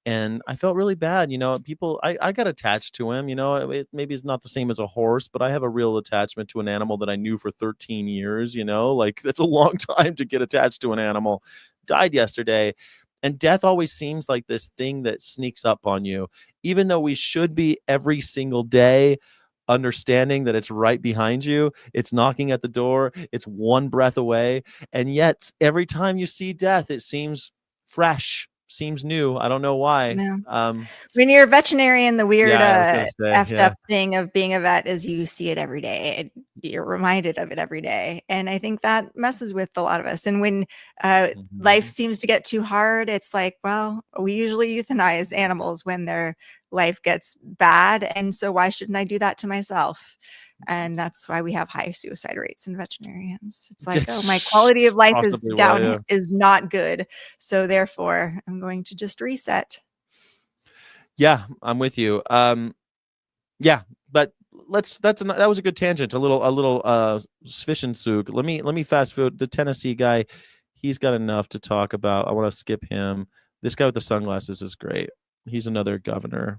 And I felt really bad. People, I got attached to him. Maybe it's not the same as a horse, but I have a real attachment to an animal that I knew for 13 years. Like that's a long time to get attached to an animal. Died yesterday. And death always seems like this thing that sneaks up on you, even though we should be every single day understanding that it's right behind you. It's knocking at the door. It's one breath away. And yet every time you see death, it seems fresh, seems new. I don't know why. No. When you're a veterinarian, the weird effed yeah. up thing of being a vet is you see it every day. You're reminded of it every day. And I think that messes with a lot of us. And when life seems to get too hard, it's like, well, we usually euthanize animals when their life gets bad. And so why shouldn't I do that to myself? And that's why we have high suicide rates in veterinarians. It's like, oh, my quality of life is down, is not good. So therefore, I'm going to just reset. Yeah, I'm with you. Yeah, but that was a good tangent. A little fish and souk. Let me fast forward. The Tennessee guy, he's got enough to talk about. I want to skip him. This guy with the sunglasses is great. He's another governor.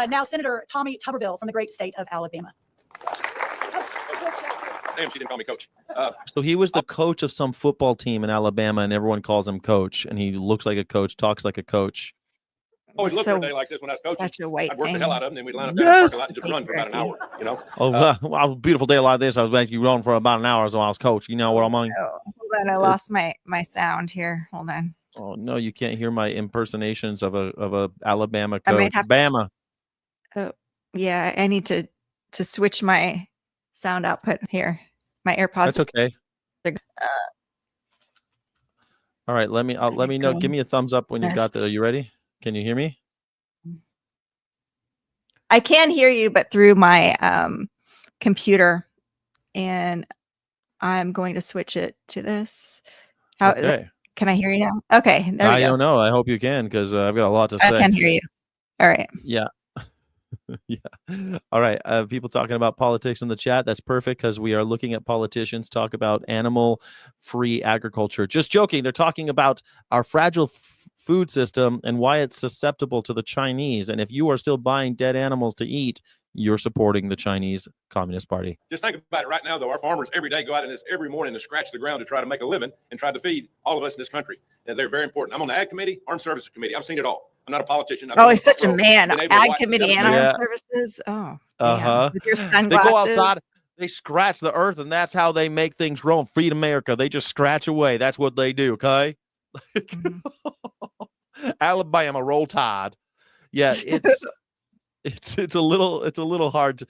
Now, Senator Tommy Tuberville from the great state of Alabama. Damn, she didn't call me coach. So he was the coach of some football team in Alabama, and everyone calls him coach, and he looks like a coach, talks like a coach. Always looked for a day like this when I was coaching. Such a white I'd work the thing. hell out of them, then we'd line up down in the parking lot and just run for about an hour, Oh, a beautiful day like this, I was making you run for about an hour so I was coach. You know what I mean? Oh, hold on, I lost my sound here. Hold on. Oh no, you can't hear my impersonations of a Alabama coach. Bama. Oh, yeah, I need to switch my sound output here. My AirPods. That's okay. All right, let me know. Give me a thumbs up when you got that. Are you ready? Can you hear me? I can hear you, but through my computer, and I'm going to switch it to this. Okay. Can I hear you now? Okay, there we go. I don't know. I hope you can, because I've got a lot to say. I can hear you. All right. Yeah. Yeah. All right. People talking about politics in the chat. That's perfect, because we are looking at politicians talk about animal-free agriculture. Just joking. They're talking about our fragile food system and why it's susceptible to the Chinese. And if you are still buying dead animals to eat, you're supporting the Chinese Communist Party. Just think about it right now, though. Our farmers every day go out in this every morning to scratch the ground to try to make a living and try to feed all of us in this country. And they're very important. I'm on the Ag Committee, Armed Services Committee. I've seen it all. I'm not a politician. Oh, he's such a man. Ag Committee and Armed Services. Oh, with your sunglasses. They go outside. They scratch the earth, and that's how they make things grow and feed America. They just scratch away. That's what they do. Okay. Alabama, roll tide. Yeah, it's a little hard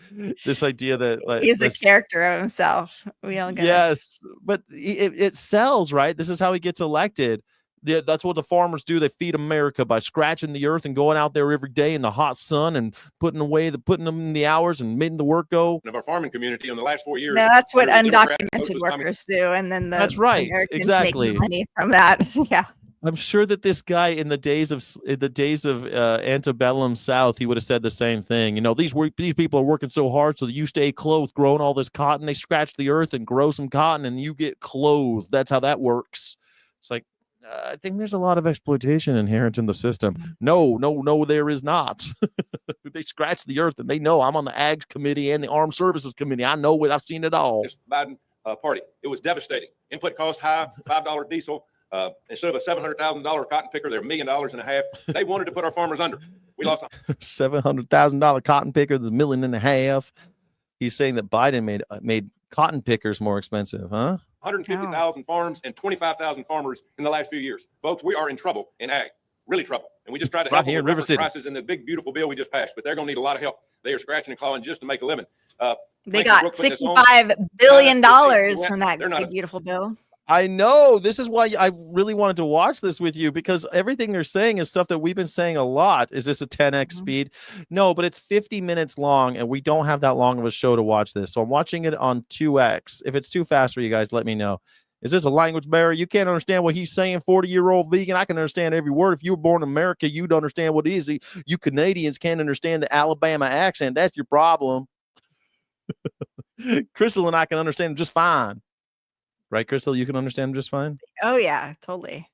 this idea that like, he's a character of himself. We all get yes, but it sells, right? This is how he gets elected. That's what the farmers do. They feed America by scratching the earth and going out there every day in the hot sun and putting them in the hours and making the work go. Of our farming community in the last 4 years. No, that's what undocumented workers do, and then that's right. Americans Exactly. make money from that. Yeah. I'm sure that this guy in the days of antebellum South, he would have said the same thing. These people are working so hard so that you stay clothed, growing all this cotton. They scratch the earth and grow some cotton, and you get clothed. That's how that works. It's like, I think there's a lot of exploitation inherent in the system. No, there is not. They scratch the earth, and they know. I'm on the Ag Committee and the Armed Services Committee. I know it. I've seen it all. This Biden party. It was devastating. Input cost high, $5 diesel. Instead of a $700,000 cotton picker, they're $1.5 million. They wanted to put our farmers under. We lost $700,000 cotton picker, the $1.5 million. He's saying that Biden made cotton pickers more expensive, huh? 150,000 farms and 25,000 farmers in the last few years. Folks, we are in trouble in ag, really trouble. And we just try to help here in River City. Prices in the big, beautiful bill we just passed, but they're going to need a lot of help. They are scratching and clawing just to make a living. They got $65 billion from that big, beautiful bill. I know. This is why I really wanted to watch this with you, because everything they're saying is stuff that we've been saying a lot. Is this a 10x speed? No, but it's 50 minutes long, and we don't have that long of a show to watch this. So I'm watching it on 2x. If it's too fast for you guys, let me know. Is this a language barrier? You can't understand what he's saying, 40-year-old vegan. I can understand every word. If you were born in America, you'd understand what it is. You Canadians can't understand the Alabama accent. That's your problem. Crystal and I can understand just fine. Right, Crystal? You can understand just fine? Oh, yeah, totally.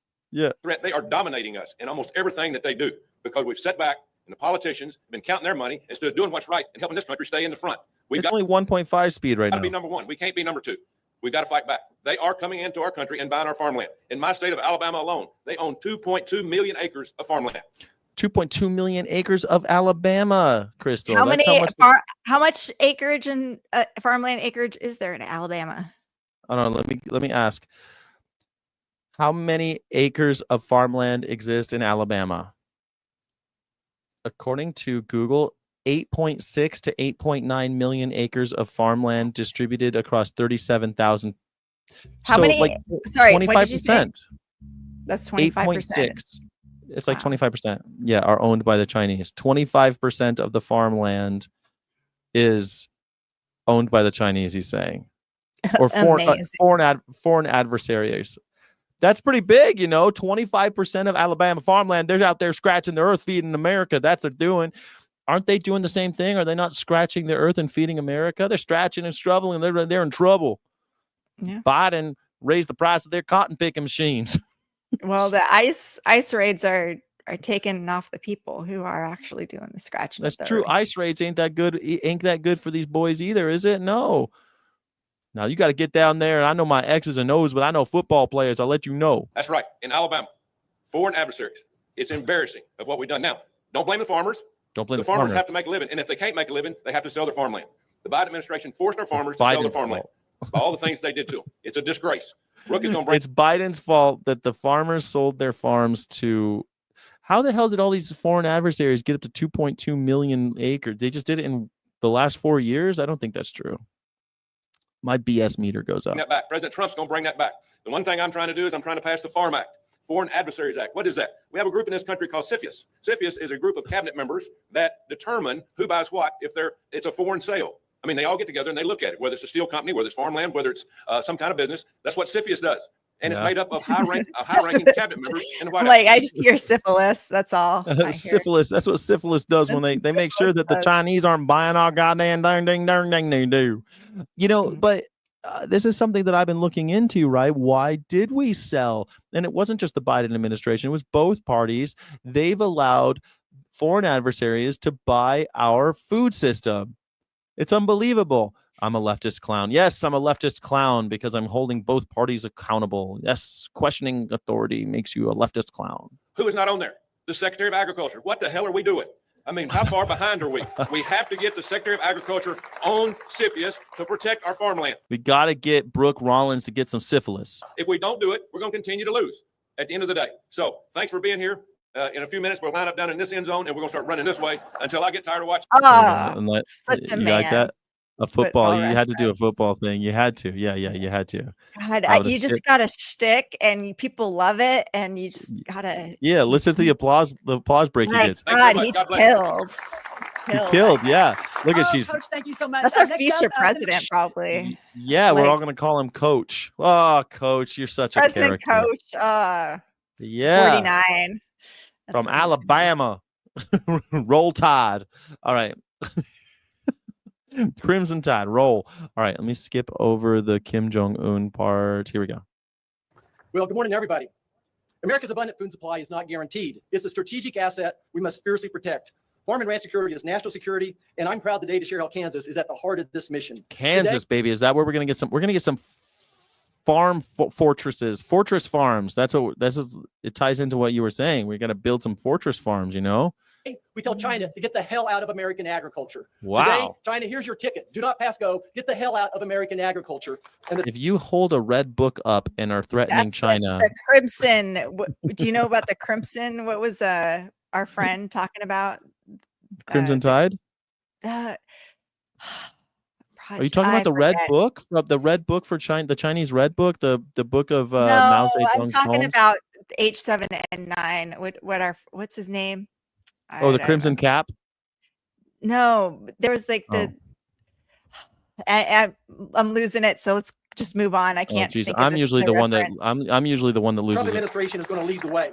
threat. They are dominating us in almost everything that they do because we've set back and the politicians have been counting their money instead of doing what's right and helping this country stay in the front. It's only 1.5 speed right got now. to be number one. We can't be number two. We got to fight back. They are coming into our country and buying our farmland. In my state of Alabama alone, they own 2.2 million acres of farmland. 2.2 million acres of Alabama, Crystal. How That's many? How much acreage and farmland acreage is there in Alabama? I don't know. Let me ask. How many acres of farmland exist in Alabama? According to Google, 8.6 to 8.9 million acres of farmland distributed across 37,000. How many? Like, sorry, what did you say? 25%. That's 25%. It's like 25%. Yeah, are owned by the Chinese. 25% of the farmland is owned by the Chinese, he's saying. Or foreign adversaries. That's pretty big, 25% of Alabama farmland. They're out there scratching the earth, feeding America. That's what they're doing. Aren't they doing the same thing? Are they not scratching the earth and feeding America? They're scratching and struggling. They're in trouble. Yeah. Biden raised the price of their cotton picking machines. Well, the ICE raids are taken off the people who are actually doing the scratching. That's true. ICE raids ain't that good for these boys either, is it? No. Now you got to get down there. And I know my X's and O's, but I know football players. I'll let you know. That's right. In Alabama, foreign adversaries. It's embarrassing of what we've done. Now, don't blame the farmers. Don't blame the farmers. Have to make a living. And if they can't make a living, they have to sell their farmland. The Biden administration forced our farmers to sell their farmland by all the things they did to them. It's a disgrace. Rook is going to bring. It's Biden's fault that the farmers sold their farms to. How the hell did all these foreign adversaries get up to 2.2 million acres? They just did it in the last 4 years? I don't think that's true. My BS meter goes up. Bring that back. President Trump's going to bring that back. The one thing I'm trying to do is I'm trying to pass the Farm Act, Foreign Adversaries Act. What is that? We have a group in this country called CFIUS. CFIUS is a group of cabinet members that determine who buys what if it's a foreign sale. I mean, they all get together and they look at it, whether it's a steel company, whether it's farmland, whether it's some kind of business. That's what CFIUS does. And it's made up of high-ranking cabinet members in the White House. Like, I just hear syphilis. That's all. Syphilis. That's what syphilis does when they make sure that the Chinese aren't buying our goddamn ding they do. But this is something that I've been looking into, right? Why did we sell? And it wasn't just the Biden administration. It was both parties. They've allowed foreign adversaries to buy our food system. It's unbelievable. I'm a leftist clown. Yes, I'm a leftist clown because I'm holding both parties accountable. Yes, questioning authority makes you a leftist clown. Who is not on there? The Secretary of Agriculture. What the hell are we doing? I mean, how far behind are we? We have to get the Secretary of Agriculture on CFIUS to protect our farmland. We got to get Brooke Rollins to get some syphilis. If we don't do it, we're going to continue to lose at the end of the day. So thanks for being here. In a few minutes, we'll line up down in this end zone, and we're going to start running this way until I get tired of watching. Such a man. Like that? A football. You had to do a football thing. You had to. Yeah, you had to. God, you just got a shtick, and people love it, and you just gotta. Yeah, listen to the applause break he gets. God, he killed. He killed. Yeah. Look at she's. Coach, thank you so much. That's our future president, probably. Yeah, we're all gonna call him Coach. Oh, Coach, you're such a President character. Coach. Yeah. 49. From Alabama. Roll Tide. All right. Crimson Tide, roll. All right, let me skip over the Kim Jong-un part. Here we go. Well, good morning, everybody. America's abundant food supply is not guaranteed. It's a strategic asset we must fiercely protect. Farm and ranch security is national security, and I'm proud today to share how Kansas is at the heart of this mission. Kansas, baby, is that where we're going to get some? We're going to get some farm fortresses, fortress farms. It ties into what you were saying. We're going to build some fortress farms, We tell China to get the hell out of American agriculture. Wow. Today, China, here's your ticket. Do not pass go. Get the hell out of American agriculture. And if you hold a red book up and are threatening China. The crimson. Do you know about the crimson? What was our friend talking about? Crimson Tide? Are you talking about the red book? The red book for China, the Chinese red book, the book of Mao Zedong's I'm talking poems? about H7N9. What's his name? The Crimson Cap? No, there was like I'm losing it, so let's just move on. I can't. Think I'm usually the one that I'm usually the one that loses. Trump administration is going to lead the way.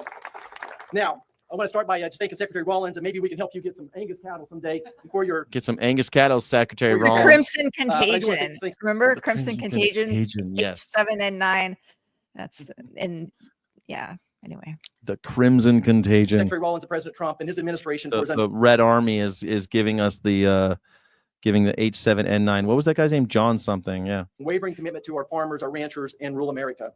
Now, I want to start by just thanking Secretary Rollins, and maybe we can help you get some Angus cattle someday before you're get some Angus cattle, Secretary Rollins. Crimson Contagion. Remember Crimson Contagion? Yes. 7 and 9. That's yeah. Anyway, The Crimson Contagion. Secretary Rollins and President Trump and his administration for his The Red Army is giving us the giving the H7N9. What was that guy's name? John something. Yeah. unwavering commitment to our farmers, our ranchers, and rural America.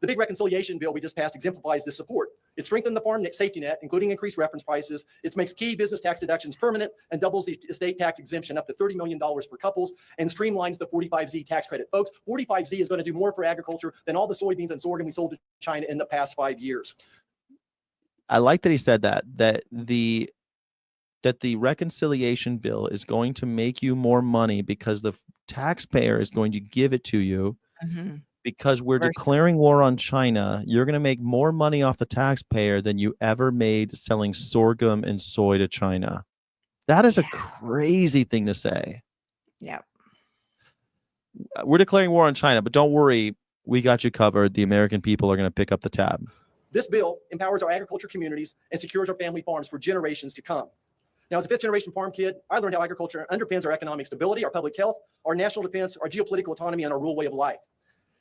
The big reconciliation bill we just passed exemplifies this support. It strengthened the farm safety net, including increased reference prices. It makes key business tax deductions permanent and doubles the estate tax exemption up to $30 million for couples and streamlines the 45Z tax credit. Folks, 45Z is going to do more for agriculture than all the soybeans and sorghum we sold to China in the past 5 years. I like that he said that the reconciliation bill is going to make you more money because the taxpayer is going to give it to you. Because we're declaring war on China, you're going to make more money off the taxpayer than you ever made selling sorghum and soy to China. That is a crazy thing to say. Yeah. We're declaring war on China, but don't worry, we got you covered. The American people are going to pick up the tab. This bill empowers our agriculture communities and secures our family farms for generations to come. Now, as a fifth-generation farm kid, I learned how agriculture underpins our economic stability, our public health, our national defense, our geopolitical autonomy, and our rural way of life.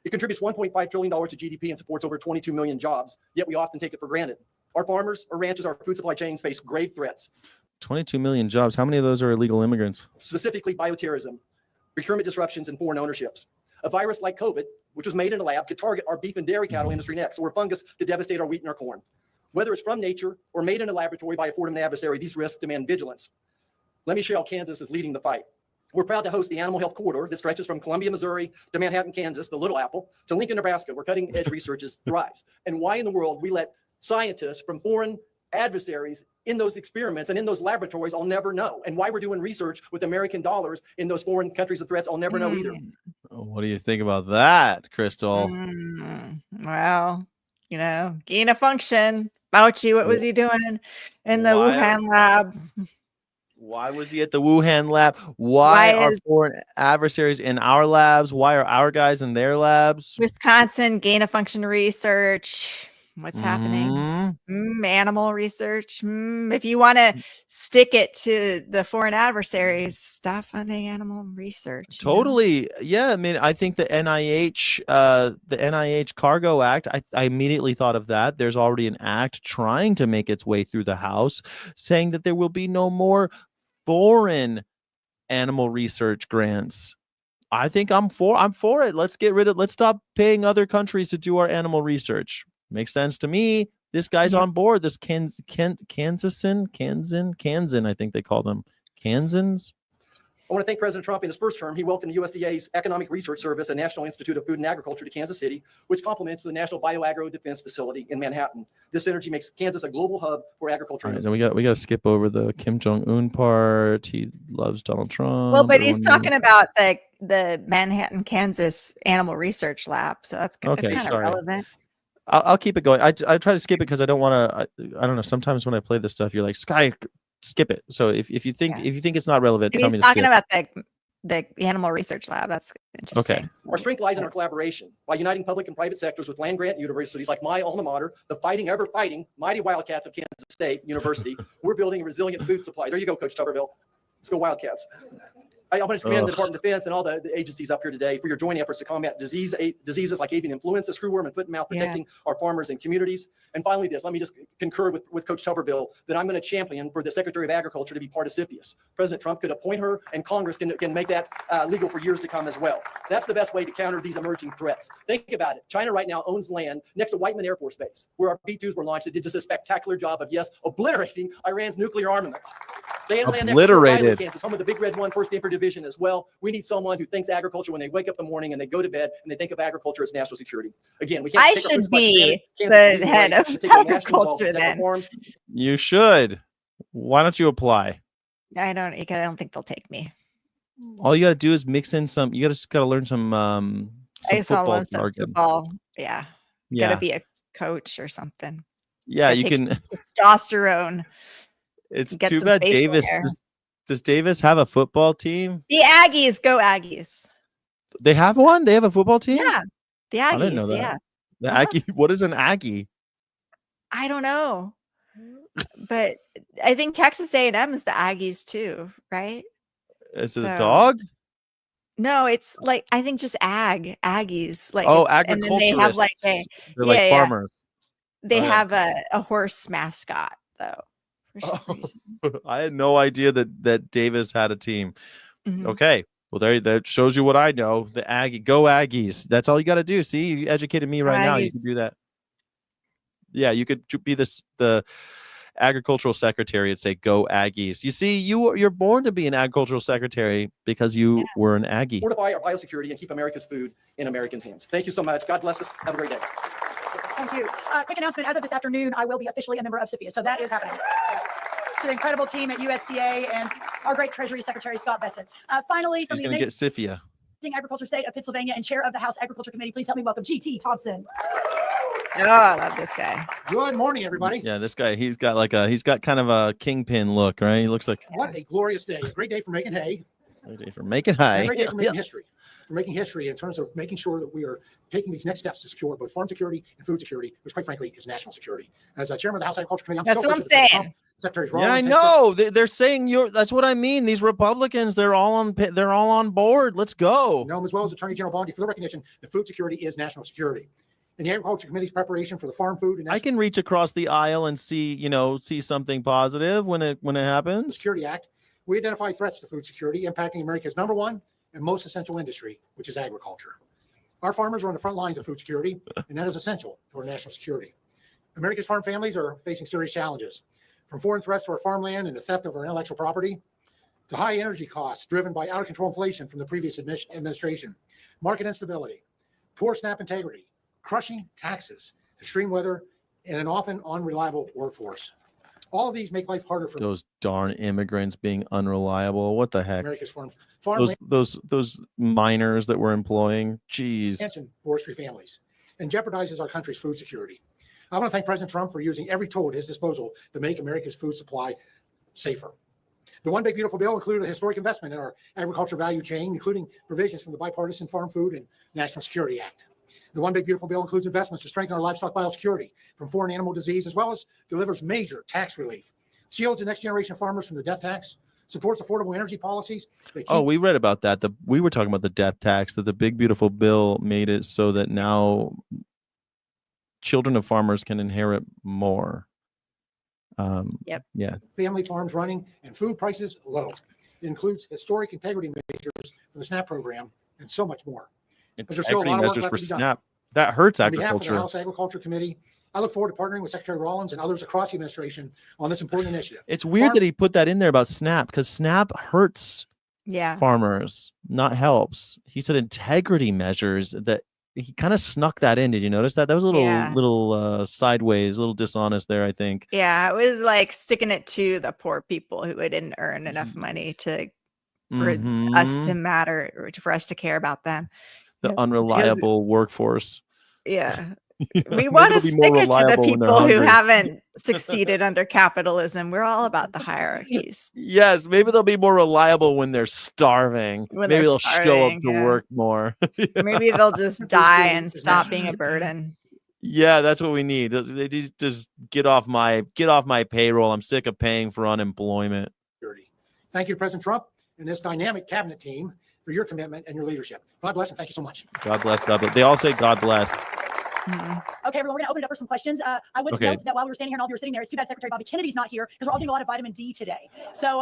It contributes $1.5 trillion to GDP and supports over 22 million jobs, yet we often take it for granted. Our farmers, our ranchers, our food supply chains face grave threats. 22 million jobs. How many of those are illegal immigrants? Specifically bioterrorism, procurement disruptions, and foreign ownerships. A virus like COVID, which was made in a lab, could target our beef and dairy cattle industry next, or a fungus to devastate our wheat and our corn. Whether it's from nature or made in a laboratory by a foreign adversary, these risks demand vigilance. Let me share how Kansas is leading the fight. We're proud to host the Animal Health Corridor that stretches from Columbia, Missouri to Manhattan, Kansas, the Little Apple, to Lincoln, Nebraska, where cutting-edge research thrives. And why in the world we let scientists from foreign adversaries in those experiments and in those laboratories, I'll never know. And why we're doing research with American dollars in those foreign countries of threats, I'll never know either. What do you think about that, Crystal? Well, gain of function. Fauci, what was he doing in the Wuhan lab? Why was he at the Wuhan lab? Why are foreign adversaries in our labs? Why are our guys in their labs? Wisconsin gain of function research. What's happening? Animal research. If you want to stick it to the foreign adversaries, stop funding animal research. Totally. Yeah. I mean, I think the NIH Cargo Act, I immediately thought of that. There's already an act trying to make its way through the House saying that there will be no more foreign animal research grants. I think I'm for it. Let's stop paying other countries to do our animal research. Makes sense to me. This guy's on board. This Kansan, I think they call them Kansans. I want to thank President Trump in his first term. He welcomed the USDA's Economic Research Service and National Institute of Food and Agriculture to Kansas City, which complements the National Bioagro Defense Facility in Manhattan. This synergy makes Kansas a global hub for agriculture. Right, and we got to skip over the Kim Jong-un part. He loves Donald Trump. Well, but he's talking about the Manhattan, Kansas Animal Research Lab, so that's kind of relevant. I'll keep it going. I try to skip it because I don't want to. I don't know. Sometimes when I play this stuff, you're like, Sky, skip it. So if you think it's not relevant, tell me to skip. He's talking about the Animal Research Lab. That's interesting. Okay. Our strength lies in our collaboration. By uniting public and private sectors with land-grant universities like my alma mater, the fighting, ever-fighting, mighty Wildcats of Kansas State University, we're building a resilient food supply. There you go, Coach Tuberville. Let's go Wildcats. I want to commend the Department of Defense and all the agencies up here today for your joint efforts to combat diseases like avian influenza, screwworm, and foot and mouth, protecting our farmers and communities. And finally, let me just concur with Coach Tuberville that I'm going to champion for the Secretary of Agriculture to be part of CFIUS. President Trump could appoint her, and Congress can make that legal for years to come as well. That's the best way to counter these emerging threats. Think about it. China right now owns land next to Whiteman Air Force Base, where our B-2s were launched. It did just a spectacular job of, obliterating Iran's nuclear armament. They have land next to Kansas, home of the Big Red 1, 1st Infantry Division as well. We need someone who thinks agriculture when they wake up in the morning and they go to bed and they think of agriculture as national security. Again, we can't. I should be the head of agriculture then. You should. Why don't you apply? I don't think they'll take me. All you got to do is mix in some. You got to learn some football jargon. Football. Yeah. Got to be a coach or something. Yeah, you can. Testosterone. It's too bad Davis. Does Davis have a football team? The Aggies, go Aggies. They have one? They have a football team? Yeah. The Aggies, I didn't know that. yeah. The Aggie, what is an Aggie? I don't know. But I think Texas A&M is the Aggies too, right? Is it a dog? No, it's like I think just Aggies. Like agriculturists. and then they have like they're like farmers. They Oh, yeah. have a horse mascot though. For some reason. I had no idea that Davis had a team. Mhm. Okay. Well, that shows you what I know. The Go Aggies. That's all you got to do. See, you educated me right now. You can Aggies. do that. Yeah, you could be the agricultural secretary and say go Aggies. You see, you're born to be an agricultural secretary because you were an Aggie. Fortify our biosecurity and keep America's food in Americans' hands. Thank you so much. God bless us. Have a great day. Thank you. Quick announcement. As of this afternoon, I will be officially a member of SOFIA. So that is happening. It's an incredible team at USDA and our great Treasury Secretary, Scott Bessent. Finally, from She's the going to get Sifia. amazing agriculture state of Pennsylvania and chair of the House Agriculture Committee, please help me welcome G.T. Thompson. Oh, I love this guy. Good morning, everybody. Yeah, this guy, he's got kind of a kingpin look, right? He looks like What a glorious day. A great day for making hay. a day for making And a hay. great day for making history. For making history in terms of making sure that we are taking these next steps to secure both farm security and food security, which quite frankly is national security. As chairman of the House Agriculture Committee, I'm That's so what I'm appreciative of saying. Secretary Yeah, I Rollins, know. They're saying that's what I mean. These Republicans, they're all on board. Let's go. know him as well as Attorney General Bondi for the recognition that food security is national security. In the Agriculture Committee's preparation for the farm food and I can reach across the aisle and see something positive when it happens. Security Act, we identify threats to food security impacting America's #1 and most essential industry, which is agriculture. Our farmers are on the front lines of food security, and that is essential to our national security. America's farm families are facing serious challenges, from foreign threats to our farmland and the theft of our intellectual property, to high energy costs driven by out-of-control inflation from the previous administration, market instability, poor SNAP integrity, crushing taxes, extreme weather, and an often unreliable workforce. All of these make life harder for Those darn immigrants being unreliable. What the heck? America's farm Those miners that we're employing. Jeez. and forestry families, and jeopardizes our country's food security. I want to thank President Trump for using every tool at his disposal to make America's food supply safer. The One Big Beautiful Bill included a historic investment in our agriculture value chain, including provisions from the Bipartisan Farm Food and National Security Act. The One Big Beautiful Bill includes investments to strengthen our livestock biosecurity from foreign animal disease, as well as delivers major tax relief, shields the next generation of farmers from the death tax, supports affordable energy policies. We read about that. We were talking about the death tax, that the Big Beautiful Bill made it so that now children of farmers can inherit more. Yep. Yeah. Family farms running and food prices low. It includes historic integrity measures for the SNAP program and so much more. There's still a lot of work Measures left for to be done. SNAP. That hurts On behalf of the agriculture. House Agriculture Committee, I look forward to partnering with Secretary Rollins and others across the administration on this important initiative. It's weird that he put that in there about SNAP, because SNAP hurts Yeah. farmers, not helps. He said integrity measures, that he kind of snuck that in. Did you notice that? That was a little sideways, a little dishonest there, I think. Yeah, it was like sticking it to the poor people who didn't earn enough money for us to matter, or for us to care about them. The unreliable workforce. Yeah. Yeah, We maybe want to they'll be more stick it to the reliable when they're people who hungry. haven't succeeded under capitalism. We're all about the hierarchies. Yes, maybe they'll be more reliable when they're starving. When Maybe they're they'll show up starving, to yeah. work more. Maybe they'll just die and stop being a burden. Yeah, that's what we need. They just get off my payroll. I'm sick of paying for unemployment. Thank you to President Trump and this dynamic cabinet team for your commitment and your leadership. God bless and thank you so much. God bless. God bless. They all say God blessed. Okay, everyone, we're going to open it up for some questions. I would Okay. note that while we were standing here and all of you were sitting there, it's too bad Secretary Bobby Kennedy's not here because we're all getting a lot of vitamin D today. So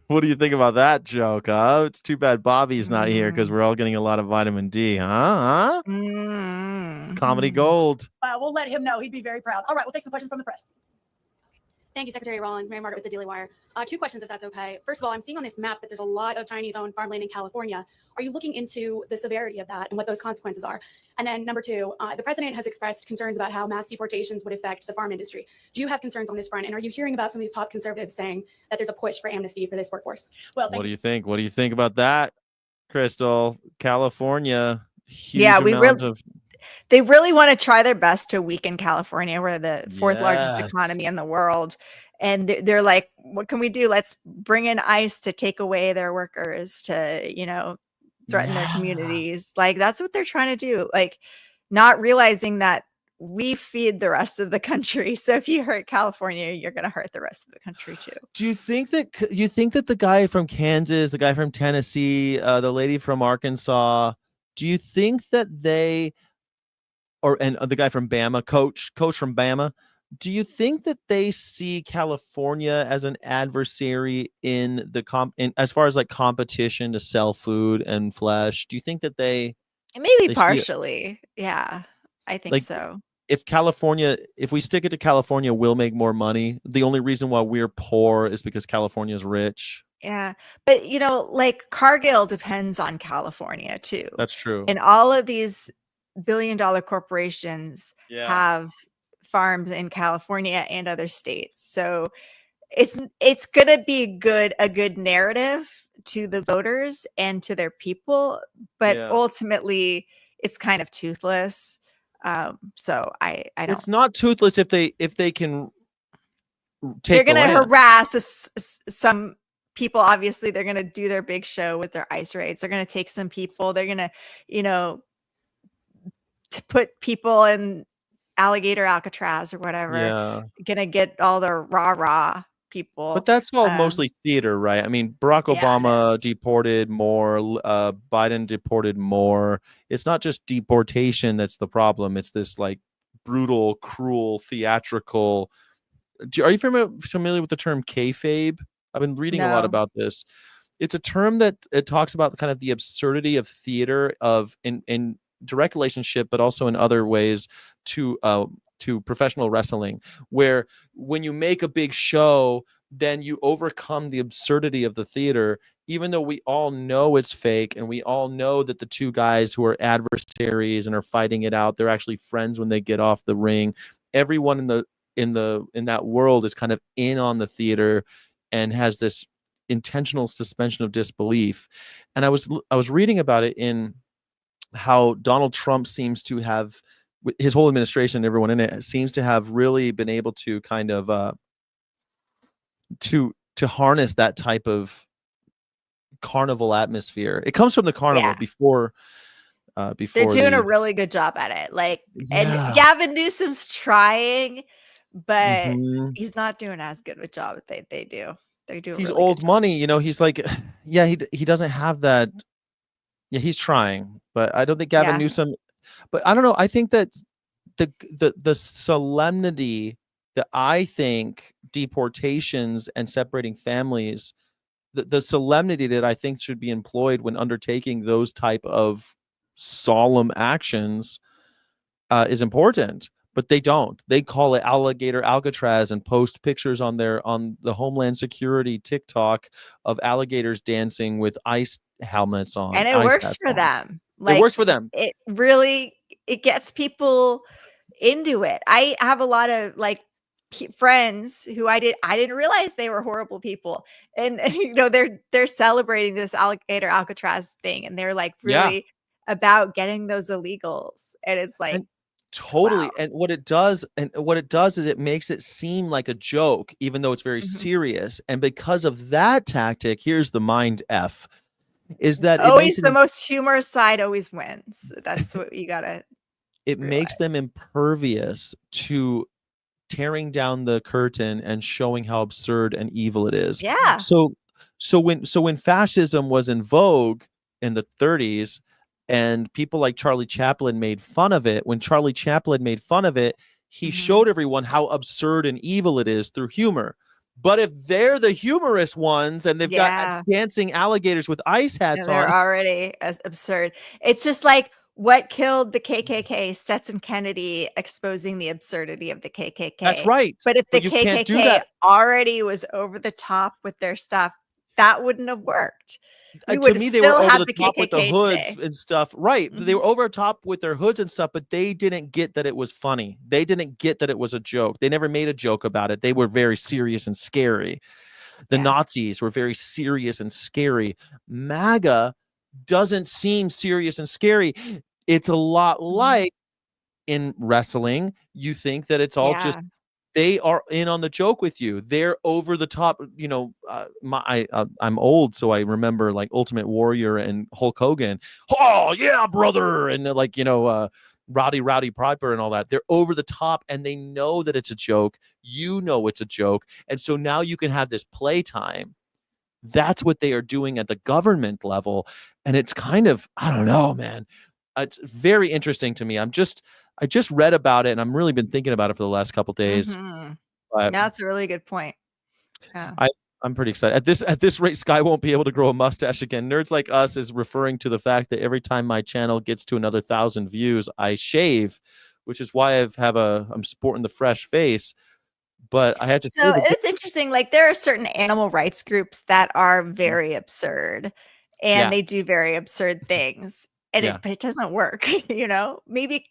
What do you think about that joke? Huh? It's too bad Bobby's not here because we're all getting a lot of vitamin D. Huh? Comedy gold. we'll let him know. He'd be very proud. All right, we'll take some questions from the press. Thank you, Secretary Rollins. Mary Margaret with the Daily Wire. 2 questions, if that's okay. First of all, I'm seeing on this map that there's a lot of Chinese-owned farmland in California. Are you looking into the severity of that and what those consequences are? And then number 2, the president has expressed concerns about how mass deportations would affect the farm industry. Do you have concerns on this front? And are you hearing about some of these top conservatives saying that there's a push for amnesty for this workforce? Well, What do you think? What do you think about that, Crystal? California. Huge Yeah, amount of they really want to try their best to weaken California. We're the 4th largest Yes. economy in the world. And they're like, what can we do? Let's bring in ICE to take away their workers, to, threaten their communities. Like, that's what they're trying to do. Like, not realizing that we feed the rest of the country. So if you hurt California, you're going to hurt the rest of the country too. Do you think that the guy from Kansas, the guy from Tennessee, the lady from Arkansas, do you think that they and the guy from Bama, coach from Bama. Do you think that they see California as an adversary in the as far as like competition to sell food and flesh? Do you think that Maybe they see it partially. Yeah, I think like so. if we stick it to California, we'll make more money? The only reason why we're poor is because California is rich. Yeah. But, like Cargill depends on California too. That's true. And all of these billion-dollar corporations Yeah. have farms in California and other states. So it's going to be a good narrative to the voters and to their people, but Yeah. ultimately it's kind of toothless. So I don't. It's not toothless if they can They're take the going to land. harass some people. Obviously, they're going to do their big show with their ICE raids. They're going to take some people. They're going to, to put people in alligator Alcatraz or whatever. Yeah. Going to get all the rah people. But that's all mostly theater, right? I mean, Barack Yeah, it Obama is. deported more, Biden deported more. It's not just deportation that's the problem. It's this like brutal, cruel, theatrical. Are you familiar with the term kayfabe? I've been reading a lot No. about this. It's a term that it talks about kind of the absurdity of theater in direct relationship, but also in other ways to professional wrestling, where when you make a big show, then you overcome the absurdity of the theater, even though we all know it's fake and we all know that the two guys who are adversaries and are fighting it out, they're actually friends when they get off the ring. Everyone in that world is kind of in on the theater and has this intentional suspension of disbelief. And I was reading about it in how Donald Trump seems to have, his whole administration, everyone in it seems to have really been able to kind of to harness that type of carnival atmosphere. It comes from the carnival. Yeah. before They're doing a really good job at it. Like, and Gavin Newsom's trying, but Mhm. he's not doing as good of a job as they do. They do. He's really old good job. money, he's like, yeah, he doesn't have that. Yeah, he's trying, but I don't think Gavin Yeah. Newsom. But I don't know. I think that the solemnity that I think deportations and separating families, the solemnity that I think should be employed when undertaking those type of solemn actions is important. But they don't. They call it alligator Alcatraz and post pictures on the Homeland Security TikTok of alligators dancing with ice helmets on. And it ice works hats for on. them. It works for them. It really, it gets people into it. I have a lot of like friends who I didn't realize they were horrible people. And they're celebrating this alligator Alcatraz thing. And they're like really about getting those illegals. And it's like, totally. wow. And what it does is it makes it seem like a joke, even though it's very serious. And because of that tactic, here's the mind F, is that always the most humorous side always wins. That's what you gotta it realize. makes them impervious to tearing down the curtain and showing how absurd and evil it is. Yeah. So when fascism was in vogue in the 30s, and people like Charlie Chaplin made fun of it, when Charlie Chaplin made fun of it, he showed everyone how absurd and evil it is through humor. But if they're the humorous ones and they've got dancing alligators with ice hats they're on, already absurd. It's just like what killed the KKK, Stetson Kennedy exposing the absurdity of the KKK. That's right. But if the you can't do KKK that. already was over the top with their stuff, that wouldn't have worked. To me, they were over the top with the KKK hoods today. and stuff. Right. They were over the top with their hoods and stuff, but they didn't get that it was funny. They didn't get that it was a joke. They never made a joke about it. They were very serious and scary. The Nazis were very serious and scary. MAGA doesn't seem serious and scary. It's a lot like in wrestling. You think that it's all just, they are in on the joke with you. They're over the top. I'm old, so I remember like Ultimate Warrior and Hulk Hogan. Oh yeah, brother, and Rowdy Piper and all that. They're over the top, and they know that it's a joke. You know it's a joke, and so now you can have this playtime. That's what they are doing at the government level, and it's kind of, I don't know, man. it's very interesting to me. I just read about it, and I'm really been thinking about it for the last couple days. Mhm. But That's a really good point. Yeah. I'm pretty excited. At this rate, Sky won't be able to grow a mustache again. Nerds Like Us is referring to the fact that every time my channel gets to another 1,000 views, I shave, which is why I'm sporting the fresh face. But I had to. So it's interesting. Like there are certain animal rights groups that are very absurd, and Yeah. they do very absurd things, and Yeah. it doesn't work. Maybe,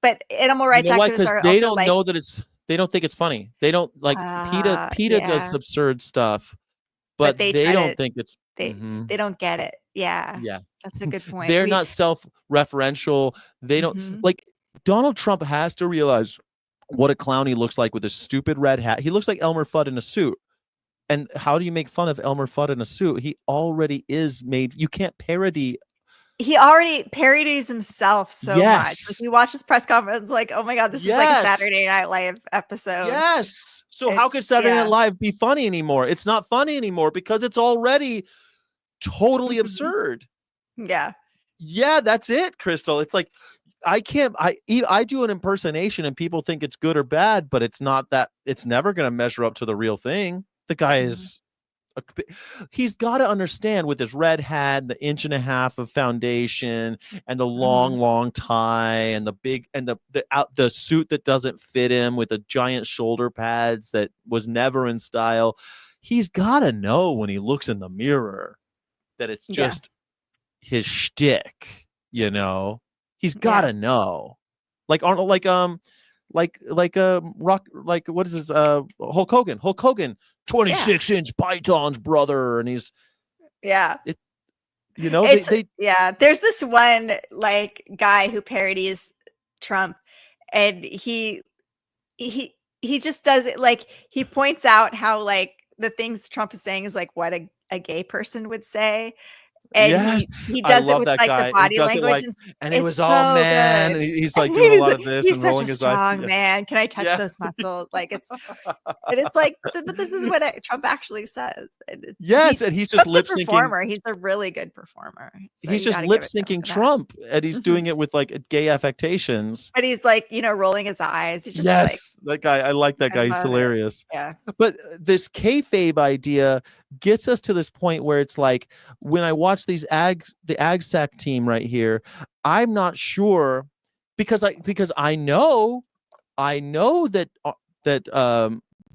but animal rights You know why? activists Because are they also don't like, know that they don't think it's funny. They don't like PETA does yeah, absurd stuff, but but they they try don't to think it's they Mhm. they don't get it. Yeah, Yeah. that's a good point. They're not self-referential. They don't Mhm. like Donald Trump has to realize what a clown he looks like with his stupid red hat. He looks like Elmer Fudd in a suit. And how do you make fun of Elmer Fudd in a suit? He already is made. You can't parody. He already parodies himself so much. Like Yes. you watch his press conference, like, oh my God, this is like a Yes. Saturday Night Live episode. Yes. So how could It's Saturday Night yeah. Live be funny anymore? It's not funny anymore because it's already totally Mhm. absurd. Yeah. Yeah, that's it, Crystal. It's like I do an impersonation and people think it's good or bad, but it's not that. It's never going to measure up to the real thing. The guy Mhm. is he's got to understand with his red hat, the 1.5 inch of foundation, and the long, long tie, and the big and the suit that doesn't fit him with the giant shoulder pads that was never in style. He's got to know when he looks in the mirror that it's Yeah. just his shtick. He's got Yeah. to know. Like Arnold, rock, like what is this? Hulk Hogan. 26-inch pythons, brother, and he's Yeah. It's yeah. There's this one like guy who parodies Trump, and he just does it like he points out how like the things Trump is saying is like what a gay person would say. And yes, he I does it love with that like the guy. He body does it language, like, and and he it's was all so man, good. and he's like doing a lot of this He's and such rolling a his eyes. strong man. Can I touch Yeah. those muscles? Like it's like, but this is what Trump actually says. And Yes, and he's just Trump's a lip syncing. performer. He's a really good performer. So He's you just gotta lip give it to him syncing for that. Trump, and he's doing it with like gay affectations. But he's like, rolling his eyes. He's just Yes, that guy. I like that I guy. He's love it. hilarious. Yeah. But this kayfabe idea gets us to this point where it's like when I watch the AgSac team right here, I'm not sure because I know that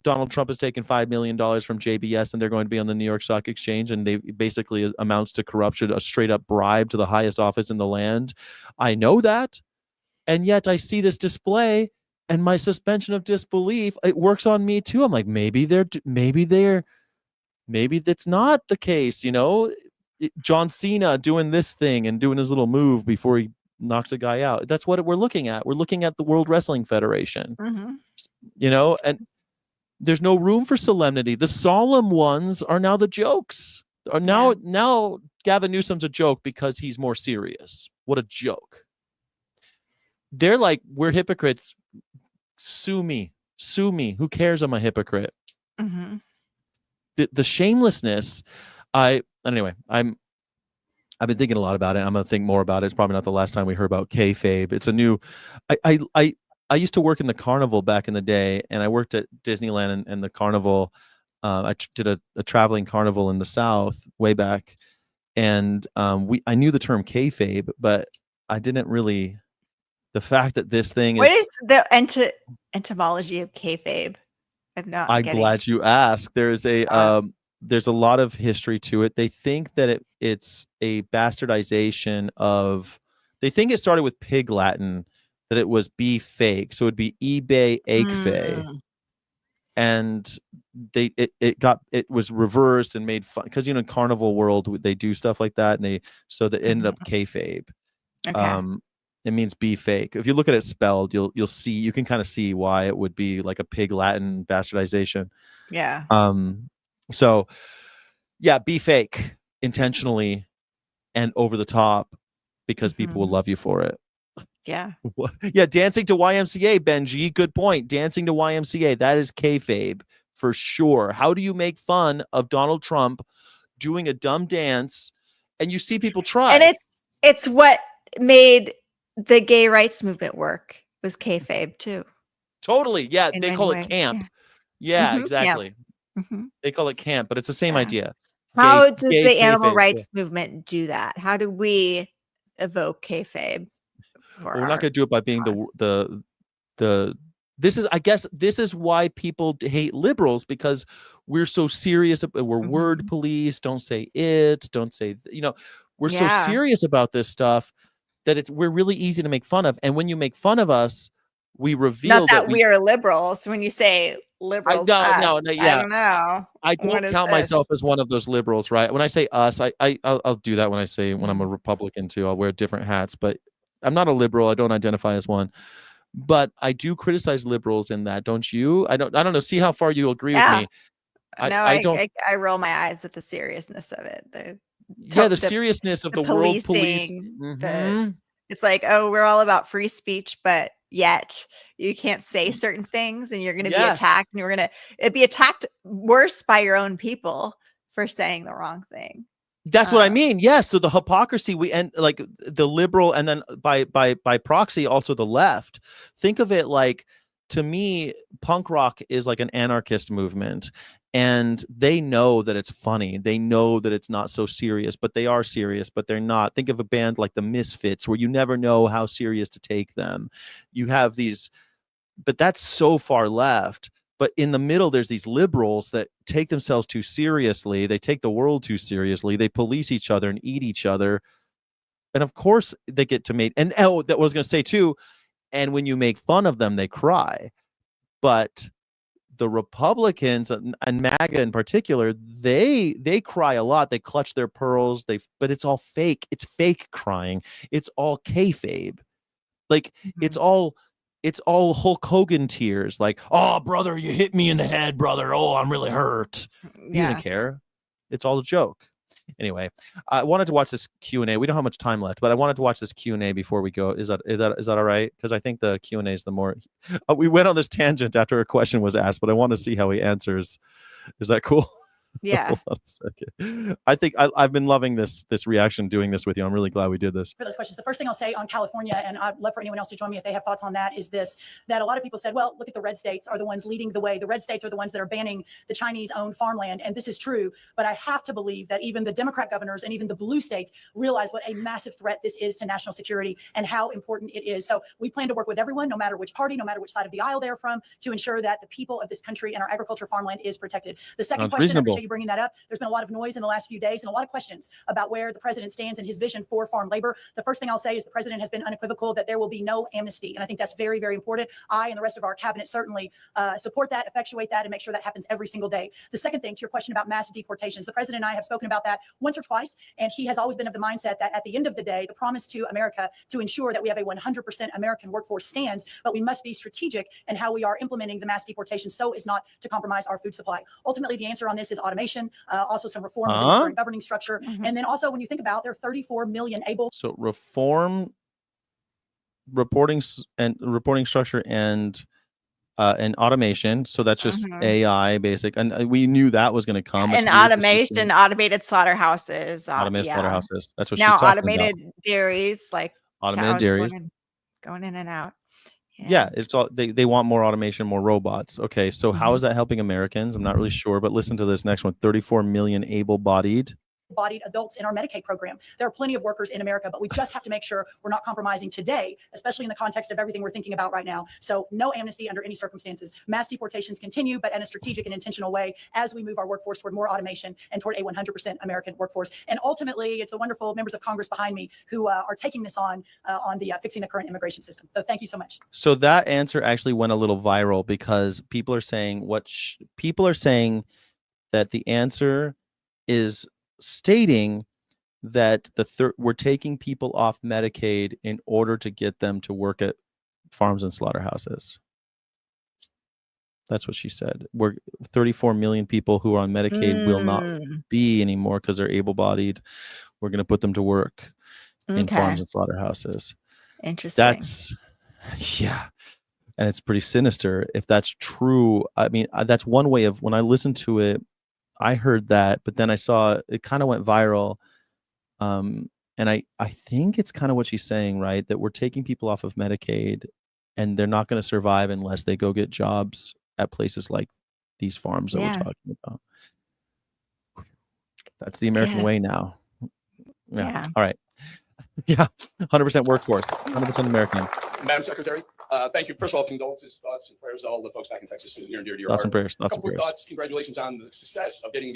Donald Trump has taken $5 million from JBS and they're going to be on the New York Stock Exchange, and they basically amounts to corruption, a straight up bribe to the highest office in the land. I know that, and yet I see this display. And my suspension of disbelief, it works on me too. I'm like, maybe that's not the case. John Cena doing this thing and doing his little move before he knocks a guy out. That's what we're looking at. We're looking at the World Wrestling Federation, and there's no room for solemnity. The solemn ones are now the jokes. Now Gavin Newsom's a joke because he's more serious. What a joke. They're like, we're hypocrites. Sue me. Who cares? I'm a hypocrite. The shamelessness. I've been thinking a lot about it. I'm gonna think more about it. It's probably not the last time we heard about kayfabe. It's a new. I used to work in the carnival back in the day, and I worked at Disneyland and the carnival. I did a traveling carnival in the South way back, and I knew the term kayfabe, but I didn't really. The fact that this thing What is the etymology of kayfabe? I'm glad you asked. There's a lot of history to it. They think that it's a bastardization of. They think it started with Pig Latin, that it was be fake, so it'd be eBay egg and it was reversed and made fun because in carnival world they do stuff like that, and they ended up kayfabe. Okay. It means be fake. If you look at it spelled, you'll see, you can kind of see why it would be like a Pig Latin bastardization. Yeah. So yeah, be fake intentionally and over the top because people will love you for it. Yeah. Yeah, dancing to YMCA, Benji. Good point. Dancing to YMCA. That is kayfabe for sure. How do you make fun of Donald Trump doing a dumb dance and you see people try? And it's what made the gay rights movement work was kayfabe too. Totally. Yeah, In they many call it ways. camp. Yeah. Yeah, Yeah. exactly. Mhm. They call it camp, but it's the same Yeah. idea. How does Gay the animal kayfabe. Yeah. rights movement do that? How do we evoke kayfabe for Well, we're not our going to do it by being cause? the this is, I guess this is why people hate liberals, because we're so serious. We're word Mhm. police. Don't say it. Don't say, we're so Yeah. serious about this stuff that we're really easy to make fun of. And when you make fun of us, we Not reveal that that we are liberals. When you say liberals, no, us, no, I yeah. don't know. I What don't is count this? myself as one of those liberals, right? When I say us, I'll do that when I'm a Republican too. I'll wear different hats, but I'm not a liberal. I don't identify as one. But I do criticize liberals in that, don't you? I don't know. See how far you agree with Yeah. me. I, No, I don't I roll my eyes at the seriousness of it. The yeah, the the seriousness of the the world police. policing, Mhm. it's like, oh, we're all about free speech, but yet you can't say certain things and you're going to be Yes. attacked, and it'd be attacked worse by your own people for saying the wrong thing. That's what I mean. Yes. So the hypocrisy, we end like the liberal, and then by proxy also the left. Think of it like, to me, punk rock is like an anarchist movement, and they know that it's funny. They know that it's not so serious, but they are serious, but they're not. Think of a band like the Misfits, where you never know how serious to take them. You have these, but that's so far left. But in the middle, there's these liberals that take themselves too seriously. They take the world too seriously. They police each other and eat each other. And of course, they get to make. And that what I was going to say too. And when you make fun of them, they cry. But the Republicans and MAGA in particular, they cry a lot. They clutch their pearls. But it's all fake. It's fake crying. It's all kayfabe. Like it's all Hulk Hogan tears. Like, oh, brother, you hit me in the head, brother. Oh, I'm really hurt. He doesn't care. It's all a joke. Anyway, I wanted to watch this Q&A. We don't have much time left, but I wanted to watch this Q&A before we go. Is that all right? Because I think the Q&A is the more. We went on this tangent after a question was asked, but I want to see how he answers. Is that cool? Yeah. Hold on a second. I think I've been loving this reaction, doing this with you. I'm really glad we did this. For those questions, the first thing I'll say on California, and I'd love for anyone else to join me if they have thoughts on that, is this: that a lot of people said, well, look at the red states are the ones leading the way. The red states are the ones that are banning the Chinese-owned farmland. And this is true. But I have to believe that even the Democrat governors and even the blue states realize what a massive threat this is to national security and how important it is. So we plan to work with everyone, no matter which party, no matter which side of the aisle they're from, to ensure that the people of this country and our agriculture farmland is protected. The second Sounds question, reasonable. I appreciate you bringing that up. There's been a lot of noise in the last few days and a lot of questions about where the president stands and his vision for farm labor. The first thing I'll say is the president has been unequivocal that there will be no amnesty. And I think that's very, very important. I and the rest of our cabinet certainly support that, effectuate that, and make sure that happens every single day. The second thing, to your question about mass deportations, the president and I have spoken about that once or twice, and he has always been of the mindset that at the end of the day, the promise to America to ensure that we have a 100% American workforce stands, but we must be strategic in how we are implementing the mass deportation so as not to compromise our food supply. Ultimately, the answer on this is automation, also some reform of the current governing structure. And then also, when you think about there are 34 million able. So reform reporting structure and automation. So that's just AI basic. And we knew that was going to come. And automation, automated slaughterhouses. Automated slaughterhouses. That's what now she's talking automated about. dairies, like Automated cows dairies. going in and out. Yeah, it's all they want more automation, more robots. Okay, so how is that helping Americans? I'm not really sure, but listen to this next one. 34 million able-bodied adults in our Medicaid program. There are plenty of workers in America, but we just have to make sure we're not compromising today, especially in the context of everything we're thinking about right now. So no amnesty under any circumstances. Mass deportations continue, but in a strategic and intentional way as we move our workforce toward more automation and toward a 100% American workforce. And ultimately, it's the wonderful members of Congress behind me who are taking this on the fixing the current immigration system. So thank you so much. So that answer actually went a little viral because people are saying that the answer is stating that we're taking people off Medicaid in order to get them to work at farms and slaughterhouses. That's what she said. 34 million people who are on Medicaid will not be anymore because they're able-bodied. We're going to put them to work in farms and slaughterhouses. Interesting. Yeah. And it's pretty sinister if that's true. I mean, that's one way of, when I listened to it, I heard that, but then I saw it kind of went viral. And I think it's kind of what she's saying, right? That we're taking people off of Medicaid and they're not going to survive unless they go get jobs at places like these farms that we're talking about. That's the American way now. Yeah. All right. Yeah. 100% workforce. 100% American. Madam Secretary, thank you. First of all, condolences, thoughts, and prayers to all the folks back in Texas who are near and dear to your Thoughts heart. and prayers. A couple quick thoughts. Congratulations on the success of getting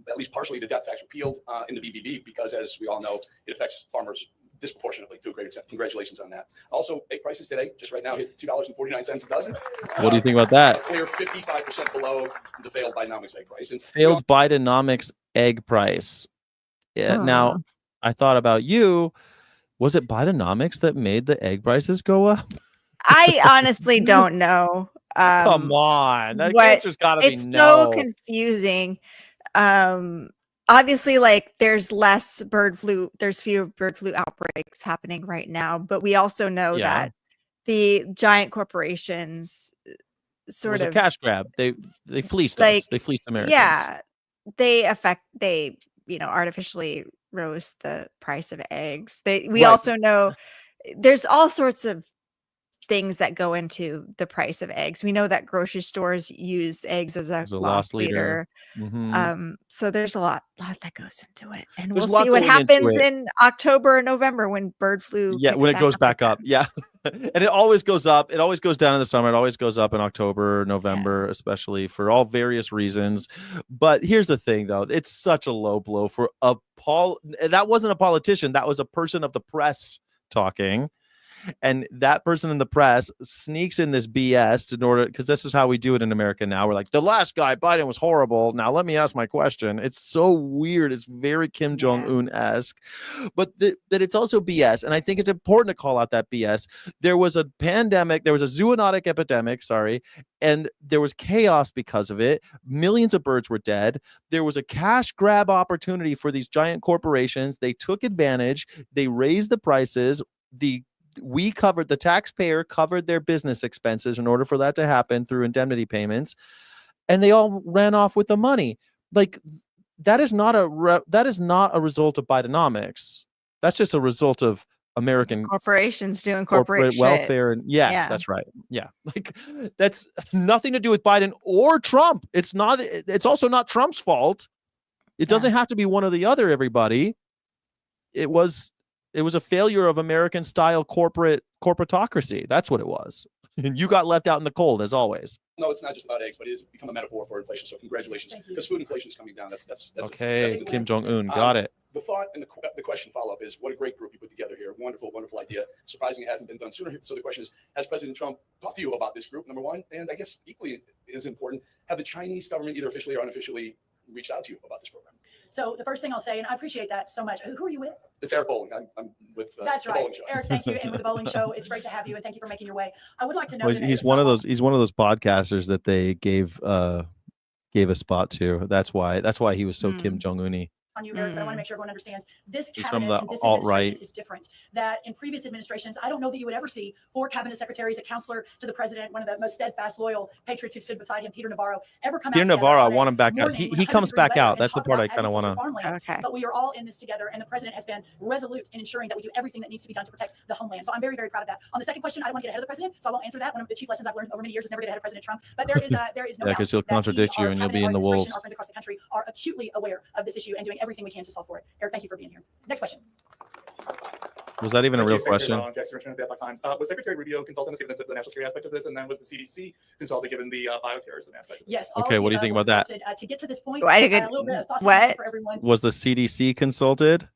at least partially the death tax repealed in the BBB, because as we all know, it affects farmers disproportionately to a great extent. Congratulations on that. Also, egg prices today, just right now, hit $2.49 a dozen. What do you think about that? A clear 55% below the failed Bidenomics egg price. And failed Bidenomics egg price. Yeah. Now, I thought about you. Was it Bidenomics that made the egg prices go up? I honestly don't know. Come on. That answer's got to be no. It's so confusing. Obviously, like there's less bird flu, there's fewer bird flu outbreaks happening right now, but we also know that the giant corporations sort of a cash grab. They fleeced us. They fleeced Americans. Yeah. They artificially rose the price of eggs. We also know there's all sorts of things that go into the price of eggs. We know that grocery stores use eggs as a loss leader. So there's a lot that goes into it, and we'll see what happens in October or November when bird flu. Yeah, when it goes back up. Yeah, and it always goes up. It always goes down in the summer. It always goes up in October, November, especially for all various reasons. But here's the thing, though: it's such a low blow for that wasn't a politician. That was a person of the press talking. And that person in the press sneaks in this BS in order, because this is how we do it in America now. We're like, the last guy, Biden, was horrible. Now let me ask my question. It's so weird. It's very Kim Jong-un-esque, but that it's also BS. And I think it's important to call out that BS. There was a pandemic. There was a zoonotic epidemic. And there was chaos because of it. Millions of birds were dead. There was a cash grab opportunity for these giant corporations. They took advantage. They raised the prices. The taxpayer covered their business expenses in order for that to happen through indemnity payments, and they all ran off with the money. Like that is not a result of Bidenomics. That's just a result of American corporations doing corporate welfare. And that's right. Yeah, like that's nothing to do with Biden or Trump. It's not. It's also not Trump's fault. It doesn't have to be one or the other. Everybody, it was a failure of American style corporatocracy. That's what it was. And you got left out in the cold as always. No, it's not just about eggs, but it has become a metaphor for inflation. So congratulations, because food inflation is coming down. That's okay. Kim Jong-un, got it. The thought and the question follow-up is, what a great group you put together here. Wonderful, wonderful idea. Surprising it hasn't been done sooner. So the question is, has President Trump talked to you about this group, number one? And I guess equally as important, have the Chinese government, either officially or unofficially, reached out to you about this program? So the first thing I'll say, and I appreciate that so much. Who are you with? It's Eric Bowling. I'm with That's the right, Bowling Show. Eric. Thank you, and with the Bowling Show, it's great to have you, and thank you for making your way. I would like to know. Well, he's one of those podcasters that they gave a spot to. That's why he was so Kim Jong-un-y. On you, Eric, but I want to make sure everyone understands this He's cabinet from the and this alt-right. administration is different. That in previous administrations, I don't know that you would ever see 4 cabinet secretaries, a counselor to the president, one of the most steadfast, loyal patriots who stood beside him, Peter Navarro, ever come out. Peter Navarro, I want him back out. He comes back out. That's the part I kind of want to. Okay. But we are all in this together, and the president has been resolute in ensuring that we do everything that needs to be done to protect the homeland. So I'm very, very proud of that. On the second question, I don't want to get ahead of the president, so I won't answer that. One of the chief lessons I've learned over many years is never get ahead of President Trump. But there is no doubt because he'll contradict you and you'll be in the wolves. Our friends across the country are acutely aware of this issue and doing everything we can to solve for it. Eric, thank you for being here. Next question. Was that even a real question? Was Secretary Rubio consultant given the national security aspect of this, and then was the CDC consultant given the bioterrorism aspect? Yes. Okay. What do you think about that? To get to this point, what? For everyone. Was the CDC consulted?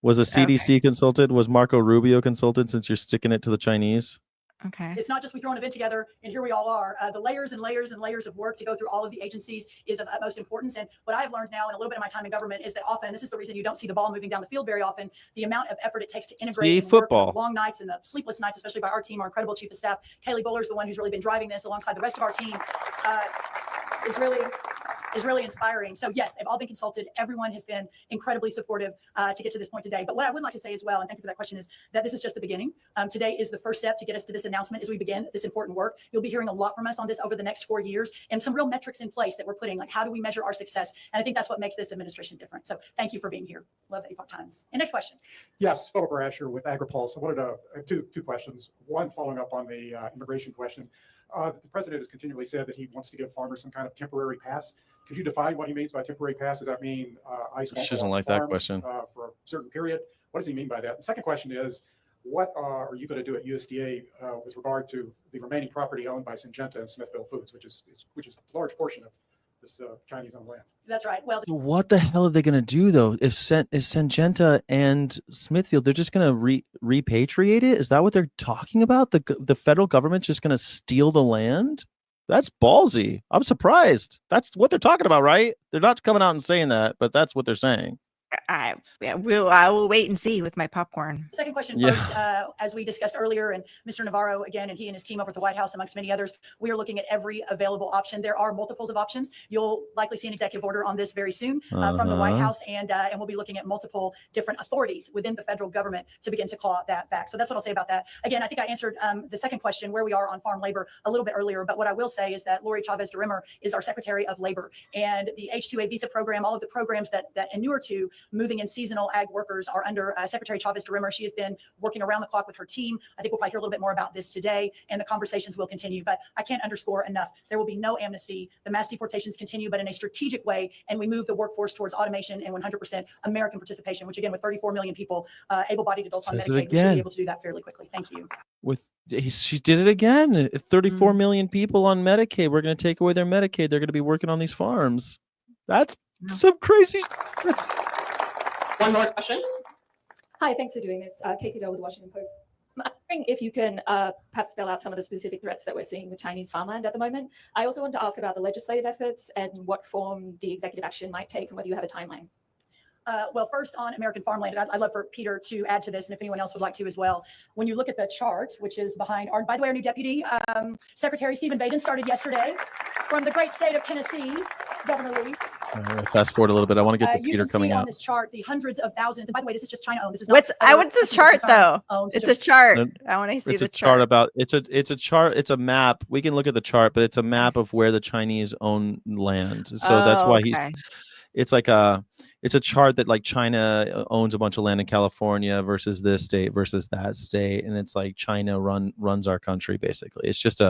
Was the CDC consulted? Was Marco Rubio consulted? Since you're sticking it to the Chinese. Okay. It's not just we throw an event together and here we all are. The layers and layers and layers of work to go through all of the agencies is of utmost importance. And what I've learned now in a little bit of my time in government is that often, this is the reason you don't see the ball moving down the field very often, the amount of effort it takes to integrate football. Long nights and the sleepless nights, especially by our team, our incredible chief of staff. Kaylee Bowler's the one who's really been driving this alongside the rest of our team. Is really is really inspiring. So yes, they've all been consulted. Everyone has been incredibly supportive to get to this point today. But what I would like to say as well, and thank you for that question, is that this is just the beginning. Today is the first step to get us to this announcement as we begin this important work. You'll be hearing a lot from us on this over the next 4 years, and some real metrics in place that we're putting, like how do we measure our success? And I think that's what makes this administration different. So thank you for being here. Love the Epoch Times. And next question. Yes, Philip Rasher with AgriPulse. I wanted to two questions. One, following up on the immigration question. The president has continually said that he wants to give farmers some kind of temporary pass. Could you define what he means by temporary pass? Does that mean ICE won't She doesn't go on like that farms, question. For a certain period? What does he mean by that? The second question is, what are you going to do at USDA with regard to the remaining property owned by Syngenta and Smithfield Foods, which is a large portion of this Chinese-owned land? That's right. Well, So what the hell are they going to do though? If is Syngenta and Smithfield, they're just going to repatriate it? Is that what they're talking about? The federal government's just going to steal the land? That's ballsy. I'm surprised. That's what they're talking about, right? They're not coming out and saying that, but that's what they're saying. I will wait and see with my popcorn. Second question Yeah. first, as we discussed earlier, and Mr. Navarro again, and he and his team over at the White House, amongst many others, we are looking at every available option. There are multiples of options. You'll likely see an executive order on this very soon from the White House, and we'll be looking at multiple different authorities within the federal government to begin to claw that back. So that's what I'll say about that. Again, I think I answered the second question, where we are on farm labor, a little bit earlier. But what I will say is that Lori Chavez DeRimmer is our Secretary of Labor, and the H-2A visa program, all of the programs that inure to moving in seasonal ag workers are under Secretary Chavez DeRimmer. She has been working around the clock with her team. I think we'll probably hear a little bit more about this today, and the conversations will continue. But I can't underscore enough, there will be no amnesty. The mass deportations continue, but in a strategic way, and we move the workforce towards automation and 100% American participation, which again, with 34 million people able-bodied adults on Says it Medicaid, we should be again. able to do that fairly quickly. Thank you. She did it again. 34 million people on Medicaid. We're going to take away their Medicaid. They're going to be working on these farms. That's some crazy. One more question. Hi, thanks for doing this. Kate Goodell with the Washington Post. I'm wondering if you can perhaps spell out some of the specific threats that we're seeing with Chinese farmland at the moment. I also wanted to ask about the legislative efforts and what form the executive action might take and whether you have a timeline. Well, first on American farmland, and I'd love for Peter to add to this, and if anyone else would like to as well. When you look at the chart, which is behind our, by the way, our new deputy, Secretary Stephen Vaden, started yesterday from the great state of Tennessee, Governor Lee. Fast forward a little bit. I want to get to You Peter can coming see on out. this chart the hundreds of thousands. And by the way, this is just China owned. This is not. What's this chart though? It's a chart. I want to see It's the a chart about it's a chart. It's a map. We can look at the chart, but it's a map of where the Chinese own land. So that's why it's like it's a chart that like China owns a bunch of land in California versus this state versus that state, and it's like China runs our country basically. It's just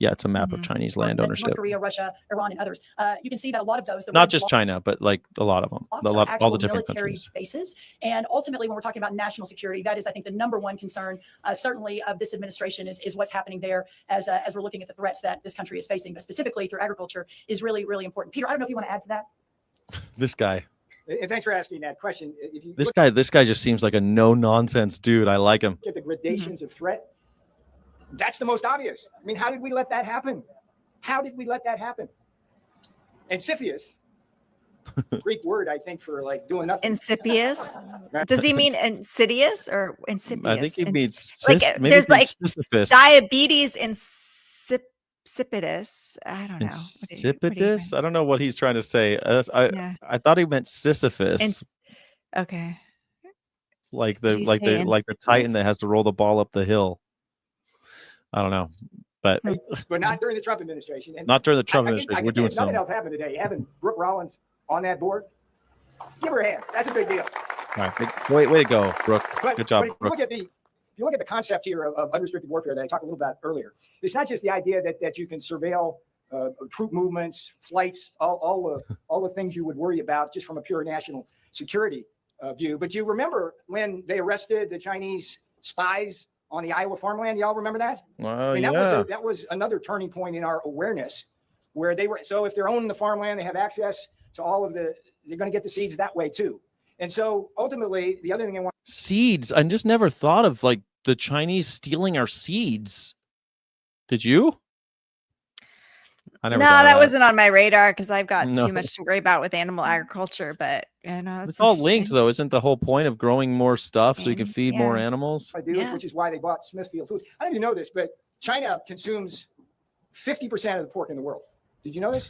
it's a map of Chinese land ownership. North Korea, Russia, Iran, and others. You can see that a lot of those. Not just China, but like a lot of them. All the different military countries. bases. And ultimately, when we're talking about national security, that is, I think, the number one concern, certainly of this administration is what's happening there as we're looking at the threats that this country is facing, but specifically through agriculture is really, really important. Peter, I don't know if you want to add to that. This guy. And thanks for asking that question. If you This guy just seems like a no nonsense dude. I like him. look at the gradations of threat, that's the most obvious. I mean, how did we let that happen? How did we let that happen? Insidious, Greek word, I think, for like doing nothing. Insidious? Does he mean insidious or insidious? I think he means like maybe there's like Sisyphus. diabetes insipidus. I don't know. Insipidus? I don't know what he's trying to say. I thought he meant Sisyphus. Okay. Like Did he say the Titan that has to roll the ball up the hill. I don't know, but not during the Trump administration. And not during the Trump I administration. can We're doing tell you, something. nothing else happened today. Having Brooke Rollins on that board, give her a hand. That's a big deal. All right, way to go, Brooke. Good job, But Brooke. if you look at the concept here of unrestricted warfare that I talked a little about earlier, it's not just the idea that you can surveil troop movements, flights, all the things you would worry about just from a pure national security view. But you remember when they arrested the Chinese spies on the Iowa farmland? Y'all remember that? Oh, I mean, yeah. that was another turning point in our awareness, where they were. So if they're owning the farmland, they have access to all of they're going to get the seeds that way too. And so ultimately, the other thing I want. Seeds. I just never thought of like the Chinese stealing our seeds. Did you? I never. No, thought of that wasn't on my radar because I've got No. too much to worry about with animal agriculture. But It's all linked, though. Isn't the whole point of growing more stuff so you can feed more animals? Which is why they bought Smithfield Foods. I don't even know this, but China consumes 50% of the pork in the world. Did you know this?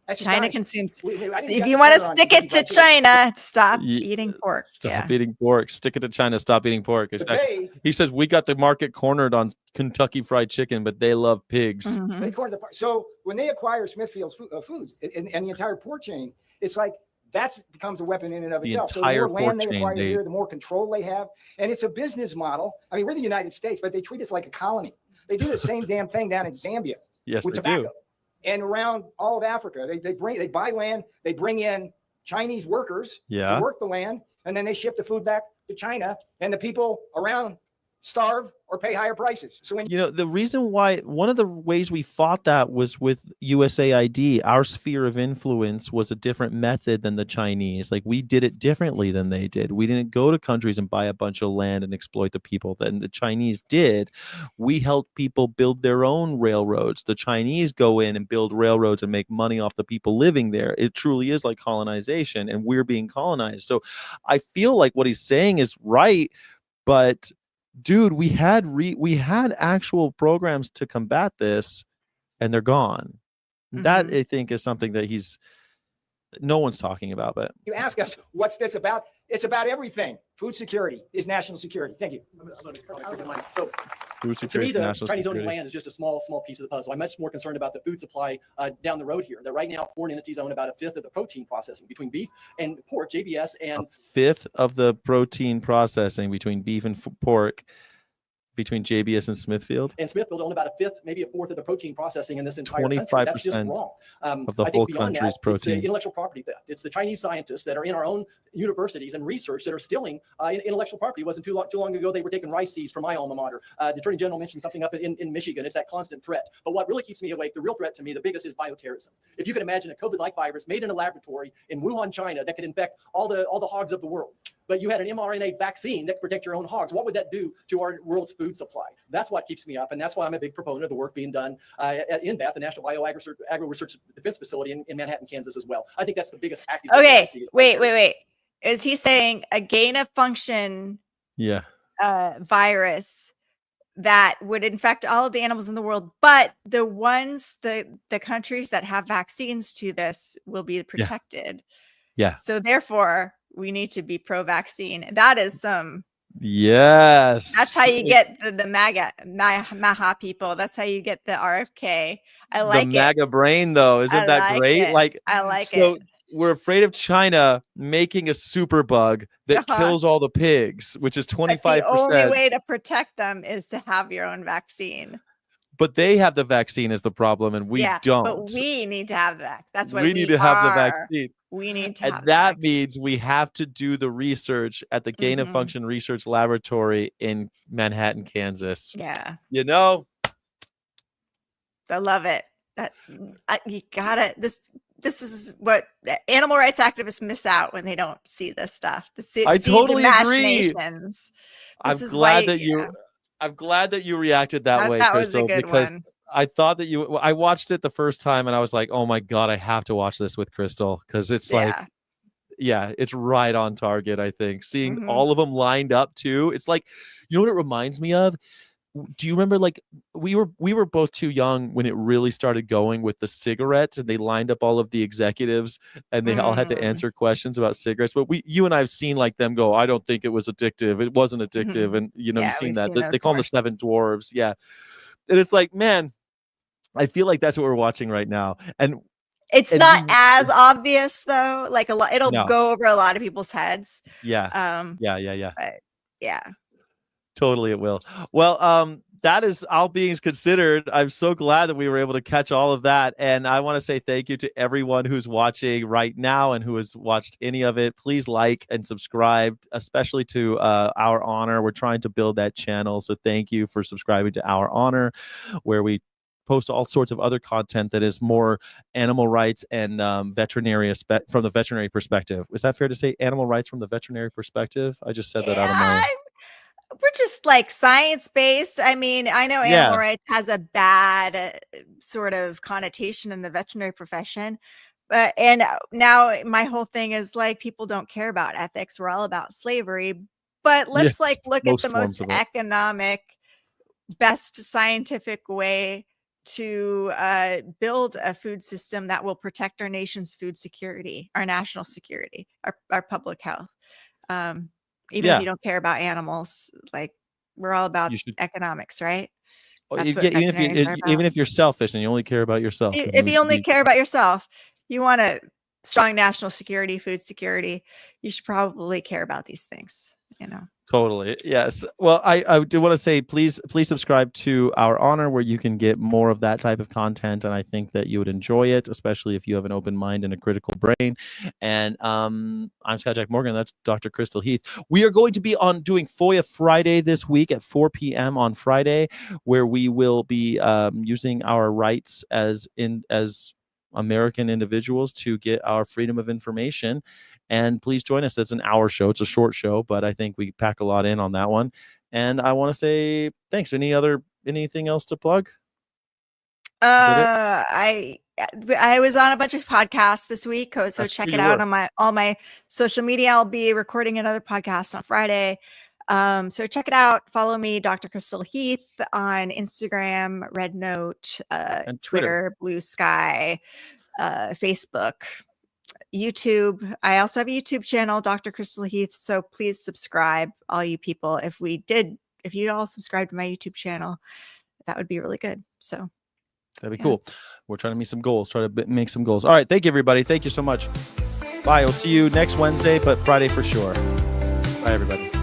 That's China astonishing. consumes. I didn't So get if the you want to trigger on stick it Kentucky to Fried Chicken. China, stop eating pork. Stop eating pork. Stick it to China. Stop eating pork. But He says we got the market cornered on Kentucky Fried Chicken, but they love pigs. They cornered the so when they acquire Smithfield's foods and the entire pork chain, it's like that becomes a weapon in and of The itself. So the entire more land pork they chain, acquire they- here, the more control they have, and it's a business model. I mean, we're the United States, but they treat us like a colony. They do the same damn thing down in Zambia Yes, with they tobacco. do. And around all of Africa, they buy land, they bring in Chinese workers Yeah. to work the land, and then they ship the food back to China, and the people around starve or pay higher prices. So when You know, the reason why, one of the ways we fought that was with USAID. Our sphere of influence was a different method than the Chinese. Like, we did it differently than they did. We didn't go to countries and buy a bunch of land and exploit the people than the Chinese did. We helped people build their own railroads. The Chinese go in and build railroads and make money off the people living there. It truly is like colonization, and we're being colonized. So I feel like what he's saying is right, but dude, we had actual programs to combat this, and they're gone. That, I think, is something that no one's talking about. But you ask us, what's this about? It's about everything. Food security is national security. Thank you. So food to security, me, the national Chinese owning security. land is just a small piece of the puzzle. I'm much more concerned about the food supply down the road here. That right now, foreign entities own about a fifth of the protein processing between beef and pork, JBS, and Fifth of the protein processing between beef and pork, between JBS and Smithfield. And Smithfield own about a fifth, maybe a fourth of the protein processing in this entire country. That's just 25% wrong. of the I think whole beyond country's that, protein. It's the intellectual property theft. It's the Chinese scientists that are in our own universities and research that are stealing intellectual property. It wasn't too long ago they were taking rice seeds from my alma mater. The Attorney General mentioned something up in Michigan. It's that constant threat. But what really keeps me awake, the real threat to me, the biggest, is bioterrorism. If you could imagine a COVID-like virus made in a laboratory in Wuhan, China, that could infect all the hogs of the world, but you had an mRNA vaccine that could protect your own hogs, what would that do to our world's food supply? That's what keeps me up, and that's why I'm a big proponent of the work being done at INVAT, the National Agro Research Defense Facility in Manhattan, Kansas, as well. I think that's the biggest active. Okay, wait. Is he saying a gain of function Yeah. virus that would infect all of the animals in the world, but the countries that have vaccines to this will be protected? Yeah. So therefore, we need to be pro-vaccine. That is Yes. That's how you get the MAGA people. That's how you get the RFK. I like the MAGA brain, though. Isn't I that like great? it. Like, I like so it. we're afraid of China making a super bug that kills all the pigs, which is 25%. The only way to protect them is to have your own vaccine. But they have the vaccine is the problem, and we don't. But we need to have that. That's what we need to have the vaccine. We need to and have that means we have to do the research at the Gain of Function Research Laboratory in Manhattan, Kansas. Yeah. You know? I love it. You got it. This is what animal rights activists miss out when they don't see this stuff. I totally agree. This I'm is glad why- I'm glad that you reacted that way, That was a Crystal, good because one. I thought that I watched it the first time and I was like, oh my God, I have to watch this with Crystal, because it's it's right on target. I think seeing all of them lined up too. It's like, you know what it reminds me of? Do you remember, like, we were both too young when it really started going with the cigarettes, and they lined up all of the executives and they all had to answer questions about cigarettes. But you and I have seen like them go, I don't think it was addictive. It wasn't addictive. And you've seen that. They call them the Seven Dwarves. Yeah. And it's like, man, I feel like that's what we're watching right now. And it's not as obvious though. Like it'll go over a lot of people's heads. Yeah. But yeah. Totally it will. Well, that is all beings considered. I'm so glad that we were able to catch all of that. And I want to say thank you to everyone who's watching right now and who has watched any of it. Please like and subscribe, especially to Our Honor. We're trying to build that channel. So thank you for subscribing to Our Honor, where we post all sorts of other content that is more animal rights and veterinary from the veterinary perspective. Is that fair to say? Animal rights from the veterinary perspective? I just said that out of my... We're just like science-based. I mean, I know animal rights has a bad sort of connotation in the veterinary profession, and now my whole thing is like, people don't care about ethics. We're all about slavery, but let's look at the most economic, best scientific way to build a food system that will protect our nation's food security, our national security, our public health. Even Yeah. if you don't care about animals, like we're all about You should- economics, right? Oh, That's if- what yeah, even if veterinarians are about. even if you're selfish and you only care about yourself, then If you should only be- care about yourself, you want a strong national security, food security, you should probably care about these things, you know. Totally. Yes. Well, I do want to say, please subscribe to Our Honor, where you can get more of that type of content. And I think that you would enjoy it, especially if you have an open mind and a critical brain. And I'm Scott Jack Morgan. That's Dr. Crystal Heath. We are going to be doing FOIA Friday this week at 4 p.m. on Friday, where we will be using our rights as American individuals to get our freedom of information. And please join us. It's an hour show. It's a short show, but I think we pack a lot in on that one. And I want to say thanks. Anything else to plug? I was on a bunch of podcasts this week, so That's check true, it you out were. on all my social media. I'll be recording another podcast on Friday. So check it out. Follow me, Dr. Crystal Heath, on Instagram, Red Note, And Twitter, Blue Sky, Facebook, YouTube. I also have a YouTube channel, Dr. Crystal Heath. So please subscribe, all you people. If you'd all subscribe to my YouTube channel, that would be really good. So that'd be cool. We're trying to meet some goals, make some goals. All right. Thank you, everybody. Thank you so much. Bye. We'll see you next Wednesday, but Friday for sure. Bye, everybody.